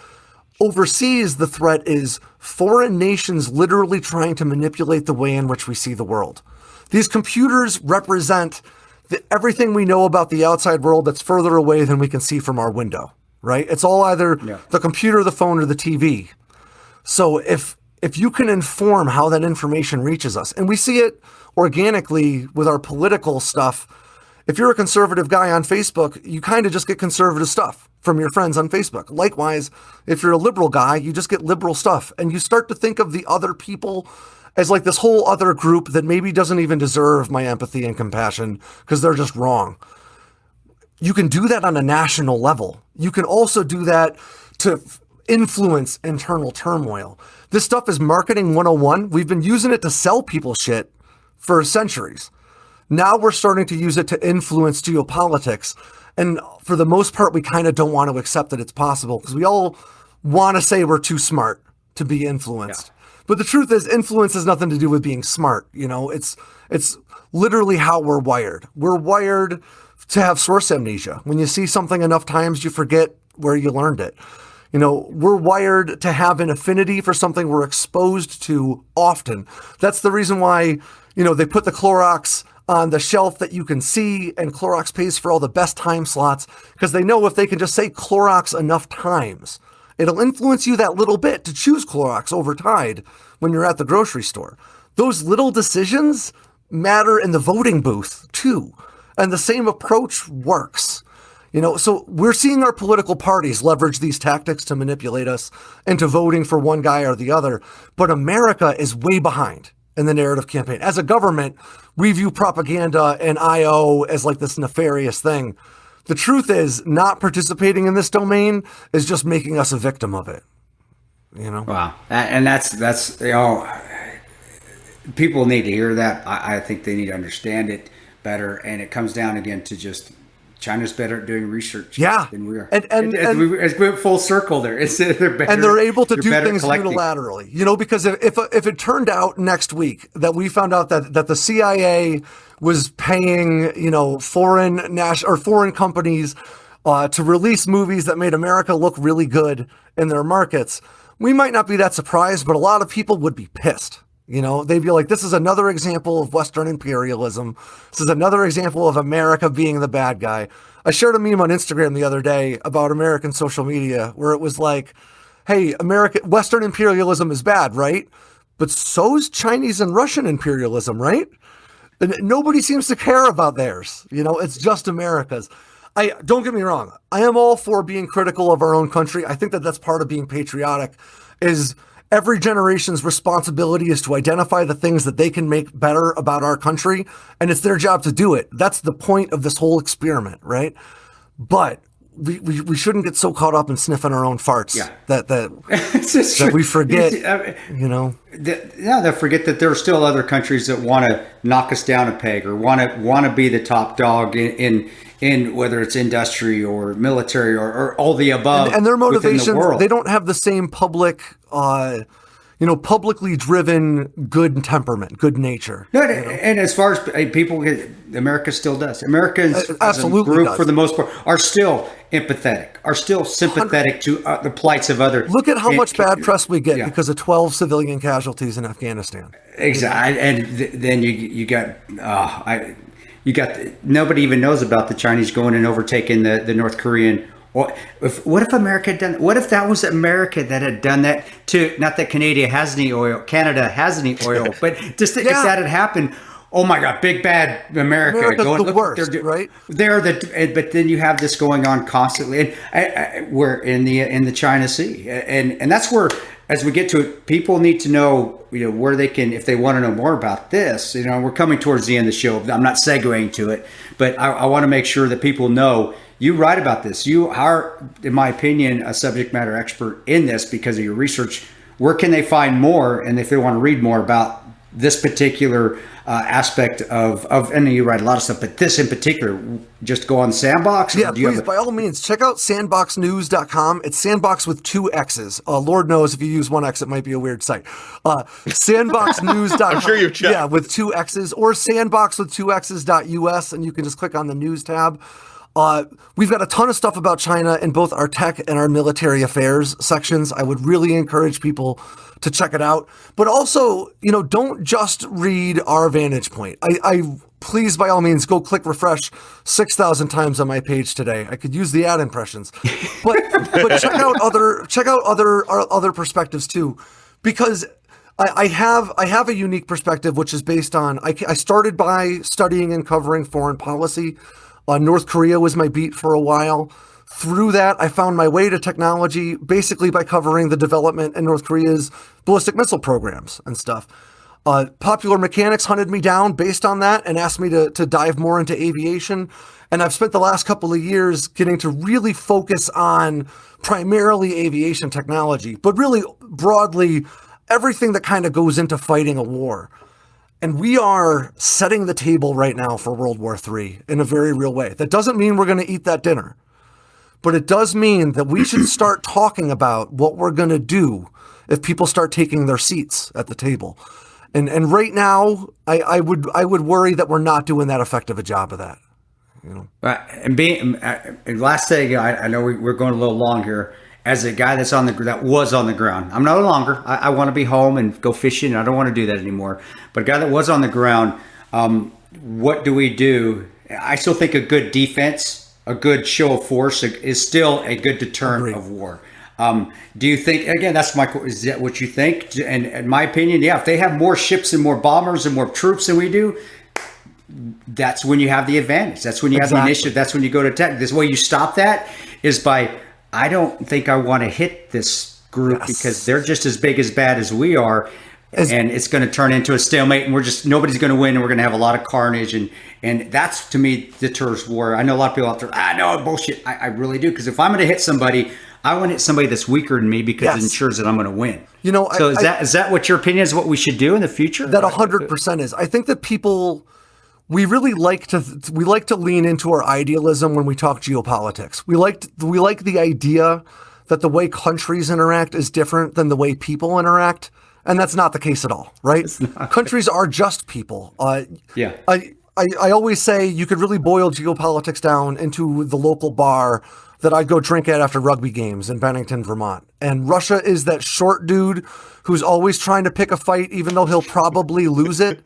Overseas, the threat is foreign nations literally trying to manipulate the way in which we see the world. These computers represent everything we know about the outside world that's further away than we can see from our window, right? It's all either the computer, the phone, or the TV. So if you can inform how that information reaches us, and we see it organically with our political stuff. If you're a conservative guy on Facebook, you kind of just get conservative stuff from your friends on Facebook. Likewise, if you're a liberal guy, you just get liberal stuff, and you start to think of the other people as like this whole other group that maybe doesn't even deserve my empathy and compassion because they're just wrong. You can do that on a national level. You can also do that to influence internal turmoil. This stuff is marketing 101. We've been using it to sell people shit for centuries. Now we're starting to use it to influence geopolitics. And for the most part, we kind of don't want to accept that it's possible because we all want to say we're too smart to be influenced. Yeah. But the truth is, influence has nothing to do with being smart. It's literally how we're wired. We're wired to have source amnesia. When you see something enough times, you forget where you learned it. We're wired to have an affinity for something we're exposed to often. That's the reason why, they put the Clorox on the shelf that you can see, and Clorox pays for all the best time slots because they know if they can just say Clorox enough times, it'll influence you that little bit to choose Clorox over Tide when you're at the grocery store. Those little decisions matter in the voting booth too. And the same approach works. So we're seeing our political parties leverage these tactics to manipulate us into voting for one guy or the other. But America is way behind in the narrative campaign. As a government, we view propaganda and IO as like this nefarious thing. The truth is, not participating in this domain is just making us a victim of it. Wow. And that's people need to hear that. I think they need to understand it better. And it comes down again to just China's better at doing research than we are. And we went full circle there. They're better, and they're able to do things collecting. unilaterally. You know, because if it turned out next week that we found out that the CIA was paying, you know, foreign companies to release movies that made America look really good in their markets, we might not be that surprised, but a lot of people would be pissed. You know, they'd be like, this is another example of Western imperialism. This is another example of America being the bad guy. I shared a meme on Instagram the other day about American social media where it was like, hey, Western imperialism is bad, right? But so's Chinese and Russian imperialism, right? And nobody seems to care about theirs. You know, it's just America's. Don't get me wrong. I am all for being critical of our own country. I think that that's part of being patriotic is every generation's responsibility is to identify the things that they can make better about our country, and it's their job to do it. That's the point of this whole experiment, right? But we shouldn't get so caught up in sniffing our own farts that we forget, you know. They forget that there are still other countries that want to knock us down a peg or want to be the top dog in whether it's industry or military or all the above. And their motivations, they don't have the same publicly driven good temperament, good nature. No, and as far as people get, America still does. Americans, absolutely, as a group for the most part, are still empathetic, are still sympathetic to the plights of others. Look at how much bad press we get because of 12 civilian casualties in Afghanistan. Exactly, and then you got nobody even knows about the Chinese going and overtaking the North Korean. What if America had done? What if that was America that had done that to? Not that Canada has any oil, but just if that had happened. Oh my God, big bad America! America's the worst, right? But then you have this going on constantly, and we're in the China Sea, and that's where, as we get to it, people need to know, you know, where they can, if they want to know more about this. You know, we're coming towards the end of the show. I'm not segueing to it, but I want to make sure that people know. You write about this. You are, in my opinion, a subject matter expert in this because of your research. Where can they find more? And if they want to read more about this particular aspect of, I know you write a lot of stuff, but this in particular, just go on Sandbox? Yeah, please, by all means, check out sandboxnews.com. It's Sandbox with 2 X's. Lord knows if you use 1 X, it might be a weird site. Sandboxnews.com. I'm sure you've checked. Yeah, with 2 X's, or sandbox with 2 X's.us, and you can just click on the news tab. We've got a ton of stuff about China in both our tech and our military affairs sections. I would really encourage people to check it out. But also, you know, don't just read our vantage point. I please, by all means, go click refresh 6,000 times on my page today. I could use the ad impressions, but check out other perspectives too, because I have a unique perspective, which is based on I started by studying and covering foreign policy. North Korea was my beat for a while. Through that, I found my way to technology basically by covering the development in North Korea's ballistic missile programs and stuff. Popular Mechanics hunted me down based on that and asked me to dive more into aviation. And I've spent the last couple of years getting to really focus on primarily aviation technology, but really broadly everything that kind of goes into fighting a war. And we are setting the table right now for World War III in a very real way. That doesn't mean we're going to eat that dinner, but it does mean that we should start talking about what we're going to do if people start taking their seats at the table. And right now, I would worry that we're not doing that effective a job of that. You know. And last thing, I know we're going a little long here. As a guy that was on the ground, I'm no longer. I want to be home and go fishing. I don't want to do that anymore. But a guy that was on the ground, what do we do? I still think a good defense, a good show of force is still a good deterrent of war. Do you think, again, is that what you think? And in my opinion, yeah, if they have more ships and more bombers and more troops than we do, that's when you have the advantage. That's when you have the initiative. That's when you go to attack. This way you stop that is by, I don't think I want to hit this group because they're just as big as bad as we are. And it's going to turn into a stalemate and nobody's going to win and we're going to have a lot of carnage. And that's, to me, deters war. I know a lot of people out there, no, bullshit. I really do. Because if I'm going to hit somebody, I want to hit somebody that's weaker than me because it ensures that I'm going to win. You know, so is that what your opinion is, what we should do in the future? That 100% is. I think that people, we really like to lean into our idealism when we talk geopolitics. We like the idea that the way countries interact is different than the way people interact, and that's not the case at all, right? Countries are just people. Yeah. I always say you could really boil geopolitics down into the local bar that I'd go drink at after rugby games in Bennington, Vermont. And Russia is that short dude who's always trying to pick a fight, even though he'll probably lose it.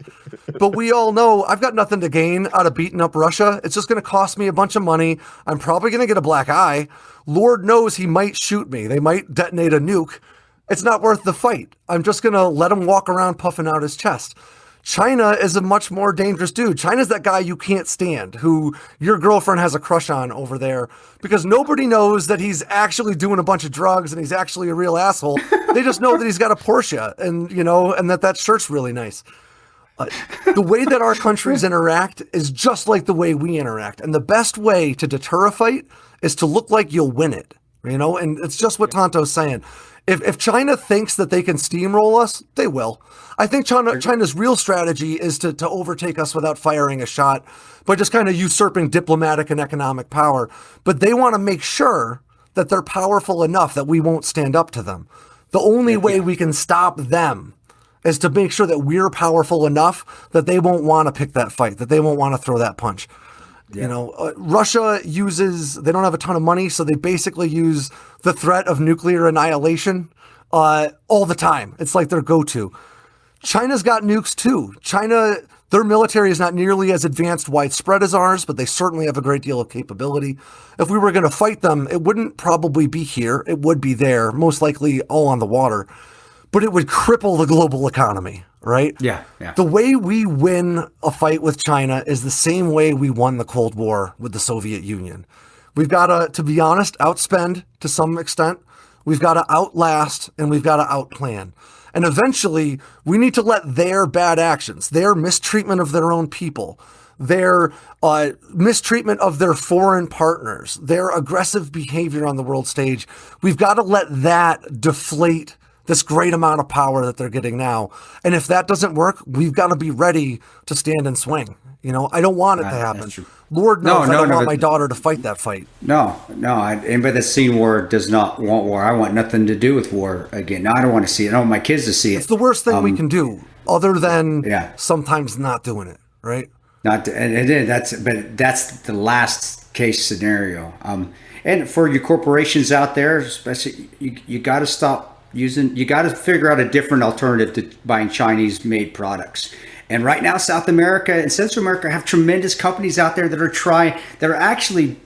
But we all know I've got nothing to gain out of beating up Russia. It's just going to cost me a bunch of money. I'm probably going to get a black eye. Lord knows he might shoot me. They might detonate a nuke. It's not worth the fight. I'm just going to let him walk around puffing out his chest. China is a much more dangerous dude. China's that guy you can't stand, who your girlfriend has a crush on over there, because nobody knows that he's actually doing a bunch of drugs and he's actually a real asshole. They just know that he's got a Porsche and that shirt's really nice. The way that our countries interact is just like the way we interact. And the best way to deter a fight is to look like you'll win it, and it's just what Tonto's saying. If China thinks that they can steamroll us, they will. I think China's real strategy is to overtake us without firing a shot, but just kind of usurping diplomatic and economic power. But they want to make sure that they're powerful enough that we won't stand up to them. The only way we can stop them is to make sure that we're powerful enough that they won't want to pick that fight, that they won't want to throw that punch. Yeah. Russia they don't have a ton of money, so they basically use the threat of nuclear annihilation all the time. It's like their go-to. China's got nukes too. Their military is not nearly as advanced, widespread as ours, but they certainly have a great deal of capability. If we were going to fight them, it wouldn't probably be here. It would be there, most likely all on the water. But it would cripple the global economy, right? Yeah. The way we win a fight with China is the same way we won the Cold War with the Soviet Union. We've got to be honest, outspend to some extent. We've got to outlast and we've got to outplan. And eventually, we need to let their bad actions, their mistreatment of their own people, their mistreatment of their foreign partners, their aggressive behavior on the world stage, we've got to let that deflate this great amount of power that they're getting now. And if that doesn't work, we've got to be ready to stand and swing. I don't want it to happen. Lord knows I don't want my daughter to fight that fight. No. Anybody that's seen war does not want war. I want nothing to do with war again. No, I don't want to see it. I don't want my kids to see it. It's the worst thing we can do, other than sometimes not doing it, right? That's the last case scenario. And for your corporations out there, especially, you got to stop you got to figure out a different alternative to buying Chinese made products. And right now, South America and Central America have tremendous companies out there that are actually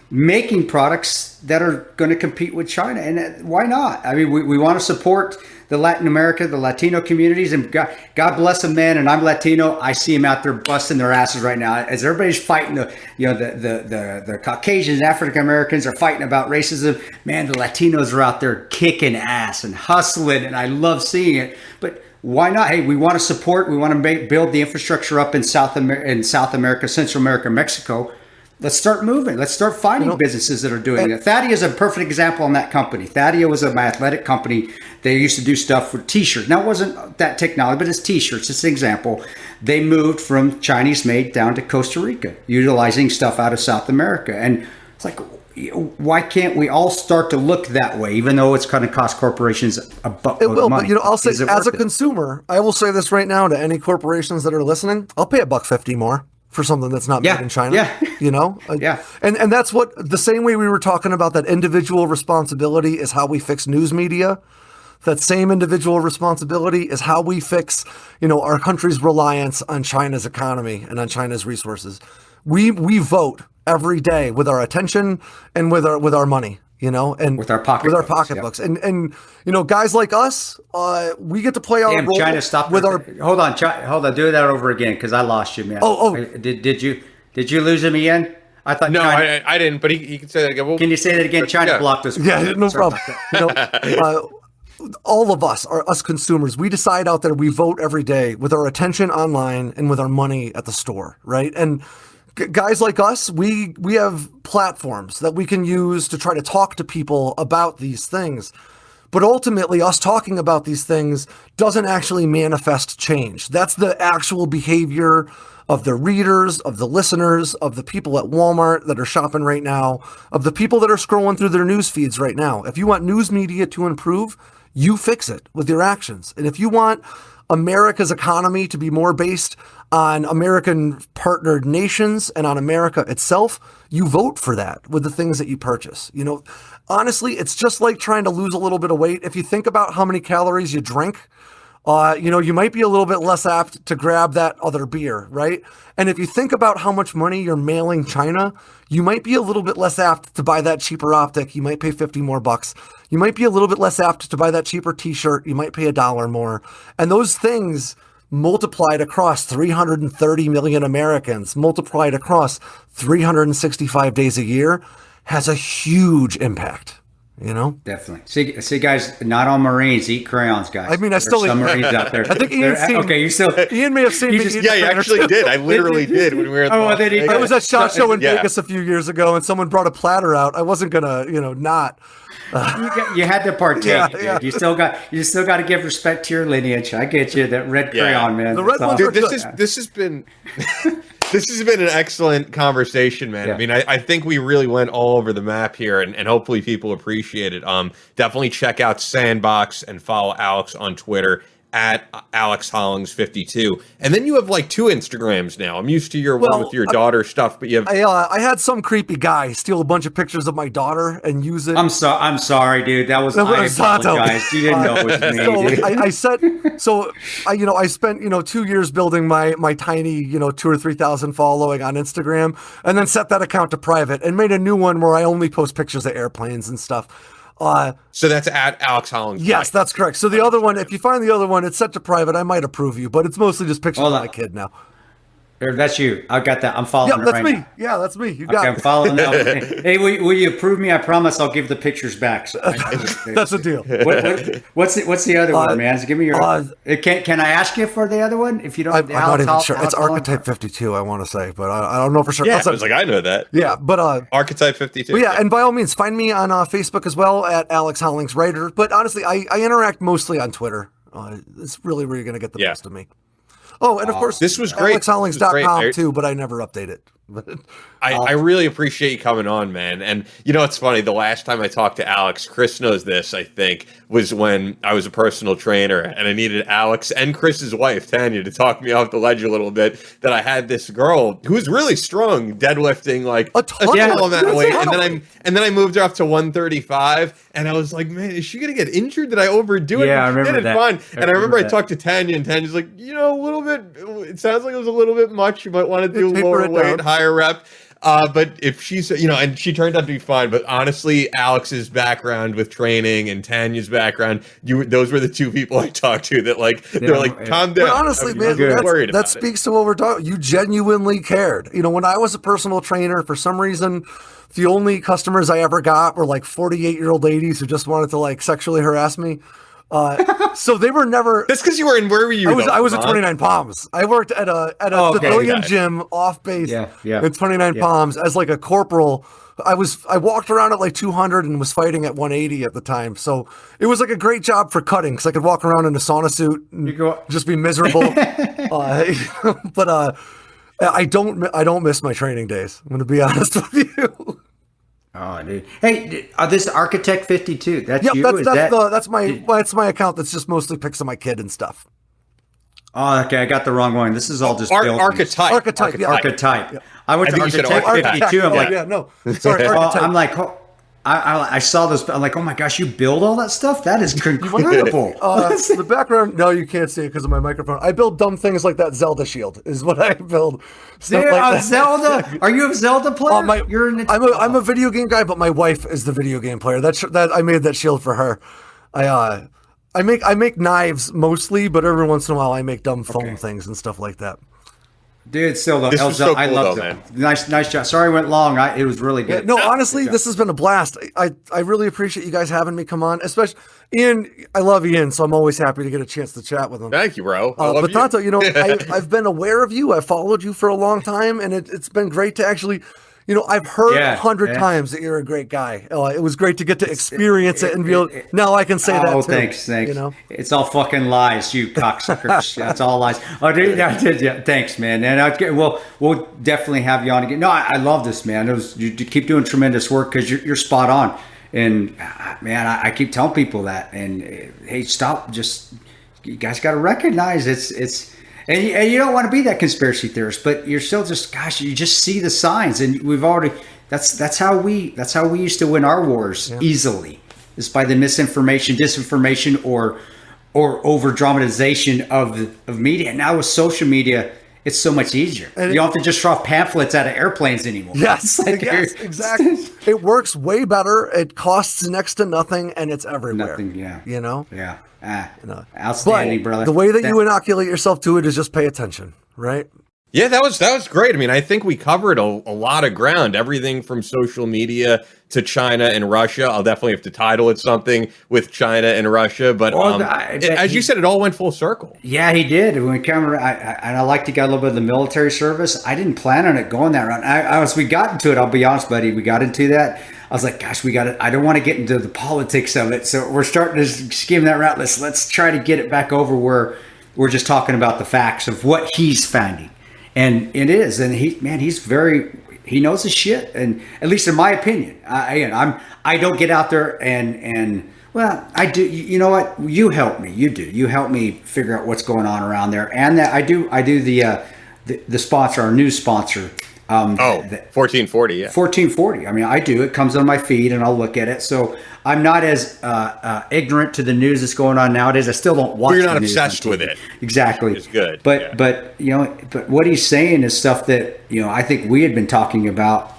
making products that are going to compete with China. And why not? I mean, we want to support the Latin America, the Latino communities, and God bless them, man. And I'm Latino. I see them out there busting their asses right now as everybody's fighting. The Caucasians, African Americans are fighting about racism. Man, the Latinos are out there kicking ass and hustling, and I love seeing it. But why not? Hey, we want to support. We want to build the infrastructure up in South America, Central America, Mexico. Let's start moving. Let's start finding businesses that are doing it. Thadia is a perfect example on that company. Thadia was my athletic company. They used to do stuff for T-shirts. Now, it wasn't that technology, but it's T-shirts. It's an example. They moved from Chinese made down to Costa Rica, utilizing stuff out of South America. And it's like, why can't we all start to look that way, even though it's going to cost corporations a buttload of money? But I'll say, as a consumer, I will say this right now to any corporations that are listening: I'll pay $1.50 more for something that's not made in China. Yeah. And that's what, the same way we were talking about that individual responsibility is how we fix news media. That same individual responsibility is how we fix, our country's reliance on China's economy and on China's resources. We vote every day with our attention and with our money, and with our pocketbooks. Yep. And guys like us, we get to play our role. China, stop with our. Hold on, do that over again because I lost you, man. Did you lose him again? I thought no, China, I didn't. But he can say that again. Can you say that again? China blocked us. Yeah, no problem. All of us are us consumers. We decide out there. We vote every day with our attention online and with our money at the store, right? And guys like us, we have platforms that we can use to try to talk to people about these things. But ultimately, us talking about these things doesn't actually manifest change. That's the actual behavior of the readers, of the listeners, of the people at Walmart that are shopping right now, of the people that are scrolling through their news feeds right now. If you want news media to improve, you fix it with your actions. And if you want America's economy to be more based on American partnered nations and on America itself, you vote for that with the things that you purchase. You know, honestly, it's just like trying to lose a little bit of weight. If you think about how many calories you drink, you know, you might be a little bit less apt to grab that other beer, right? And if you think about how much money you're mailing China, you might be a little bit less apt to buy that cheaper optic. You might pay 50 more bucks. You might be a little bit less apt to buy that cheaper t-shirt. You might pay $1 more. And those things multiplied across 330 million Americans, multiplied across 365 days a year, has a huge impact. You know, definitely. See, guys, not all Marines eat crayons, guys. I mean, I still some Marines out there. I think Ian's seen. Okay, you still. Ian may have seen. You actually did. I literally did when we were at I was at SHOT Show in Vegas a few years ago, and someone brought a platter out. I wasn't gonna, not. You had to partake, dude. You still got to give respect to your lineage. I get you. That red crayon, man. The red ones dude, this has been. This has been an excellent conversation, man. Yeah. I mean, I think we really went all over the map here, and hopefully people appreciate it. Definitely check out Sandbox and follow Alex on Twitter at Alex Hollings 52. And then you have like 2 Instagrams now. I'm used to your one with your daughter stuff, but you have. I had some creepy guy steal a bunch of pictures of my daughter and use it. I'm sorry, dude. That was I apologize. You didn't know it was me. Dude. I spent 2 years building my tiny 2,000 or 3,000 following on Instagram, and then set that account to private and made a new one where I only post pictures of airplanes and stuff. So that's at Alex Hollings. Yes, that's correct. So the other one, if you find the other one, it's set to private. I might approve you, but it's mostly just pictures of my kid now. That's you. I got that. I'm following it right now. Me. Yeah, that's me. You got it. I'm following that. Hey, will you approve me? I promise I'll give the pictures back. So that's a deal. What's the other one, man? Give me your. Can I ask you for the other one? If you don't, I'm not even sure. It's Archetype 52. I want to say, but I don't know for sure. Yeah, I was like, I know that. Yeah, but Archetype 52. But yeah, and by all means, find me on Facebook as well at Alex Hollings Writer. But honestly, I interact mostly on Twitter. It's really where you're going to get the most of me. Oh, and of course, this was great. AlexHollings.com too, but I never update it. I really appreciate you coming on, man. And it's funny. The last time I talked to Alex, Chris knows this, I think, was when I was a personal trainer and I needed Alex and Chris's wife, Tanya, to talk me off the ledge a little bit. That I had this girl who was really strong, deadlifting like a small amount of weight, and then I moved her up to 135, and I was like, man, is she gonna get injured? Did I overdo it? Yeah, I remember that. Fine. And I remember I talked to Tanya, and Tanya's like, a little bit. It sounds like it was a little bit much. You might want to do lower weight, higher rep. But if she's, and she turned out to be fine. But honestly, Alex's background with training and Tanya's background, those were the 2 people I talked to that they're like, calm down. But honestly, man, that speaks to what we're talking. You genuinely cared. When I was a personal trainer, for some reason, the only customers I ever got were like 48-year-old ladies who just wanted to sexually harass me. So they were never. That's because you were in. Where were you? I was at 29 Palms. I worked at a civilian gym off base. At 29 Palms as like a corporal. I walked around at like 200 and was fighting at 180 at the time. So it was like a great job for cutting because I could walk around in a sauna suit and just be miserable. But I don't miss my training days. I'm going to be honest with you. Oh, dude! Hey, this Architect 52. That's you. That's my account. That's just mostly pics of my kid and stuff. Oh, okay. I got the wrong one. This is all just Archetype. Archetype. Yeah. I went to Architect 52. I'm like, no. Sorry, Archetype. I'm like, I saw this. I'm like, oh my gosh, you build all that stuff? That is incredible. The background, no, you can't see it because of my microphone. I build dumb things like that Zelda shield is what I build. Stuff like that. Zelda? Are you a Zelda player? I'm a video game guy, but my wife is the video game player. That I made that shield for her. I make knives mostly, but every once in a while I make dumb foam things and stuff like that. Dude, still though, I love it. Nice job. Sorry, I went long. It was really good. Yeah, honestly, this has been a blast. I really appreciate you guys having me come on, especially Ian. I love Ian, so I'm always happy to get a chance to chat with him. Thank you, bro. But Tonto, I've been aware of you. I followed you for a long time, and it's been great to actually I've heard 100 times that you're a great guy. It was great to get to experience it and be able, now I can say that too. Thanks. It's all fucking lies, you cocksuckers. That's all lies. Oh, dude, thanks, man. And we'll definitely have you on again. No, I love this, man. You keep doing tremendous work because you're spot on. And man, I keep telling people that. And hey, stop. Just you guys got to recognize it's. And you don't want to be that conspiracy theorist, but you're still just, gosh, you just see the signs, and we've already. That's how we used to win our wars easily, is by the misinformation, disinformation, or over dramatization of media. Now with social media, it's so much easier. And you don't have to just throw pamphlets out of airplanes anymore. Yes, yes, exactly. It works way better. It costs next to nothing, and it's everywhere. Nothing, yeah. Yeah. Outstanding, but brother. The way that you inoculate yourself to it is just pay attention, right? Yeah, that was great. I mean, I think we covered a lot of ground, everything from social media to China and Russia. I'll definitely have to title it something with China and Russia. But as you said, it all went full circle. Yeah, he did. When I like to get a little bit of the military service. I didn't plan on it going that route. As we got into it, I'll be honest, buddy, we got into that. I was like, gosh, I don't want to get into the politics of it. So we're starting to skim that route. Let's try to get it back over where we're just talking about the facts of what he's finding. And it is. And he knows his shit. And at least in my opinion, I don't get out there and well, I do. You know what? You help me. You do. You help me figure out what's going on around there. And that I do the sponsor, our news sponsor. 1440, yeah. 1440. I mean, I do. It comes on my feed, and I'll look at it. So I'm not as ignorant to the news that's going on nowadays. I still don't watch. You're not obsessed with it. Exactly. It's good. But what he's saying is stuff that I think we had been talking about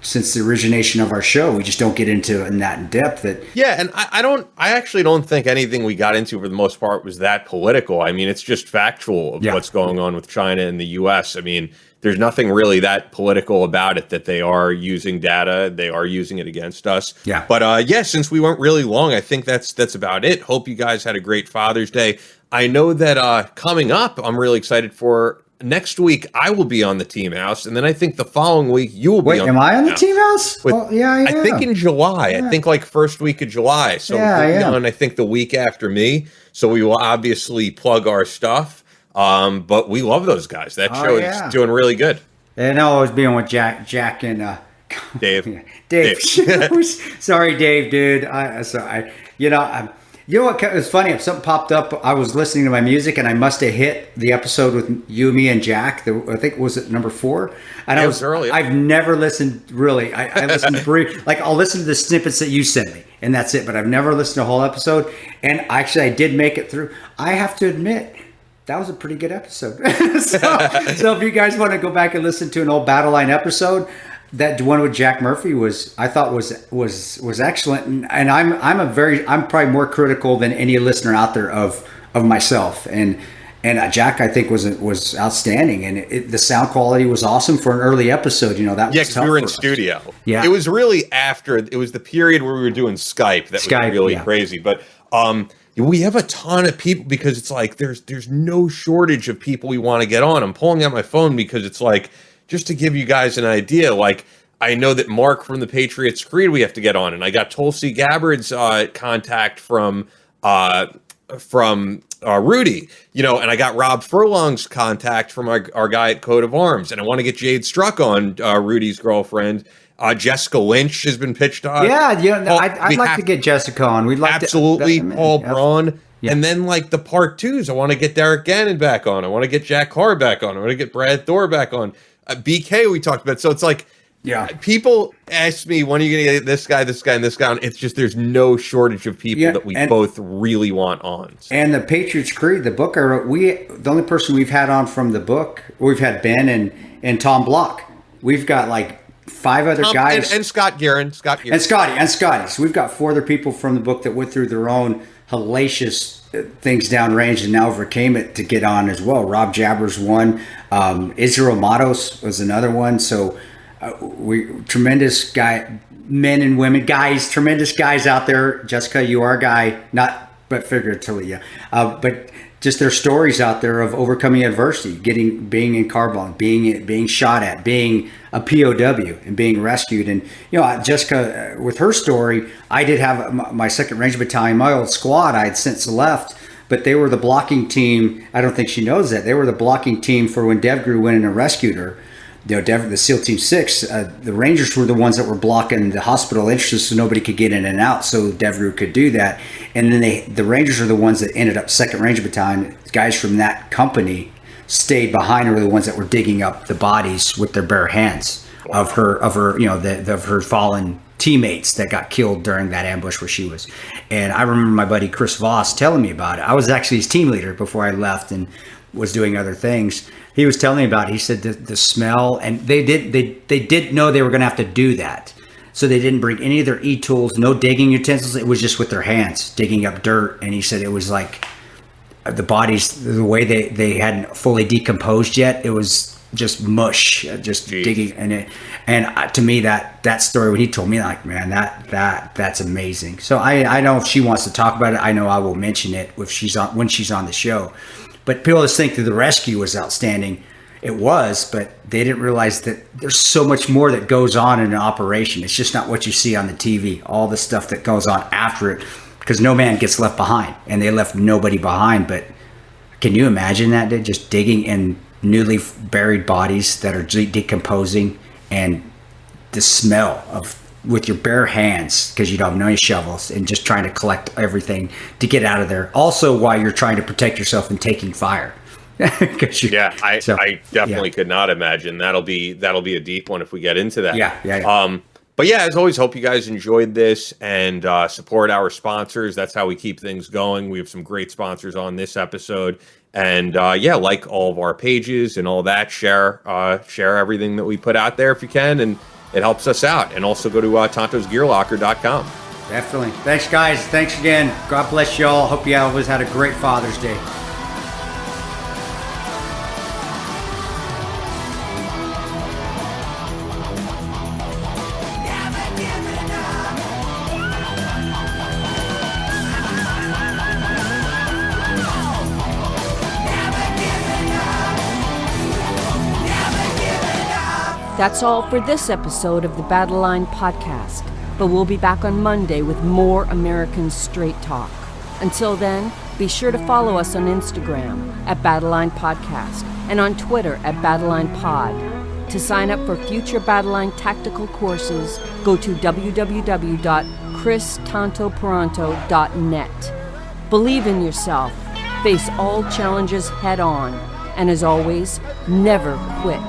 since the origination of our show. We just don't get into it in that depth. And I actually don't think anything we got into for the most part was that political. I mean, it's just factual of what's going on with China and the U.S. I mean, there's nothing really that political about it, that they are using data. They are using it against us. Yeah. But since we went really long, I think that's about it. Hope you guys had a great Father's Day. I know that coming up, I'm really excited for next week. I will be on the Team House. And then I think the following week you will be on am I on the Team House? I think in July. Yeah. I think like first week of July. So we'll be on, I think, the week after me. So we will obviously plug our stuff. But we love those guys. That show is doing really good. And I'll always be on with Jack and Dave. Dave. Sorry, Dave, dude. You know what was funny? If something popped up, I was listening to my music and I must have hit the episode with you, me, and Jack. I think was it number 4. And it was early. I've never listened really. I listened brief. Like I'll listen to the snippets that you send me, and that's it. But I've never listened to a whole episode. And actually, I did make it through. I have to admit, that was a pretty good episode. so if you guys want to go back and listen to an old Battleline episode, that one with Jack Murphy was excellent. And I'm probably more critical than any listener out there of myself. And Jack, I think, was outstanding, and the sound quality was awesome for an early episode. That was because we were in studio. Yeah, it was really after. It was the period where we were doing Skype that was really crazy. But we have a ton of people because it's like there's no shortage of people we want to get on. I'm pulling out my phone because it's like, just to give you guys an idea, like I know that Mark from the Patriots Creed we have to get on, and I got Tulsi Gabbard's contact from Rudy, and I got Rob Furlong's contact from our guy at Coat of Arms, and I want to get Jade Struck on, Rudy's girlfriend. Jessica Lynch has been pitched on. I'd like to get Jessica on. We'd like absolutely Paul Braun. Yeah. And then like the part 2s, I want to get Derek Gannon back on. I want to get Jack Carr back on. I want to get Brad Thor back on. BK we talked about. So it's like, people ask me, when are you going to get this guy, and this guy? And it's just, there's no shortage of people that we both really want on. So. And the Patriots Creed, the book I wrote, the only person we've had on from the book, we've had Ben and Tom Block. We've got like 5 other guys. And Scott Guerin. And Scotty. So we've got 4 other people from the book that went through their own hellacious things downrange and now overcame it to get on as well. Rob Jabber's one. Israel Matos was another one. So we tremendous guy, men and women, tremendous guys out there. Jessica, you are a guy, but figuratively, yeah. But just their stories out there of overcoming adversity, being in car bomb, being shot at, being a POW and being rescued. And, Jessica, with her story, I did have my 2nd Ranger Battalion, my old squad. I had since left, but they were the blocking team. I don't think she knows that. They were the blocking team for when DevGru went in and rescued her. The SEAL Team 6, the Rangers were the ones that were blocking the hospital entrances so nobody could get in and out, so DevGru could do that. And then the Rangers are the ones that ended up 2nd Ranger Battalion. Guys from that company stayed behind, were the ones that were digging up the bodies with their bare hands of her fallen teammates that got killed during that ambush where she was. And I remember my buddy Chris Voss telling me about it. I was actually his team leader before I left and was doing other things. He was telling me about it. He said the smell, and they did know they were going to have to do that. So they didn't bring any of their e-tools, no digging utensils. It was just with their hands digging up dirt. And he said it was like the bodies, the way they hadn't fully decomposed yet. It was just mush, just digging. And to me, that story, when he told me, like, man, that's amazing. So I know if she wants to talk about it, I know I will mention it when she's on the show. But people just think that the rescue was outstanding. It was, but they didn't realize that there's so much more that goes on in an operation. It's just not what you see on the TV, all the stuff that goes on after it, because no man gets left behind, and they left nobody behind. But can you imagine that? They're just digging in newly buried bodies that are decomposing, and the smell of with your bare hands, because you don't have no shovels, and just trying to collect everything to get out of there. Also, while you're trying to protect yourself and taking fire. I definitely could not imagine. That'll be a deep one if we get into that. Yeah. But yeah, as always, hope you guys enjoyed this and support our sponsors. That's how we keep things going. We have some great sponsors on this episode. And like all of our pages and all that. Share everything that we put out there if you can, and it helps us out. And also go to tontosgearlocker.com. Definitely. Thanks, guys. Thanks again. God bless you all. Hope you always had a great Father's Day. That's all for this episode of the Battleline Podcast, but we'll be back on Monday with more American straight talk. Until then, be sure to follow us on Instagram at Battleline Podcast and on Twitter at Battleline Pod. To sign up for future Battleline tactical courses, go to www.christantoparanto.net. Believe in yourself, face all challenges head on, and as always, never quit.